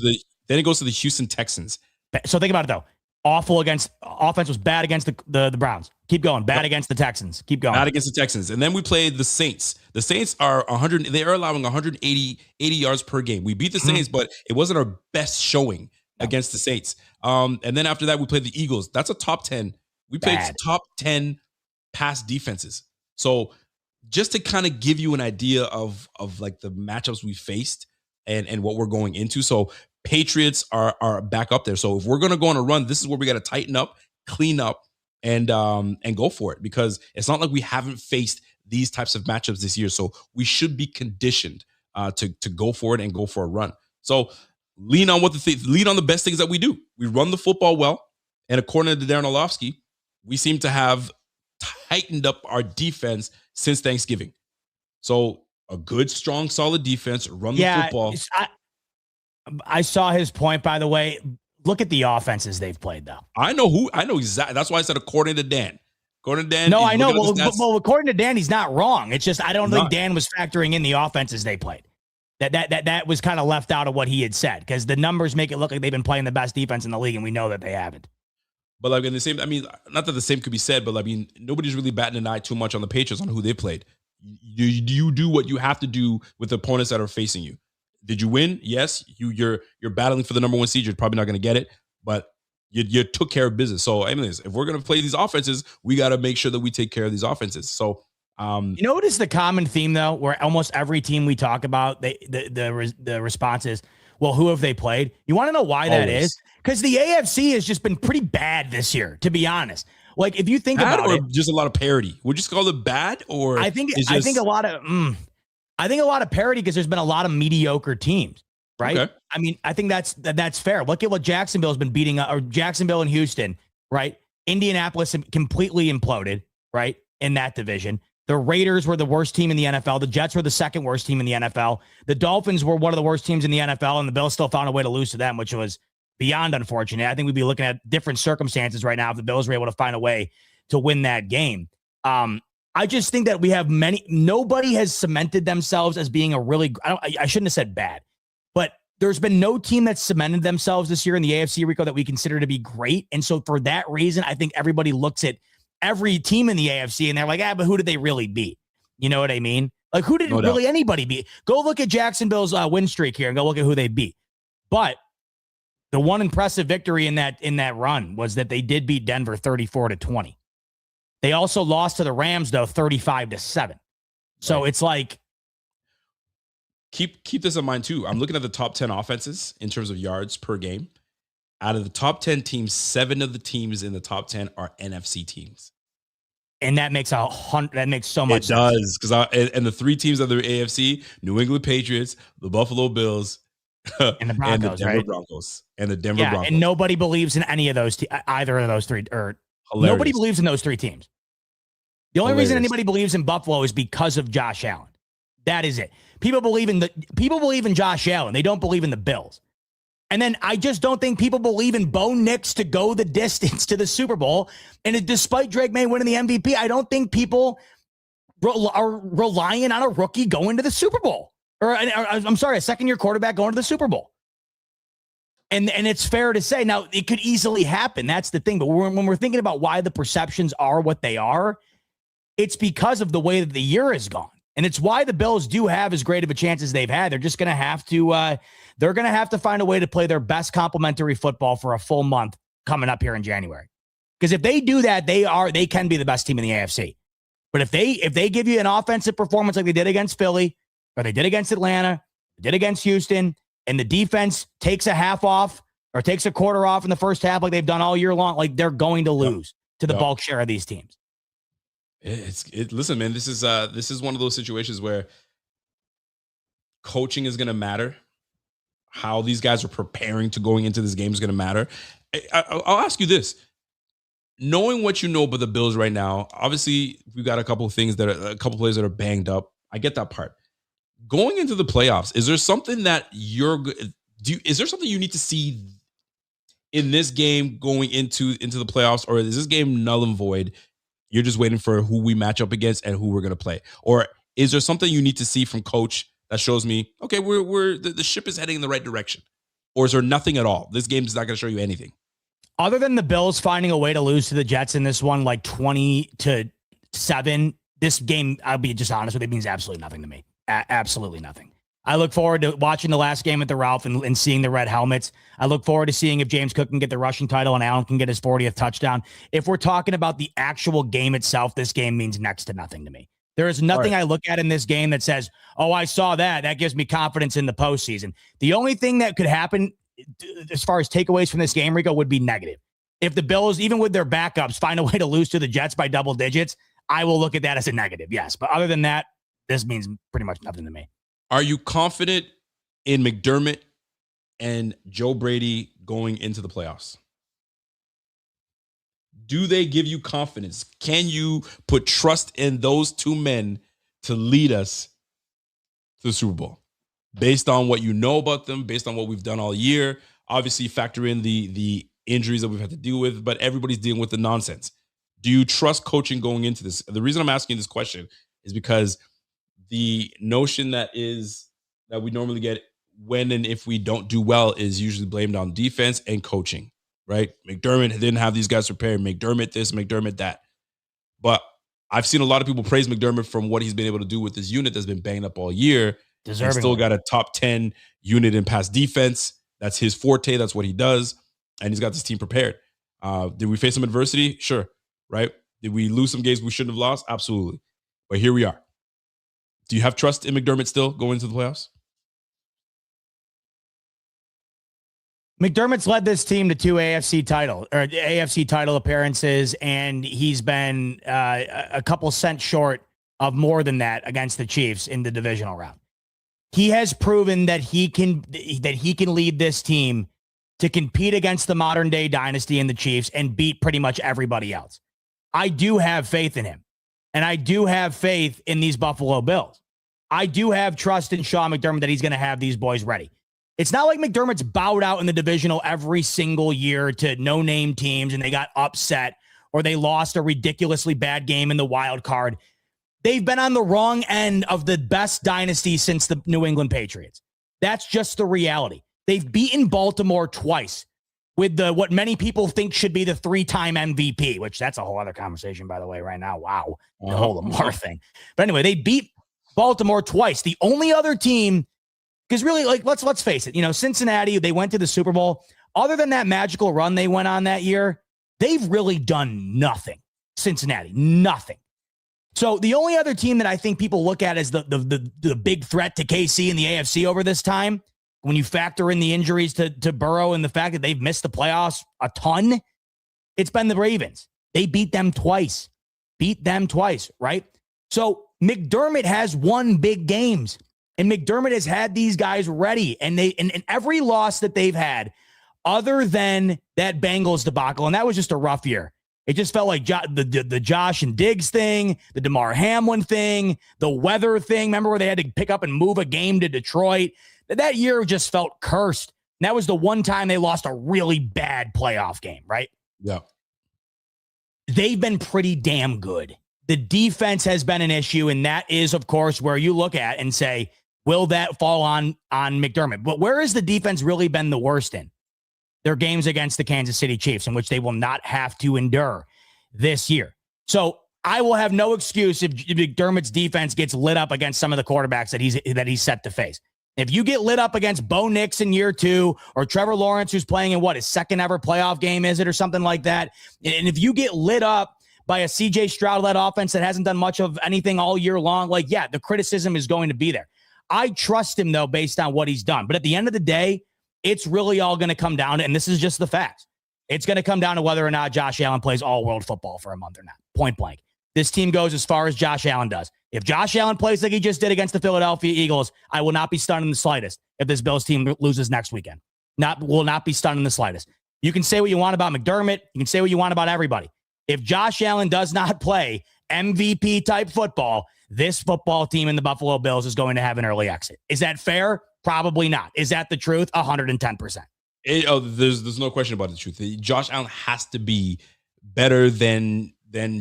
to the Houston Texans. So think about it though. Awful against offense was bad against the Browns. Keep going. Bad against the Texans. Keep going. Bad against the Texans. And then we played the Saints. The Saints are 100. They are allowing 180 yards per game. We beat the Saints, but it wasn't our best showing against the Saints. And then after that, we played the Eagles. That's a top 10. We played top 10 pass defenses. So just to kind of give you an idea of like the matchups we faced and what we're going into. So Patriots are back up there. So if we're going to go on a run, this is where we got to tighten up, clean up, and go for it, because it's not like we haven't faced these types of matchups this year. So we should be conditioned to go for it and go for a run. So lean on the best things that we do. We run the football well, and according to Darren Orlovsky, we seem to have tightened up our defense since Thanksgiving. So a good, strong, solid defense, run the football. I saw his point, by the way. Look at the offenses they've played, though. I know exactly. That's why I said according to Dan. According to Dan. No, I know. Well, according to Dan, he's not wrong. It's just I don't think Dan was factoring in the offenses they played. That was kind of left out of what he had said, because the numbers make it look like they've been playing the best defense in the league, and we know that they haven't. But like in the same, I mean, not that the same could be said, but I mean, nobody's really batting an eye too much on the Patriots on who they played. You do what you have to do with the opponents that are facing you. Did you win? Yes. You're battling for the number 1 seed. You're probably not going to get it, but you took care of business. So, anyways, if we're going to play these offenses, we got to make sure that we take care of these offenses. So, you know what is the common theme though, where almost every team we talk about, the response is, well, who have they played? You want to know why that is? Because the AFC has just been pretty bad this year, to be honest. Like if you think about it, just a lot of parity. Would you just call it bad, or I think a lot of parity, because there's been a lot of mediocre teams, right? Okay. I mean, I think that's fair. Look at what Jacksonville's been beating, or Jacksonville and Houston, right? Indianapolis completely imploded, right, in that division. The Raiders were the worst team in the NFL. The Jets were the second worst team in the NFL. The Dolphins were one of the worst teams in the NFL, and the Bills still found a way to lose to them, which was beyond unfortunate. I think we'd be looking at different circumstances right now if the Bills were able to find a way to win that game. I just think that we have nobody has cemented themselves as being a really, I shouldn't have said bad, but there's been no team that's cemented themselves this year in the AFC, Rico, that we consider to be great. And so for that reason, I think everybody looks at every team in the AFC and they're like, but who did they really beat? You know what I mean? Like, who did really anybody beat? Go look at Jacksonville's win streak here and go look at who they beat. But the one impressive victory in that run was that they did beat Denver 34-20. They also lost to the Rams, though, 35-7. So it's like, keep this in mind too. I'm looking at the top 10 offenses in terms of yards per game. Out of the top 10 teams, 7 of the teams in the top 10 are NFC teams. And that makes so much sense. It does, because and the 3 teams of the AFC: New England Patriots, the Buffalo Bills, and the Broncos, and the Denver Broncos, and the Denver Broncos. And nobody believes in any of those, either of those 3, or hilarious. Nobody believes in those 3 teams. The only reason anybody believes in Buffalo is because of Josh Allen. That is it. People believe in Josh Allen. They don't believe in the Bills. And then I just don't think people believe in Bo Nix to go the distance to the Super Bowl. And despite Drake May winning the MVP, I don't think people are relying on a rookie going to the Super Bowl. Or I'm sorry, a second-year quarterback going to the Super Bowl. And it's fair to say, now, it could easily happen. That's the thing. But when we're thinking about why the perceptions are what they are, it's because of the way that the year has gone. And it's why the Bills do have as great of a chance as they've had. They're just going to have to find a way to play their best complementary football for a full month coming up here in January. Because if they do that, they can be the best team in the AFC. But if they give you an offensive performance like they did against Philly, or they did against Atlanta, did against Houston, and the defense takes a half off or takes a quarter off in the first half like they've done all year long, like they're going to lose to the bulk share of these teams. Listen, man, this is one of those situations where coaching is going to matter. How these guys are preparing to going into this game is going to matter. I'll ask you this. Knowing what you know about the Bills right now, obviously we've got a couple players that are banged up. I get that part. Going into the playoffs, is there something that is there something you need to see in this game going into the playoffs, or is this game null and void? You're just waiting for who we match up against and who we're going to play? Or is there something you need to see from coach that shows me, okay, the ship is heading in the right direction? Or is there nothing at all? This game is not going to show you anything. Other than the Bills finding a way to lose to the Jets in this one, like 20-7, this game, I'll be just honest with you, means absolutely nothing to me. Absolutely nothing. I look forward to watching the last game at the Ralph and seeing the red helmets. I look forward to seeing if James Cook can get the rushing title and Allen can get his 40th touchdown. If we're talking about the actual game itself, this game means next to nothing to me. There is nothing I look at in this game that says, oh, I saw that. That gives me confidence in the postseason. The only thing that could happen as far as takeaways from this game, Rico, would be negative. If the Bills, even with their backups, find a way to lose to the Jets by double digits, I will look at that as a negative, yes. But other than that, this means pretty much nothing to me. Are you confident in McDermott and Joe Brady going into the playoffs? Do they give you confidence? Can you put trust in those two men to lead us to the Super Bowl? Based on what you know about them, based on what we've done all year, obviously factor in the injuries that we've had to deal with, but everybody's dealing with the nonsense. Do you trust coaching going into this? The reason I'm asking this question is because the notion that we normally get when and if we don't do well is usually blamed on defense and coaching, right? McDermott didn't have these guys prepared. McDermott this, McDermott that. But I've seen a lot of people praise McDermott from what he's been able to do with this unit that's been banged up all year. He's still got a top 10 unit in pass defense. That's his forte. That's what he does. And he's got this team prepared. Did we face some adversity? Sure. Right? Did we lose some games we shouldn't have lost? Absolutely. But here we are. Do you have trust in McDermott still going into the playoffs? McDermott's led this team to 2 AFC title appearances, and he's been a couple cents short of more than that against the Chiefs in the divisional round. He has proven that he can lead this team to compete against the modern day dynasty in the Chiefs and beat pretty much everybody else. I do have faith in him. And I do have faith in these Buffalo Bills. I do have trust in Sean McDermott that he's going to have these boys ready. It's not like McDermott's bowed out in the divisional every single year to no-name teams and they got upset or they lost a ridiculously bad game in the wild card. They've been on the wrong end of the best dynasty since the New England Patriots. That's just the reality. They've beaten Baltimore twice with what many people think should be the 3-time MVP, which that's a whole other conversation, by the way, right now. Wow. The whole Lamar thing. But anyway, they beat Baltimore twice. The only other team, because really, like, let's face it, Cincinnati, they went to the Super Bowl. Other than that magical run they went on that year, they've really done nothing. Cincinnati, nothing. So the only other team that I think people look at as the big threat to KC in the AFC over this time, when you factor in the injuries to Burrow and the fact that they've missed the playoffs a ton, it's been the Ravens. They beat them twice, right? So McDermott has won big games, and McDermott has had these guys ready, and every loss that they've had, other than that Bengals debacle, and that was just a rough year. It just felt like the Josh and Diggs thing, the DeMar Hamlin thing, the weather thing. Remember where they had to pick up and move a game to Detroit? That year just felt cursed. And that was the one time they lost a really bad playoff game, right? Yeah. They've been pretty damn good. The defense has been an issue, and that is, of course, where you look at and say, will that fall on McDermott? But where has the defense really been the worst in? Their games against the Kansas City Chiefs, in which they will not have to endure this year. So I will have no excuse if McDermott's defense gets lit up against some of the quarterbacks that he's set to face. If you get lit up against Bo Nix in year 2 or Trevor Lawrence, who's playing in his second ever playoff game, is it, or something like that? And if you get lit up by a CJ Stroud-led offense that hasn't done much of anything all year long, the criticism is going to be there. I trust him, though, based on what he's done. But at the end of the day, it's really all going to come down to, and this is just the facts, it's going to come down to whether or not Josh Allen plays all-world football for a month or not. Point blank. This team goes as far as Josh Allen does. If Josh Allen plays like he just did against the Philadelphia Eagles, I will not be stunned in the slightest if this Bills team loses next weekend. Will not be stunned in the slightest. You can say what you want about McDermott. You can say what you want about everybody. If Josh Allen does not play MVP-type football, this football team in the Buffalo Bills is going to have an early exit. Is that fair? Probably not. Is that the truth? 110%. There's no question about the truth. Josh Allen has to be better than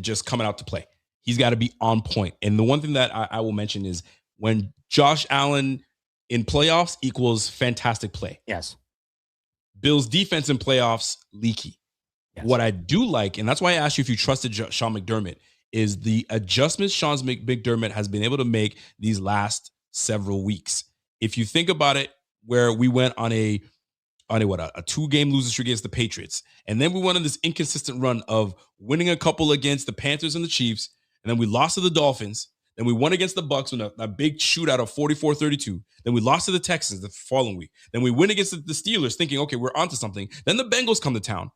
just coming out to play. He's got to be on point. And the one thing that I will mention is when Josh Allen in playoffs equals fantastic play. Yes. Bills defense in playoffs, leaky. Yes. What I do like, and that's why I asked you if you trusted Sean McDermott, is the adjustments Sean McDermott has been able to make these last several weeks. If you think about it, where we went on a 2-game losing streak against the Patriots, and then we went on this inconsistent run of winning a couple against the Panthers and the Chiefs, and then we lost to the Dolphins, then we won against the Bucks with a big shootout of 44-32. Then we lost to the Texans the following week. Then we win against the Steelers, thinking, okay, we're onto something. Then the Bengals come to town.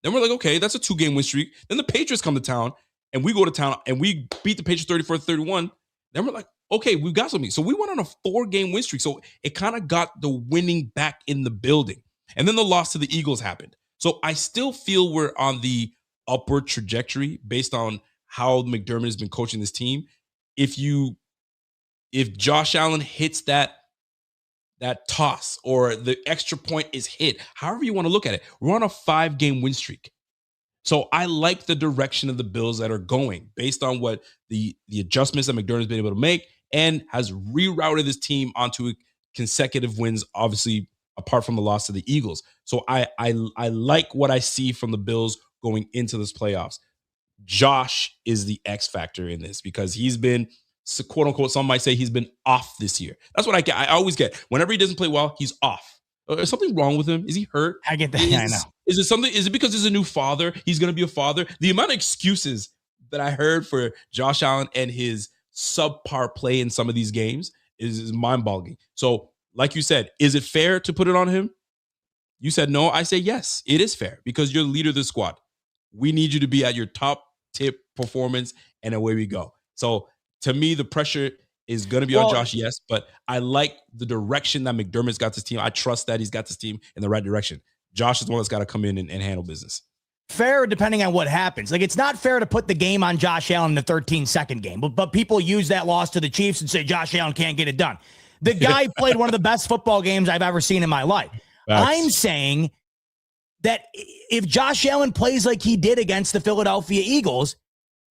Then we're like, okay, that's a 2-game win streak. Then the Patriots come to town, and we go to town, and we beat the Patriots 34-31. Then we're like, okay, we've got something. So we went on a 4-game win streak. So it kind of got the winning back in the building. And then the loss to the Eagles happened. So I still feel we're on the upward trajectory based on how McDermott has been coaching this team. If Josh Allen hits that toss or the extra point is hit, however you want to look at it, we're on a 5-game win streak. So I like the direction of the Bills that are going based on what the adjustments that McDermott's been able to make and has rerouted this team onto consecutive wins, obviously apart from the loss to the Eagles. So I like what I see from the Bills going into this playoffs. Josh is the X factor in this because he's been, quote unquote, some might say he's been off this year. That's what I get. I always get. Whenever he doesn't play well, he's off. Is something wrong with him? Is he hurt? I get that. I know. Is it something? Is it because he's a new father? He's going to be a father. The amount of excuses that I heard for Josh Allen and his subpar play in some of these games is mind-boggling. So, like you said, is it fair to put it on him? You said no. I say yes. It is fair because you're the leader of the squad. We need you to be at your top tip performance, and away we go. So to me, the pressure is going to be on Josh, yes, but I like the direction that McDermott's got this team. I trust that he's got this team in the right direction. Josh is the one that's got to come in and handle business. Fair depending on what happens. Like, it's not fair to put the game on Josh Allen in the 13-second game, but people use that loss to the Chiefs and say Josh Allen can't get it done. The guy played one of the best football games I've ever seen in my life. I'm saying that if Josh Allen plays like he did against the Philadelphia Eagles,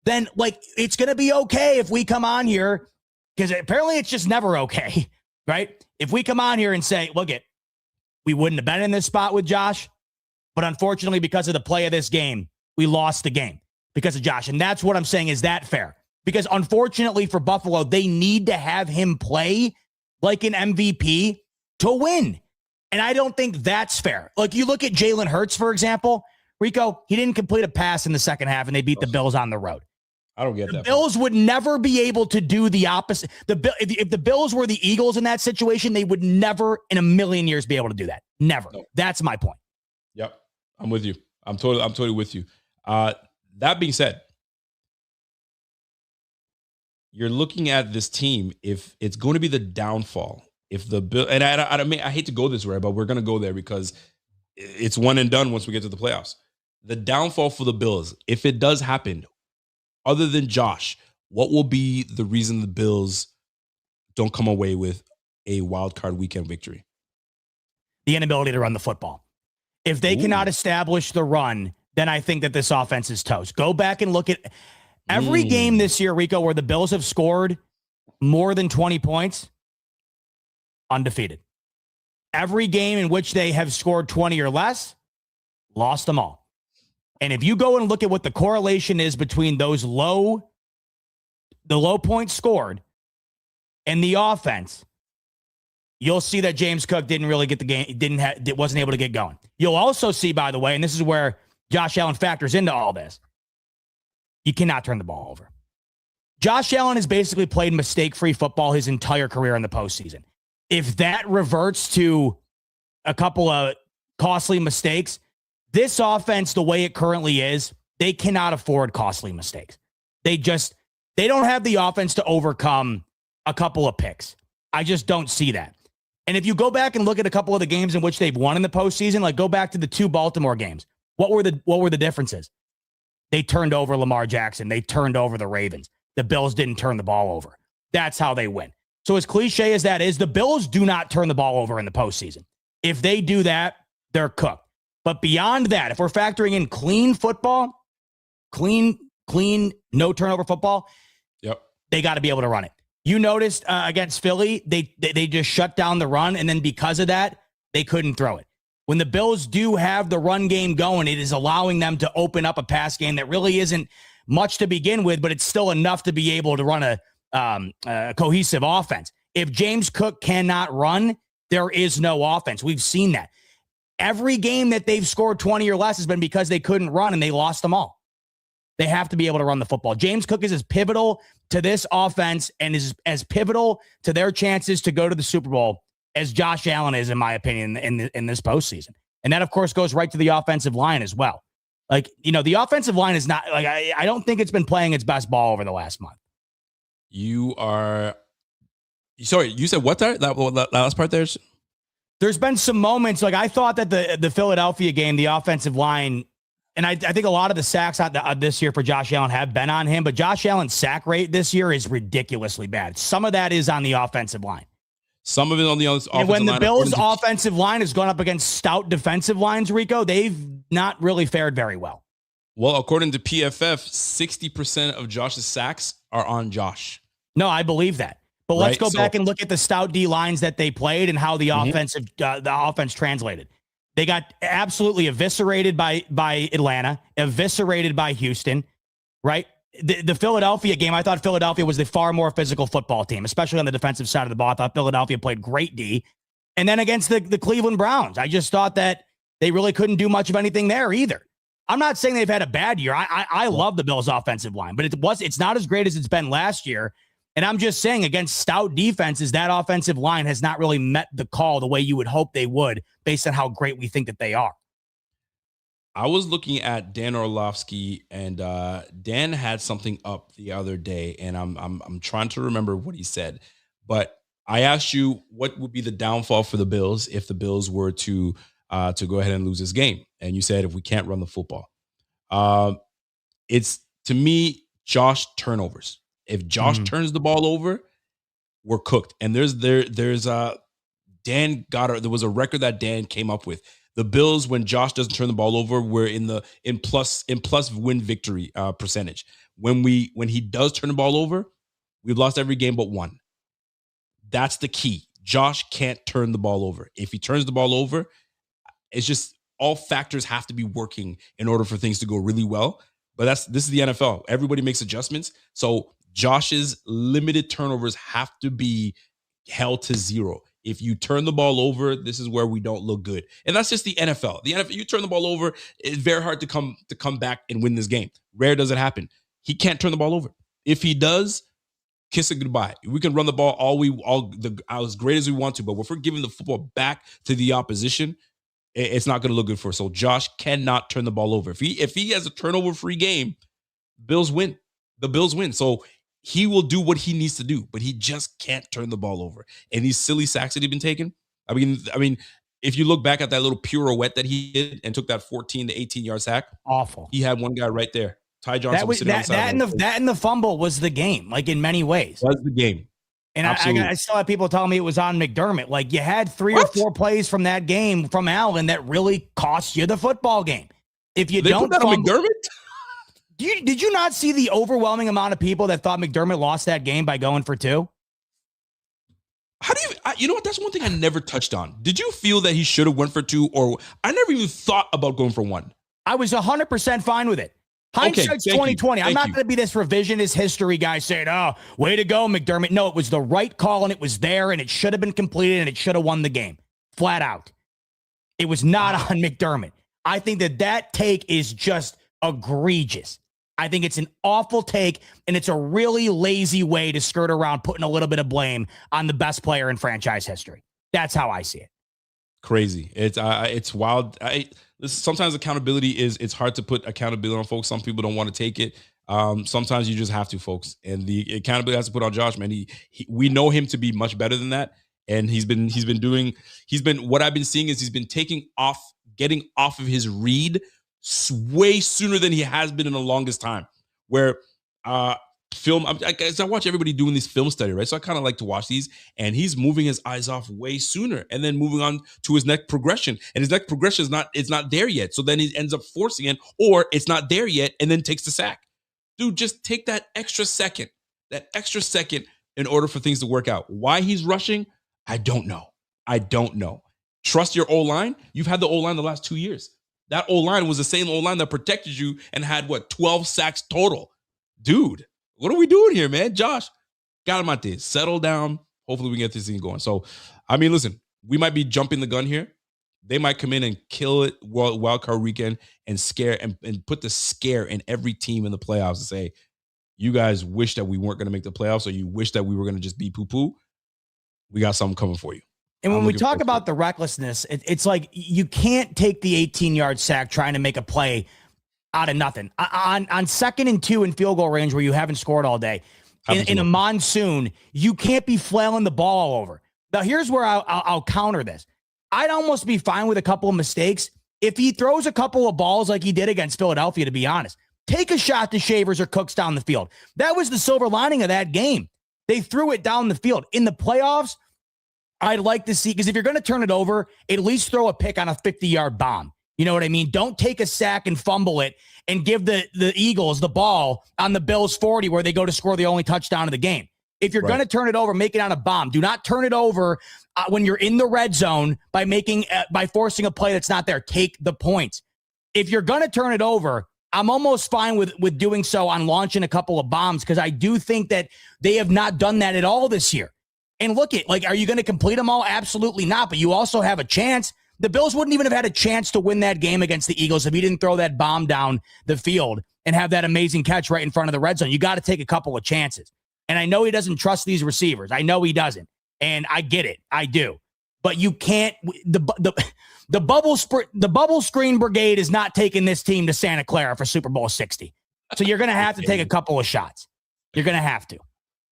then like it's going to be okay if we come on here, because apparently it's just never okay, right? If we come on here and say, look, we wouldn't have been in this spot with Josh, but unfortunately because of the play of this game, we lost the game because of Josh. And that's what I'm saying. Is that fair? Because unfortunately for Buffalo, they need to have him play like an MVP to win. And I don't think that's fair. Like, you look at Jalen Hurts, for example, Rico, he didn't complete a pass in the second half and they beat the Bills on the road. I don't get that. The Bills would never be able to do the opposite. If the Bills were the Eagles in that situation, they would never in a million years be able to do that. Never. No. That's my point. Yep. I'm with you. I'm totally with you. That being said, you're looking at this team, if it's going to be the downfall, if the Bill, and I mean, I hate to go this way, but we're going to go there because it's one and done once we get to the playoffs. The downfall for the Bills, if it does happen, other than Josh, what will be the reason the Bills don't come away with a wild card weekend victory? The inability to run the football. If they cannot establish the run, then I think that this offense is toast. Go back and look at every game this year, Rico, where the Bills have scored more than 20 points, undefeated. Every game in which they have scored 20 or less, lost them all. And if you go and look at what the correlation is between the low points scored and the offense, you'll see that James Cook didn't really get the game, wasn't able to get going. You'll also see, by the way, and this is where Josh Allen factors into all this, you cannot turn the ball over. Josh Allen has basically played mistake-free football his entire career in the postseason. If that reverts to a couple of costly mistakes, this offense, the way it currently is, they cannot afford costly mistakes. They don't have the offense to overcome a couple of picks. I just don't see that. And if you go back and look at a couple of the games in which they've won in the postseason, like go back to the 2 Baltimore games, what were the differences? They turned over Lamar Jackson. They turned over the Ravens. The Bills didn't turn the ball over. That's how they win. So as cliche as that is, the Bills do not turn the ball over in the postseason. If they do that, they're cooked. But beyond that, if we're factoring in clean football, clean, no turnover football, yep, they got to be able to run it. You noticed against Philly, they just shut down the run, and then because of that, they couldn't throw it. when the Bills do have the run game going, it is allowing them to open up a pass game that really isn't much to begin with, but it's still enough to be able to run a cohesive offense. If James Cook cannot run, there is no offense. We've seen that. Every game that they've scored 20 or less has been because they couldn't run and they lost them all. They have to be able to run the football. James Cook is as pivotal to this offense and is as pivotal to their chances to go to the Super Bowl as Josh Allen is, in my opinion, in this postseason. And that, of course, goes right to the offensive line as well. Like, the offensive line is not like I don't think it's been playing its best ball over the last month. You said what there? That last part there? There's been some moments, like I thought that the Philadelphia game, the offensive line, and I think a lot of the sacks this year for Josh Allen have been on him, but Josh Allen's sack rate this year is ridiculously bad. Some of that is on the offensive line. Some of it on the offensive line. And when the Bills' offensive line has gone up against stout defensive lines, Rico, they've not really fared very well. Well, according to PFF, 60% of Josh's sacks are on Josh. No, I believe that. But let's go back and look at the stout D lines that they played and how the offense translated. They got absolutely eviscerated by Atlanta, eviscerated by Houston, right? The Philadelphia game, I thought Philadelphia was the far more physical football team, especially on the defensive side of the ball. I thought Philadelphia played great D. And then against the Cleveland Browns, I just thought that they really couldn't do much of anything there either. I'm not saying they've had a bad year. I love the Bills' offensive line, but it's not as great as it's been last year. And I'm just saying, against stout defenses, that offensive line has not really met the call the way you would hope they would, based on how great we think that they are. I was looking at Dan Orlovsky, and Dan had something up the other day, and I'm trying to remember what he said. But I asked you what would be the downfall for the Bills if the Bills were to go ahead and lose this game, and you said if we can't run the football. It's, to me, Josh turnovers. If Josh turns the ball over, we're cooked. And there was a record that Dan came up with. The Bills, when Josh doesn't turn the ball over, we're in plus win victory percentage. When he does turn the ball over, we've lost every game but one. That's the key. Josh can't turn the ball over. If he turns the ball over, it's just all factors have to be working in order for things to go really well. But this is the NFL. Everybody makes adjustments. So Josh's limited turnovers have to be held to zero. If you turn the ball over, this is where we don't look good. And that's just the NFL. The NFL, you turn the ball over, it's very hard to come back and win this game. Rare does it happen. He can't turn the ball over. If he does, kiss it goodbye. We can run the ball as great as we want to, but if we're giving the football back to the opposition, it's not going to look good for us. So Josh cannot turn the ball over. If he has a turnover-free game, Bills win. The Bills win. So he will do what he needs to do, but he just can't turn the ball over. And these silly sacks that he's been taking, I mean, if you look back at that little pirouette that he did and took that 14 to 18-yard sack, awful. He had one guy right there. Ty Johnson was sitting on the side. That and the fumble was the game, like in many ways. Was the game. And I still have people telling me it was on McDermott. Like, you had three or four plays from that game from Allen that really cost you the football game. If you don't put that on McDermott? Did you not see the overwhelming amount of people that thought McDermott lost that game by going for two? How do you know what? That's one thing I never touched on. Did you feel that he should have went for two, or I never even thought about going for one? I was 100% fine with it. Hindsight's 2020. I'm not going to be this revisionist history guy saying, "Oh, way to go, McDermott." No, it was the right call, and it was there, and it should have been completed, and it should have won the game. Flat out. It was not on McDermott. I think that take is just egregious. I think it's an awful take, and it's a really lazy way to skirt around putting a little bit of blame on the best player in franchise history. That's how I see it. Crazy. It's wild. Sometimes accountability it's hard to put accountability on folks. Some people don't want to take it. Sometimes you just have to, folks. And the accountability has to put on Josh, man. We know him to be much better than that. And what I've been seeing is he's been getting off of his read way sooner than he has been in the longest time. Where I watch everybody doing these film study, right? So I kind of like to watch these, and he's moving his eyes off way sooner, and then moving on to his next progression. And his next progression is not there yet. So then he ends up forcing it, or it's not there yet, and then takes the sack. Dude, just take that extra second in order for things to work out. Why he's rushing, I don't know. Trust your O-line. You've had the O-line the last 2 years. That O-line was the same O-line that protected you and had, 12 sacks total. Dude, what are we doing here, man? Josh, calmate, settle down. Hopefully we can get this thing going. So, I mean, listen, we might be jumping the gun here. They might come in and kill it wildcard weekend and scare and put the scare in every team in the playoffs and say, you guys wish that we weren't going to make the playoffs, or you wish that we were going to just be poo-poo. We got something coming for you. And when we talk about the recklessness, it's like you can't take the 18-yard sack trying to make a play out of nothing. On 2nd and 2 in field goal range where you haven't scored all day, in a monsoon, you can't be flailing the ball all over. Now, here's where I'll counter this. I'd almost be fine with a couple of mistakes if he throws a couple of balls like he did against Philadelphia, to be honest. Take a shot to Shavers or Cooks down the field. That was the silver lining of that game. They threw it down the field. In the playoffs, I'd like to see, because if you're going to turn it over, at least throw a pick on a 50-yard bomb. You know what I mean? Don't take a sack and fumble it and give the Eagles the ball on the Bills 40 where they go to score the only touchdown of the game. If you're going to turn it over, make it on a bomb. Do not turn it over when you're in the red zone by forcing a play that's not there. Take the points. If you're going to turn it over, I'm almost fine with doing so on launching a couple of bombs, because I do think that they have not done that at all this year. And look at, are you going to complete them all? Absolutely not. But you also have a chance. The Bills wouldn't even have had a chance to win that game against the Eagles if he didn't throw that bomb down the field and have that amazing catch right in front of the red zone. You got to take a couple of chances. And I know he doesn't trust these receivers. I know he doesn't. And I get it. I do. But you can't. The bubble screen brigade is not taking this team to Santa Clara for Super Bowl 60. So you're going to have to take a couple of shots. You're going to have to.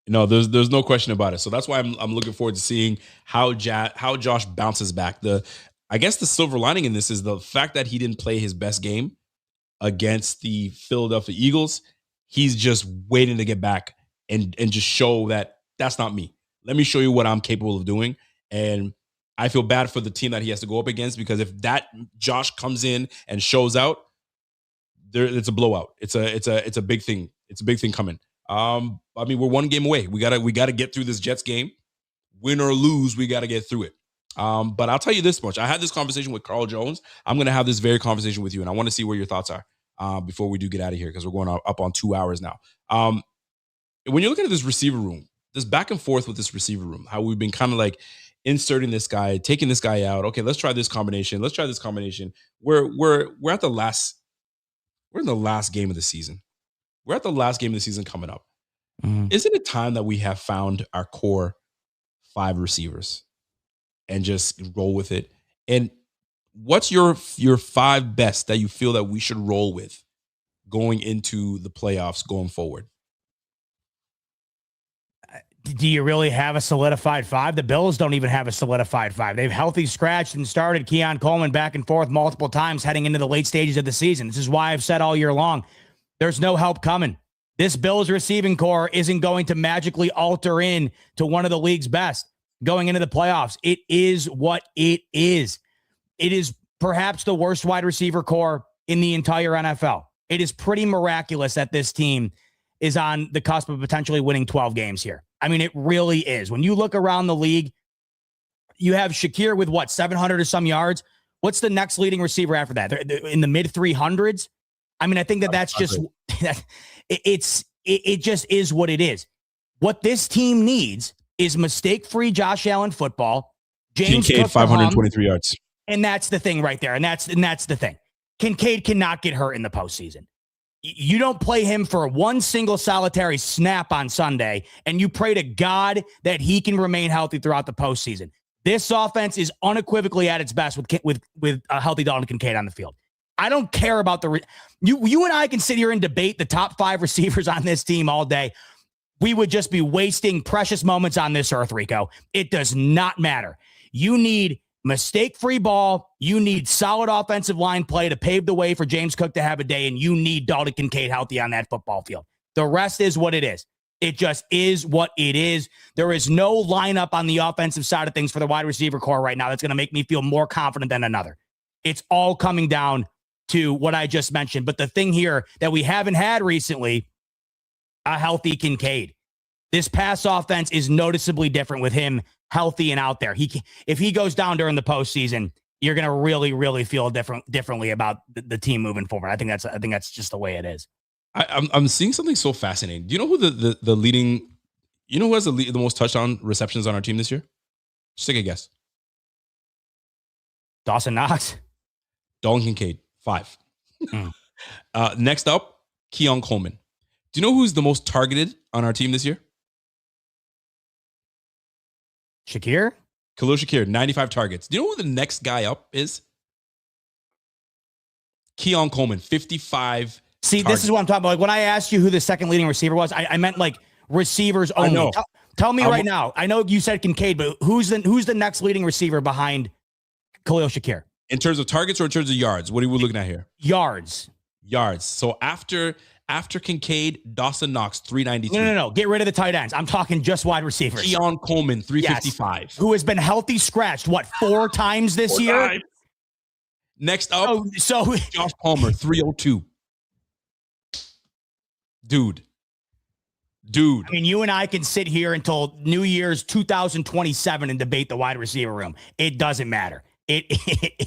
No, there's no question about it. So that's why I'm looking forward to seeing how Josh bounces back. I guess the silver lining in this is the fact that he didn't play his best game against the Philadelphia Eagles. He's just waiting to get back and just show that that's not me. Let me show you what I'm capable of doing. And I feel bad for the team that he has to go up against, because if that Josh comes in and shows out, it's a blowout. It's a big thing. It's a big thing coming. I mean, we're one game away. We gotta get through this Jets game. Win or lose, we gotta get through it. But I'll tell you this much. I had this conversation with Carl Jones. I'm going to have this very conversation with you, and I want to see where your thoughts are before we do get out of here, because we're going up on 2 hours now. When you're looking at this receiver room, this back and forth with this receiver room, how we've been kind of inserting this guy, taking this guy out. Okay, let's try this combination. Let's try this combination. We're at the last. We're in the last game of the season. We're at the last game of the season coming up. Isn't it time that we have found our core 5 receivers and just roll with it? And what's your 5 best that you feel that we should roll with going into the playoffs going forward? Do you really have a solidified 5? The Bills don't even have a solidified 5. They've healthy scratched and started Keon Coleman back and forth multiple times heading into the late stages of the season. This is why I've said all year long, there's no help coming. This Bills receiving core isn't going to magically alter in to one of the league's best going into the playoffs. It is what it is. It is perhaps the worst wide receiver core in the entire NFL. It is pretty miraculous that this team is on the cusp of potentially winning 12 games here. I mean, it really is. When you look around the league, you have Shakir with 700 or some yards. What's the next leading receiver after that? They're in the mid 300s. I mean, I think that's just, it just is what it is. What this team needs is mistake-free Josh Allen football. James Kincaid, 523 yards. And that's the thing right there. And that's the thing. Kincaid cannot get hurt in the postseason. You don't play him for one single solitary snap on Sunday, and you pray to God that he can remain healthy throughout the postseason. This offense is unequivocally at its best with a healthy Dalton Kincaid on the field. I don't care about you and I can sit here and debate the top 5 receivers on this team all day. We would just be wasting precious moments on this earth, Rico. It does not matter. You need mistake-free ball. You need solid offensive line play to pave the way for James Cook to have a day, and you need Dalton Kincaid healthy on that football field. The rest is what it is. It just is what it is. There is no lineup on the offensive side of things for the wide receiver core right now that's going to make me feel more confident than another. It's all coming down to what I just mentioned. But the thing here that we haven't had recently, a healthy Kincaid. This pass offense is noticeably different with him healthy and out there. If he goes down during the postseason, you're going to really, really feel differently about the team moving forward. I think that's just the way it is. I'm seeing something so fascinating. Do you know who the leading? You know who has the most touchdown receptions on our team this year? Just take a guess. Dawson Knox. Dalton Kincaid, 5. Next up, Keon Coleman. Do you know who's the most targeted on our team this year? Khalil Shakir, 95 targets. Do you know who the next guy up is? Keon Coleman, 55. See, this is what I'm talking about. Like when I asked you who the second leading receiver was, I meant like receivers only. Tell me right now. I know you said Kincaid, but who's the next leading receiver behind Khalil Shakir? In terms of targets or in terms of yards? What are we looking at here? Yards. So after Kincaid, Dawson Knox, 393. No. Get rid of the tight ends. I'm talking just wide receivers. Keon Coleman, 355. Yes. Who has been healthy scratched, 4 times this year? Times. Next up, Josh Palmer, 302. Dude. I mean, you and I can sit here until New Year's 2027 and debate the wide receiver room. It doesn't matter. It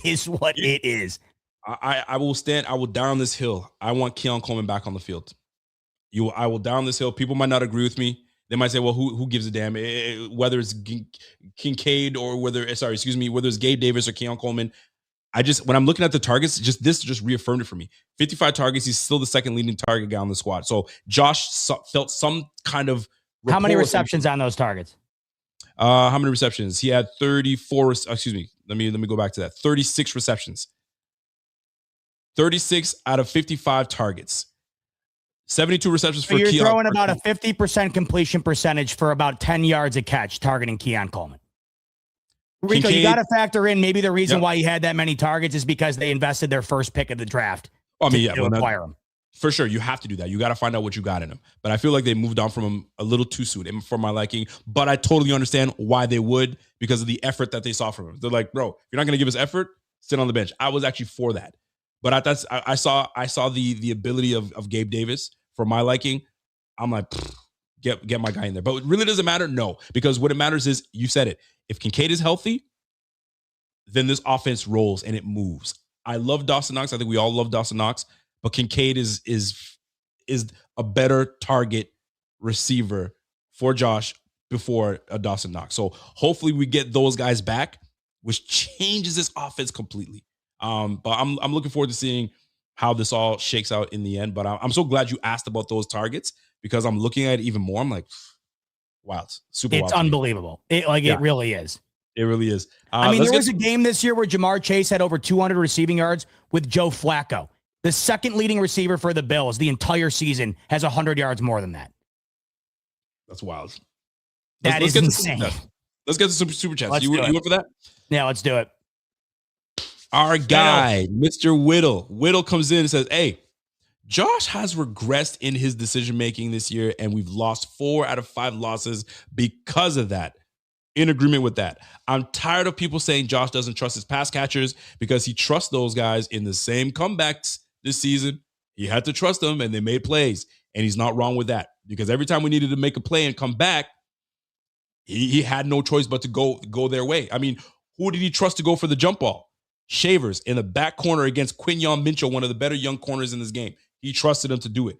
is what it is. I will down this hill. I want Keon Coleman back on the field. I will down this hill. People might not agree with me. They might say, well, who gives a damn? Whether it's Kincaid or whether it's Gabe Davis or Keon Coleman. When I'm looking at the targets, this reaffirmed it for me. 55 targets. He's still the second leading target guy on the squad. So Josh felt some kind of. How many receptions on those targets? How many receptions? He had 34. Excuse me. Let me go back to that. 36 receptions. 36 out of 55 targets. 72 receptions for Keon. You're throwing about a 50% completion percentage for about 10 yards a catch targeting Keon Coleman. Rico, you got to factor in maybe the reason why he had that many targets is because they invested their first pick of the draft. To acquire him. For sure, you have to do that. You got to find out what you got in him. But I feel like they moved on from him a little too soon, for my liking. But I totally understand why they would, because of the effort that they saw from him. They're like, bro, if you're not going to give us effort, sit on the bench. I was actually for that. But I saw the ability of Gabe Davis for my liking. I'm like, get my guy in there. But it really doesn't matter. No, because what it matters is, you said it. If Kincaid is healthy, then this offense rolls and it moves. I love Dawson Knox. I think we all love Dawson Knox. But Kincaid is a better target receiver for Josh before Dawson Knox. So hopefully we get those guys back, which changes this offense completely. But I'm looking forward to seeing how this all shakes out in the end. But I'm so glad you asked about those targets, because I'm looking at it even more. I'm like, wow, it's unbelievable. It really is. It really is. There was a game this year where Jamar Chase had over 200 receiving yards with Joe Flacco. The second leading receiver for the Bills the entire season has 100 yards more than that. That's wild. That is insane. Let's get to some super chats. You went for that? Yeah, let's do it. Our guy, Mr. Whittle. Whittle comes in and says, hey, Josh has regressed in his decision-making this year, and we've lost 4 out of 5 losses because of that. In agreement with that. I'm tired of people saying Josh doesn't trust his pass catchers, because he trusts those guys in the same comebacks this season. He had to trust them, and they made plays, and he's not wrong with that, because every time we needed to make a play and come back, he had no choice but to go their way. I mean, who did he trust to go for the jump ball? Shavers in the back corner against Quinyon Minchell, one of the better young corners in this game. He trusted him to do it.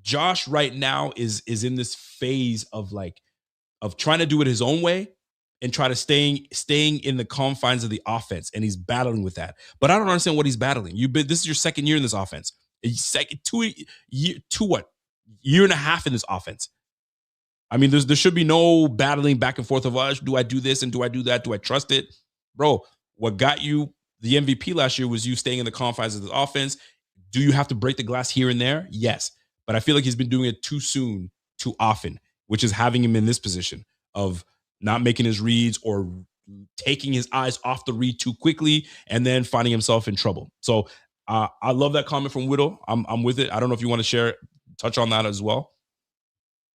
Josh right now is in this phase of trying to do it his own way and try to staying in the confines of the offense, and he's battling with that. But I don't understand what he's battling. This is your second year in this offense. Year and a half in this offense. I mean, there should be no battling back and forth of, do I do this and do I do that? Do I trust it? Bro, what got you the MVP last year was you staying in the confines of the offense. Do you have to break the glass here and there? Yes. But I feel like he's been doing it too soon, too often, which is having him in this position of not making his reads or taking his eyes off the read too quickly and then finding himself in trouble. So I love that comment from Whittle. I'm with it. I don't know if you want to touch on that as well.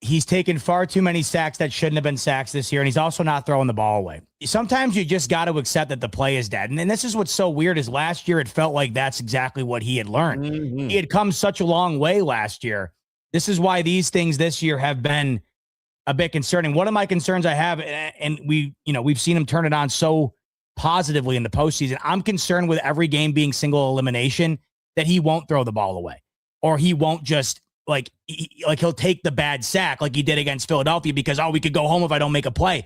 He's taken far too many sacks that shouldn't have been sacks this year, and he's also not throwing the ball away. Sometimes you just got to accept that the play is dead. And this is what's so weird is last year it felt like that's exactly what he had learned. Mm-hmm. He had come such a long way last year. This is why these things this year have been a bit concerning. One of my concerns I have, and we've seen him turn it on so positively in the postseason. I'm concerned with every game being single elimination that he won't throw the ball away, or he won't just he'll take the bad sack like he did against Philadelphia because, we could go home if I don't make a play.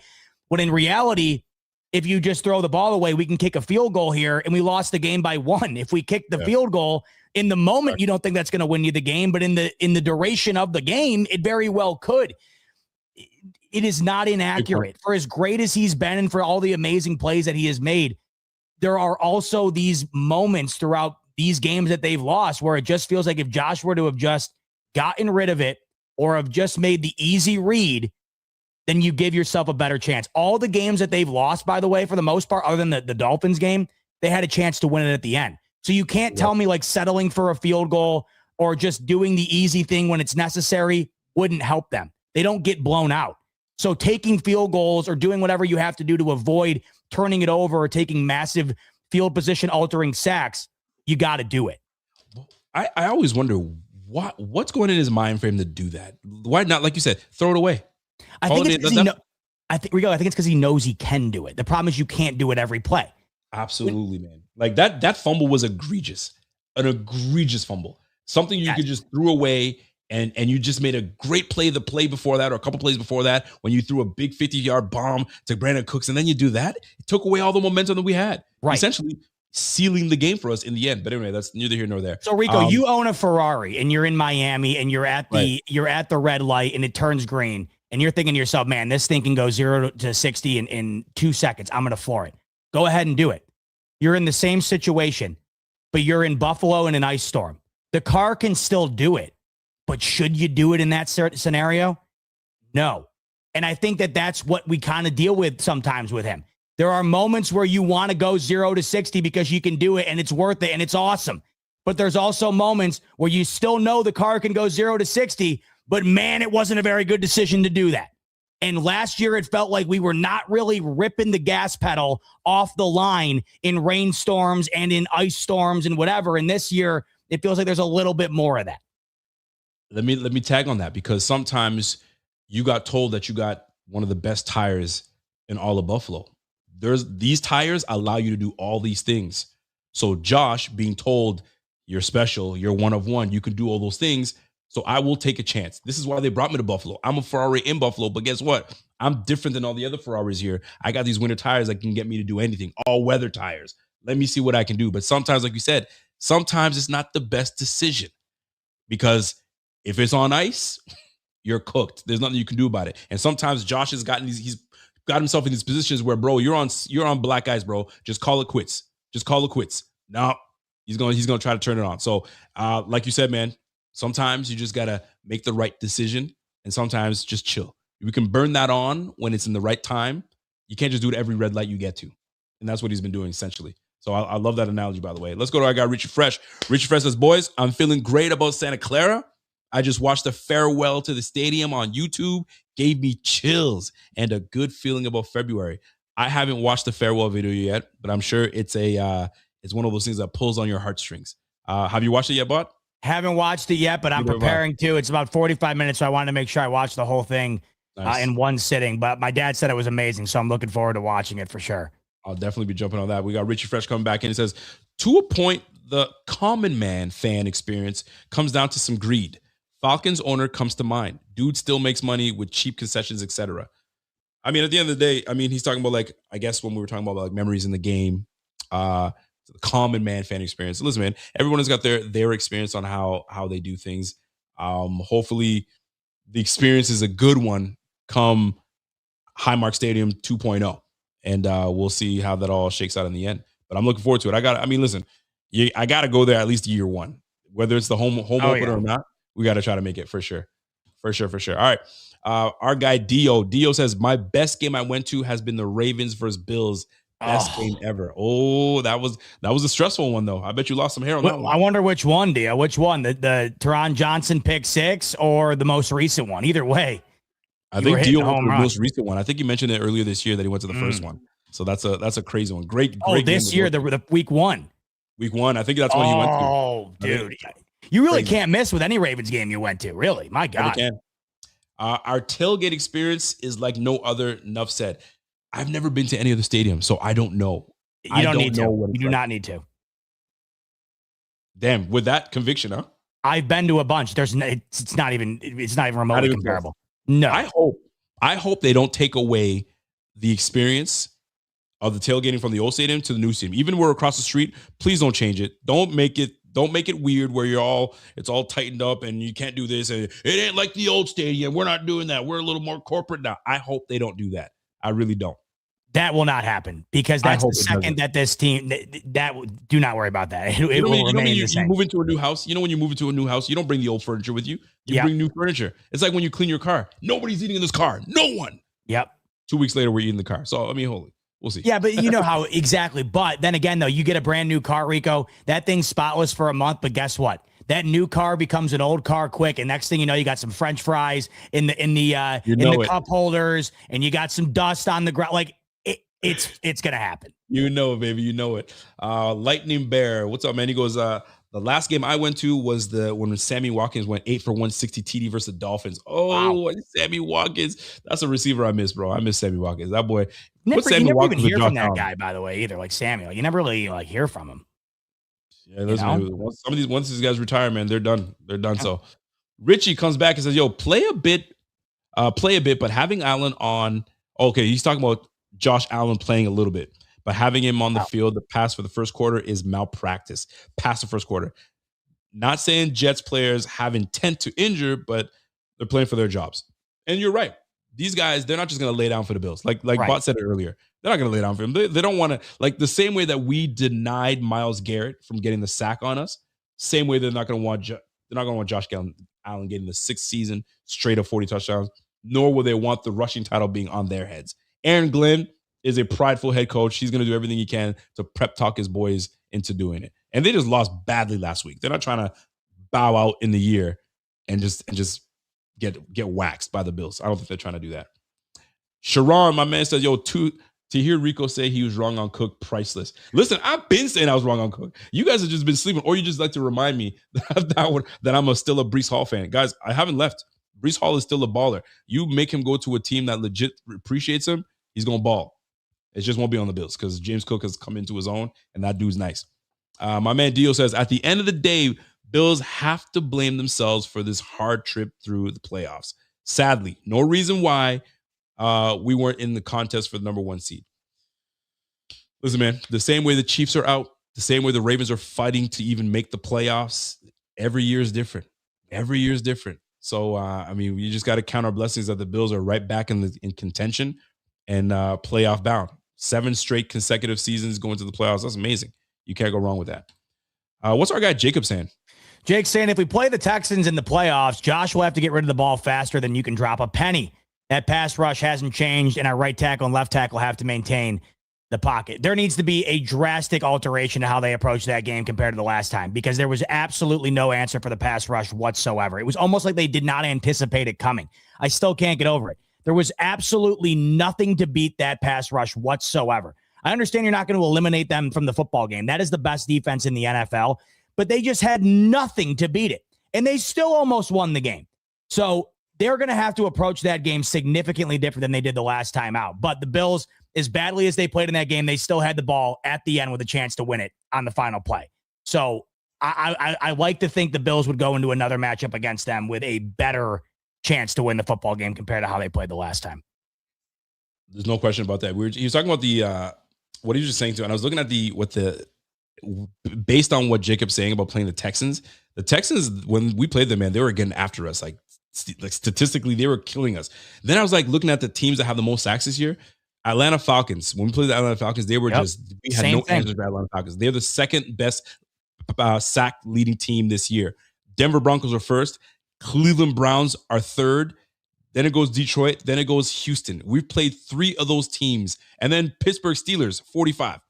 When in reality, if you just throw the ball away, we can kick a field goal here, and we lost the game by 1. If we kick the field goal in the moment, you don't think that's going to win you the game, but in the duration of the game, it very well could. It is not inaccurate. For as great as he's been and for all the amazing plays that he has made, there are also these moments throughout these games that they've lost where it just feels like if Josh were to have just gotten rid of it or have just made the easy read, then you give yourself a better chance. All the games that they've lost, by the way, for the most part, other than the Dolphins game, they had a chance to win it at the end. So you can't tell me settling for a field goal or just doing the easy thing when it's necessary wouldn't help them. They don't get blown out. So taking field goals or doing whatever you have to do to avoid turning it over or taking massive field position altering sacks, you got to do it. I always wonder what's going in his mind frame to do that. Why not, like you said, throw it away? I think it's because he knows he can do it. The problem is you can't do it every play. Absolutely, man. Like that fumble was egregious, an egregious fumble. Something you could just throw away, and you just made a great play the play before that, or a couple plays before that, when you threw a big 50-yard bomb to Brandon Cooks, and then you do that. It took away all the momentum that we had, essentially sealing the game for us in the end. But anyway, that's neither here nor there. So Rico, you own a Ferrari, and you're in Miami, and you're at the red light, and it turns green, and you're thinking to yourself, man, this thing can go 0 to 60 in 2 seconds. I'm going to floor it. Go ahead and do it. You're in the same situation, but you're in Buffalo in an ice storm. The car can still do it, but should you do it in that scenario? No. And I think that's what we kind of deal with sometimes with him. There are moments where you want to go 0 to 60 because you can do it and it's worth it and it's awesome. But there's also moments where you still know the car can go 0 to 60, but man, it wasn't a very good decision to do that. And last year, it felt like we were not really ripping the gas pedal off the line in rainstorms and in ice storms and whatever. And this year, it feels like there's a little bit more of that. Let me tag on that, because sometimes you got told that you got one of the best tires in all of Buffalo. These tires allow you to do all these things. So Josh being told you're special, you're one of one, you can do all those things. So I will take a chance. This is why they brought me to Buffalo. I'm a Ferrari in Buffalo, but guess what? I'm different than all the other Ferraris here. I got these winter tires that can get me to do anything, all weather tires. Let me see what I can do. But sometimes, like you said, sometimes it's not the best decision, because if it's on ice, you're cooked. There's nothing you can do about it. And sometimes Josh has he's got himself in these positions where, bro, you're on black ice, bro. Just call it quits. Just call it quits. No, he's going to try to turn it on. So, like you said, man, sometimes you just got to make the right decision, and sometimes just chill. We can burn that on when it's in the right time. You can't just do it every red light you get to. And that's what he's been doing, essentially. So I love that analogy, by the way. Let's go to our guy, Richie Fresh. Richie Fresh says, boys, I'm feeling great about Santa Clara. I just watched the farewell to the stadium on YouTube. Gave me chills and a good feeling about February. I haven't watched the farewell video yet, but I'm sure it's one of those things that pulls on your heartstrings. Have you watched it yet, Bot? Haven't watched it yet, but I'm preparing to. It's about 45 minutes, so I wanted to make sure I watched the whole thing in one sitting. But my dad said it was amazing, so I'm looking forward to watching it for sure. I'll definitely be jumping on that. We got Richie Fresh coming back in. It says, to a point, the common man fan experience comes down to some greed. Falcons owner comes to mind. Dude still makes money with cheap concessions, etc. I mean, at the end of the day, I mean, he's talking about, I guess when we were talking about memories in the game, the common man fan experience. Listen, man, everyone has got their experience on how they do things. Hopefully the experience is a good one come Highmark Stadium 2.0. And we'll see how that all shakes out in the end. But I'm looking forward to it. I got to go there at least year one. Whether it's the home opener or not, we got to try to make it for sure. For sure. All right. Our guy, Dio says, my best game I went to has been the Ravens versus Bills. Best game ever. Oh, that was a stressful one, though. I bet you lost some hair on that one. I wonder which one, Dio. Which one? The Teron Johnson pick 6 or the most recent one? Either way. I think Dio went to the most recent one. I think you mentioned it earlier this year that he went to the first one. So that's a crazy one. Great. This year, the week 1. Week 1. I think that's when he went to. Oh, dude. You really can't miss with any Ravens game you went to. Really. My God. Our tailgate experience is like no other. Enough said. I've never been to any other stadium, so I don't know. You don't need to. What You do not need to. Damn, with that conviction, huh? I've been to a bunch. It's not even remotely comparable. No. I hope they don't take away the experience of the tailgating from the old stadium to the new stadium. Even we're across the street, please don't change it. Don't make it weird where it's all tightened up and you can't do this and it ain't like the old stadium. We're not doing that. We're a little more corporate now. I hope they don't do that. I really don't. That will not happen because that's the second that this team do not worry about that. It will remain the same. You move into a new house. When you move into a new house, you don't bring the old furniture with you. You bring new furniture. It's like when you clean your car. Nobody's eating in this car. No one. Yep. 2 weeks later, we're eating the car. So, I mean, holy. We'll see. Yeah, but you know how exactly. But then again, though, you get a brand new car, Rico. That thing's spotless for a month. But guess what? That new car becomes an old car quick, and next thing you know, you got some French fries in the cup holders, and you got some dust on the ground. Like it's gonna happen. You know it, baby. You know it. Lightning Bear, what's up, man? He goes, the last game I went to was when Sammy Watkins went 8 for 160 TD versus the Dolphins. Oh, wow. Sammy Watkins. That's a receiver I miss, bro. I miss Sammy Watkins. That boy. You never even hear from that guy, by the way, either. Like Samuel. You never really hear from him. Yeah, listen, once these guys retire, man, they're done. They're done. Yeah. So Richie comes back and says, yo, play a bit, but having Allen on. Okay, he's talking about Josh Allen playing a little bit, but having him on the field, the pass for the first quarter is malpractice. Pass the first quarter. Not saying Jets players have intent to injure, but they're playing for their jobs. And you're right. These guys, they're not just going to lay down for the Bills. Like right. Bot said it earlier. They're not going to lay down for him. They don't want to, like the same way that we denied Myles Garrett from getting the sack on us, same way they're not going to want Josh Allen getting the 6th season straight of 40 touchdowns, nor will they want the rushing title being on their heads. Aaron Glenn is a prideful head coach. He's going to do everything he can to prep talk his boys into doing it. And they just lost badly last week. They're not trying to bow out in the year and just get waxed by the Bills. I don't think they're trying to do that. Sharon, my man, says, yo, to hear Rico say he was wrong on Cook, priceless. Listen, I've been saying I was wrong on Cook. You guys have just been sleeping, or you just like to remind me that I'm still a Breece Hall fan. Guys, I haven't left. Breece Hall is still a baller. You make him go to a team that legit appreciates him, he's going to ball. It just won't be on the Bills because James Cook has come into his own, and that dude's nice. My man Dio says, at the end of the day, Bills have to blame themselves for this hard trip through the playoffs. Sadly, no reason why we weren't in the contest for the number 1 seed. Listen, man, the same way the Chiefs are out, the same way the Ravens are fighting to even make the playoffs, every year is different. Every year is different. So, I mean, you just got to count our blessings that the Bills are right back in contention and playoff bound. 7 straight consecutive seasons going to the playoffs. That's amazing. You can't go wrong with that. What's our guy Jacob saying? Jake's saying if we play the Texans in the playoffs, Josh will have to get rid of the ball faster than you can drop a penny. That pass rush hasn't changed, and our right tackle and left tackle have to maintain the pocket. There needs to be a drastic alteration to how they approach that game compared to the last time, because there was absolutely no answer for the pass rush whatsoever. It was almost like they did not anticipate it coming. I still can't get over it. There was absolutely nothing to beat that pass rush whatsoever. I understand you're not going to eliminate them from the football game. That is the best defense in the NFL, but they just had nothing to beat it, and they still almost won the game. So they're going to have to approach that game significantly different than they did the last time out. But the Bills, as badly as they played in that game, they still had the ball at the end with a chance to win it on the final play. So I like to think the Bills would go into another matchup against them with a better chance to win the football game compared to how they played the last time. There's no question about that. He was talking about what he was just saying too, and I was looking at based on what Jacob's saying about playing the Texans, when we played them, man, they were getting after us. Like statistically, they were killing us. Then I was like looking at the teams that have the most sacks this year. Atlanta Falcons. When we played the Atlanta Falcons, we had no answers for Atlanta Falcons. They're the second best sack leading team this year. Denver Broncos are first. Cleveland Browns are third. Then it goes Detroit. Then it goes Houston. We've played 3 of those teams. And then Pittsburgh Steelers, 45.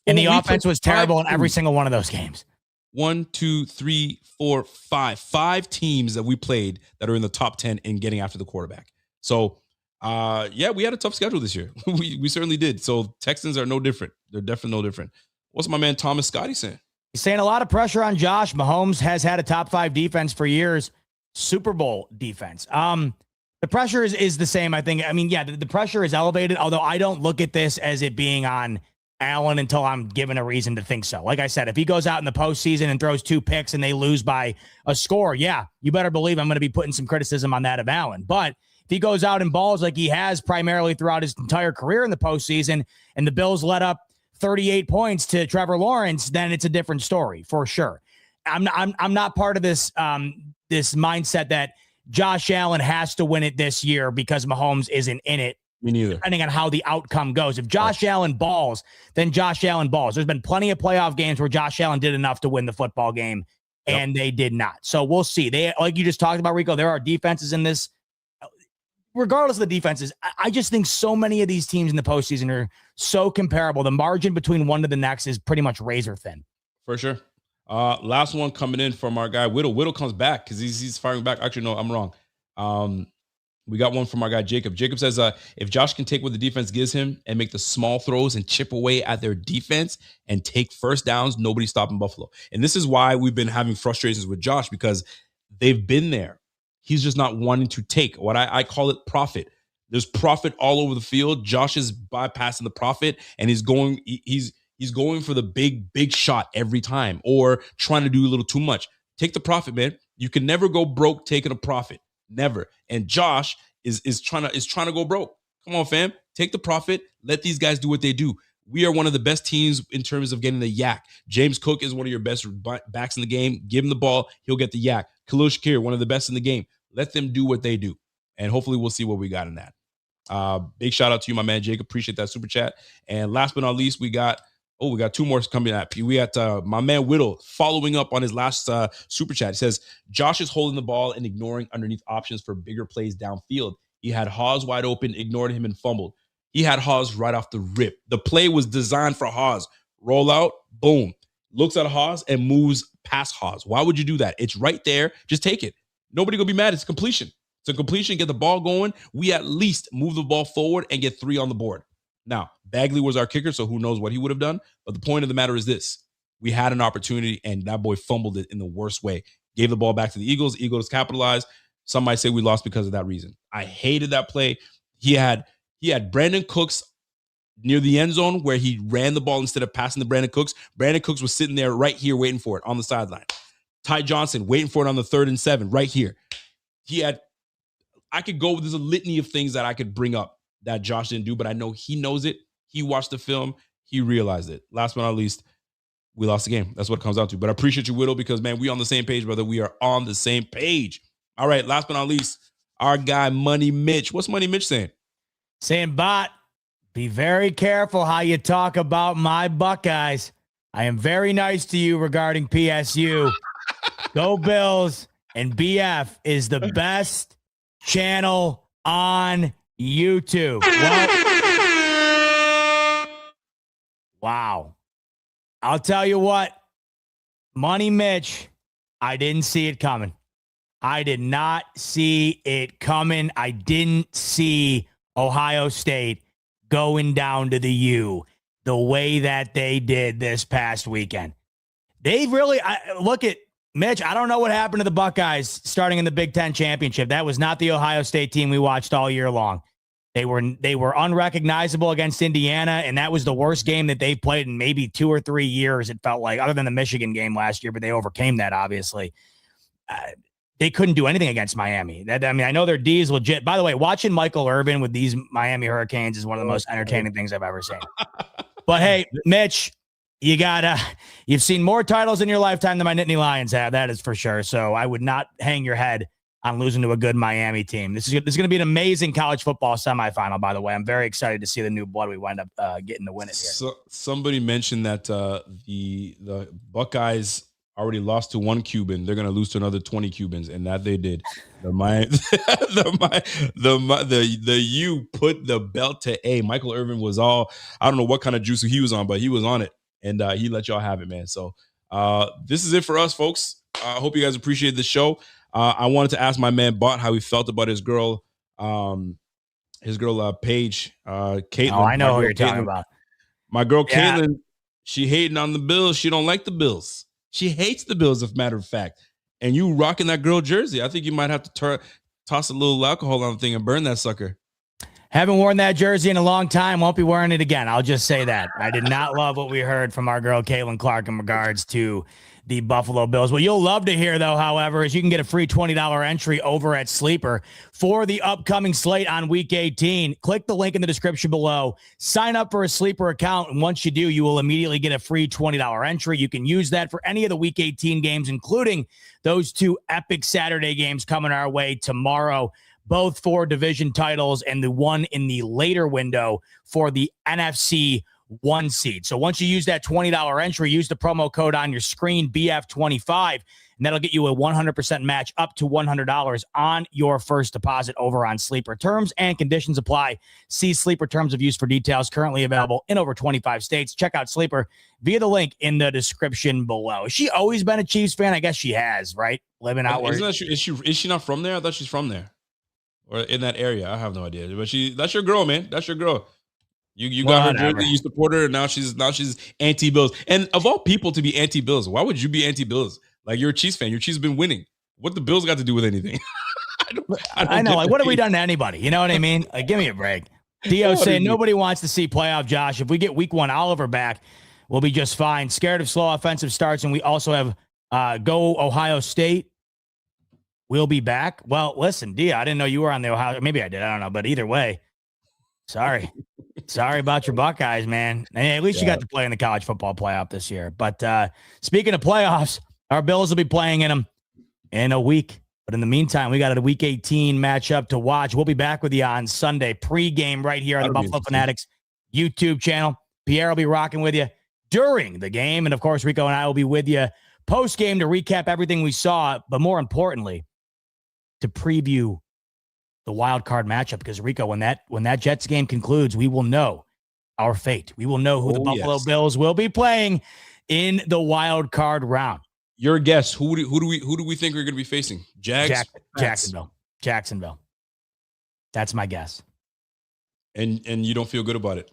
And the offense was terrible in every single one of those games. 1, 2, 3, 4, 5. 5 teams that we played that are in the top 10 in getting after the quarterback. So, we had a tough schedule this year. we certainly did. So Texans are no different. They're definitely no different. What's my man Thomas Scotty saying? He's saying a lot of pressure on Josh. Mahomes has had a top 5 defense for years. Super Bowl defense. The pressure is the same, I think. I mean, yeah, the pressure is elevated, although I don't look at this as it being on Allen until I'm given a reason to think so. Like I said, if he goes out in the postseason and throws 2 picks and they lose by a score, yeah, you better believe I'm going to be putting some criticism on that of Allen. But if he goes out and balls like he has primarily throughout his entire career in the postseason, and the Bills let up 38 points to Trevor Lawrence, then it's a different story for sure. I'm not part of this this mindset that Josh Allen has to win it this year because Mahomes isn't in it. Me neither. Depending on how the outcome goes. If Josh Allen balls, then Josh Allen balls. There's been plenty of playoff games where Josh Allen did enough to win the football game, and they did not. So we'll see. They, like you just talked about, Rico, there are defenses in this. Regardless of the defenses, I just think so many of these teams in the postseason are so comparable. The margin between one to the next is pretty much razor thin. For sure. Last one coming in from our guy Whittle. Whittle comes back because he's firing back. Actually, no, I'm wrong. We got one from our guy Jacob. Jacob says, if Josh can take what the defense gives him and make the small throws and chip away at their defense and take first downs, nobody's stopping Buffalo. And this is why we've been having frustrations with Josh, because they've been there. He's just not wanting to take what I call it profit. There's profit all over the field. Josh is bypassing the profit, and he's going for the big shot every time, or trying to do a little too much. Take the profit, man. You can never go broke taking a profit. Never. And Josh is trying to go broke. Come on, fam. Take the profit. Let these guys do what they do. We are one of the best teams in terms of getting the yak. James Cook is one of your best backs in the game. Give him the ball. He'll get the yak. Khalil Shakir, one of the best in the game. Let them do what they do. And hopefully we'll see what we got in that. Big shout out to you, my man, Jacob. Appreciate that super chat. And last but not least, we got 2 more coming up. We got my man Whittle following up on his last super chat. He says, Josh is holding the ball and ignoring underneath options for bigger plays downfield. He had Haas wide open, ignored him, and fumbled. He had Haas right off the rip. The play was designed for Haas. Roll out, boom. Looks at Haas and moves past Haas. Why would you do that? It's right there. Just take it. Nobody gonna be mad. It's completion. It's a completion. Get the ball going. We at least move the ball forward and get 3 on the board. Now, Bagley was our kicker, so who knows what he would have done. But the point of the matter is this. We had an opportunity, and that boy fumbled it in the worst way. Gave the ball back to the Eagles. Eagles capitalized. Some might say we lost because of that reason. I hated that play. He had Brandon Cooks near the end zone where he ran the ball instead of passing to Brandon Cooks. Brandon Cooks was sitting there right here waiting for it on the sideline. Ty Johnson waiting for it on the 3rd and 7 right here. I could go, there's a litany of things that I could bring up that Josh didn't do, but I know he knows it. He watched the film. He realized it. Last but not least, we lost the game. That's what it comes down to. But I appreciate you, Whittle, because, man, we on the same page, brother. We are on the same page. All right, last but not least, our guy, Money Mitch. What's Money Mitch saying? Saying, Bot, be very careful how you talk about my Buckeyes. I am very nice to you regarding PSU. Go Bills, and BF is the best channel on YouTube. Wow. I'll tell you what, Money Mitch, I didn't see it coming. I did not see it coming. I didn't see Ohio State going down to the U the way that they did this past weekend. They really, look at Mitch. I don't know what happened to the Buckeyes starting in the Big Ten championship. That was not the Ohio State team we watched all year long. They were unrecognizable against Indiana, and that was the worst game that they played in maybe 2 or 3 years, it felt like, other than the Michigan game last year, but they overcame that, obviously. They couldn't do anything against Miami. I know their D is legit. By the way, watching Michael Irvin with these Miami Hurricanes is one of the most entertaining things I've ever seen. But hey, Mitch, you've seen more titles in your lifetime than my Nittany Lions have. That is for sure. So I would not hang your head on losing to a good Miami team. This is going to be an amazing college football semifinal, by the way. I'm very excited to see the new blood we wind up getting to win it here. So somebody mentioned that the Buckeyes already lost to 1 Cuban. They're going to lose to another 20 Cubans, and that they did. The U put the belt to A. Michael Irvin was I don't know what kind of juice he was on, but he was on it, and he let y'all have it, man. So this is it for us, folks. I hope you guys appreciate the show. I wanted to ask my man Bot how he felt about his girl Paige, Caitlin. Oh, I know who you're talking about. My girl Caitlin, she hating on the Bills. She don't like the Bills. She hates the Bills, as a matter of fact. and you rocking that girl jersey. I think you might have to toss a little alcohol on the thing and burn that sucker. Haven't worn that jersey in a long time. Won't be wearing it again. I'll just say that. I did not love what we heard from our girl, Caitlin Clark, in regards to the Buffalo Bills. What you'll love to hear, though, however, is you can get a free $20 entry over at Sleeper for the upcoming slate on Week 18. Click the link in the description below. Sign up for a Sleeper account, and once you do, you will immediately get a free $20 entry. You can use that for any of the Week 18 games, including those 2 epic Saturday games coming our way tomorrow, both for division titles and the one in the later window for the NFC 1 seed. So once you use that $20 entry, use the promo code on your screen, BF25, and that'll get you a 100% match up to $100 on your first deposit over on Sleeper. Terms and conditions apply. See Sleeper terms of use for details. Currently available in over 25 states. Check out Sleeper via the link in the description below. Has she always been a Chiefs fan? I guess she has, right? Living out where... Is she not from there? I thought she's from there. Or in that area. I have no idea. But that's your girl, man. That's your girl. You got her jersey, you support her, and now she's anti-Bills. And of all people to be anti-Bills, why would you be anti-Bills? Like, you're a Chiefs fan. Your Chiefs have been winning. What the Bills got to do with anything? I know. Like, what have we done to anybody? You know what I mean? Like, give me a break. Dio saying nobody wants to see playoff Josh. If we get week 1 Oliver back, we'll be just fine. Scared of slow offensive starts, and we also have go Ohio State. We'll be back. Well, listen, Dio, I didn't know you were on the Ohio. Maybe I did. I don't know. But either way, sorry. Sorry about your Buckeyes, man. Hey, at least you got to play in the college football playoff this year. But speaking of playoffs, our Bills will be playing in them in a week. But in the meantime, we got a Week 18 matchup to watch. We'll be back with you on Sunday pregame right here on the Buffalo Fanatics YouTube channel. Pierre will be rocking with you during the game. And, of course, Rico and I will be with you post-game to recap everything we saw. But more importantly, to preview the wild card matchup, because Rico, when that Jets game concludes, we will know our fate. We will know who the Buffalo Bills will be playing in the wild card round. Your guess, who do we think we're going to be facing? Jacksonville. That's my guess. And you don't feel good about it?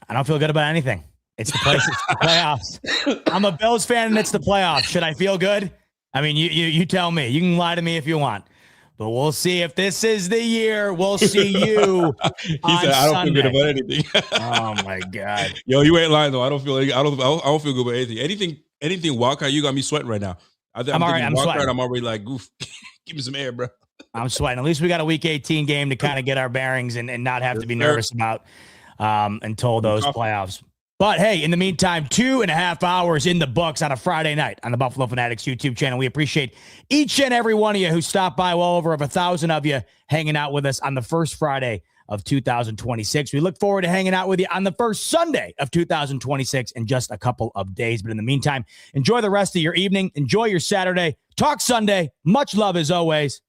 I don't feel good about anything. It's the place. It's the playoffs. I'm a Bills fan, and it's the playoffs. Should I feel good? I mean, you tell me. You can lie to me if you want. But we'll see if this is the year. We'll see you. He said, "I don't feel good about anything." Oh my God, yo, you ain't lying though. I don't feel good about anything. Anything Wildcard, you got me sweating right now. I'm all right. I'm sweating. I'm already like, goof. Give me some air, bro. I'm sweating. At least we got a Week 18 game to kind of get our bearings and not have to be nervous about until those playoffs. But hey, in the meantime, 2.5 hours in the books on a Friday night on the Buffalo Fanatics YouTube channel. We appreciate each and every one of you who stopped by. Well over 1,000 of you hanging out with us on the first Friday of 2026. We look forward to hanging out with you on the first Sunday of 2026 in just a couple of days. But in the meantime, enjoy the rest of your evening. Enjoy your Saturday. Talk Sunday. Much love as always.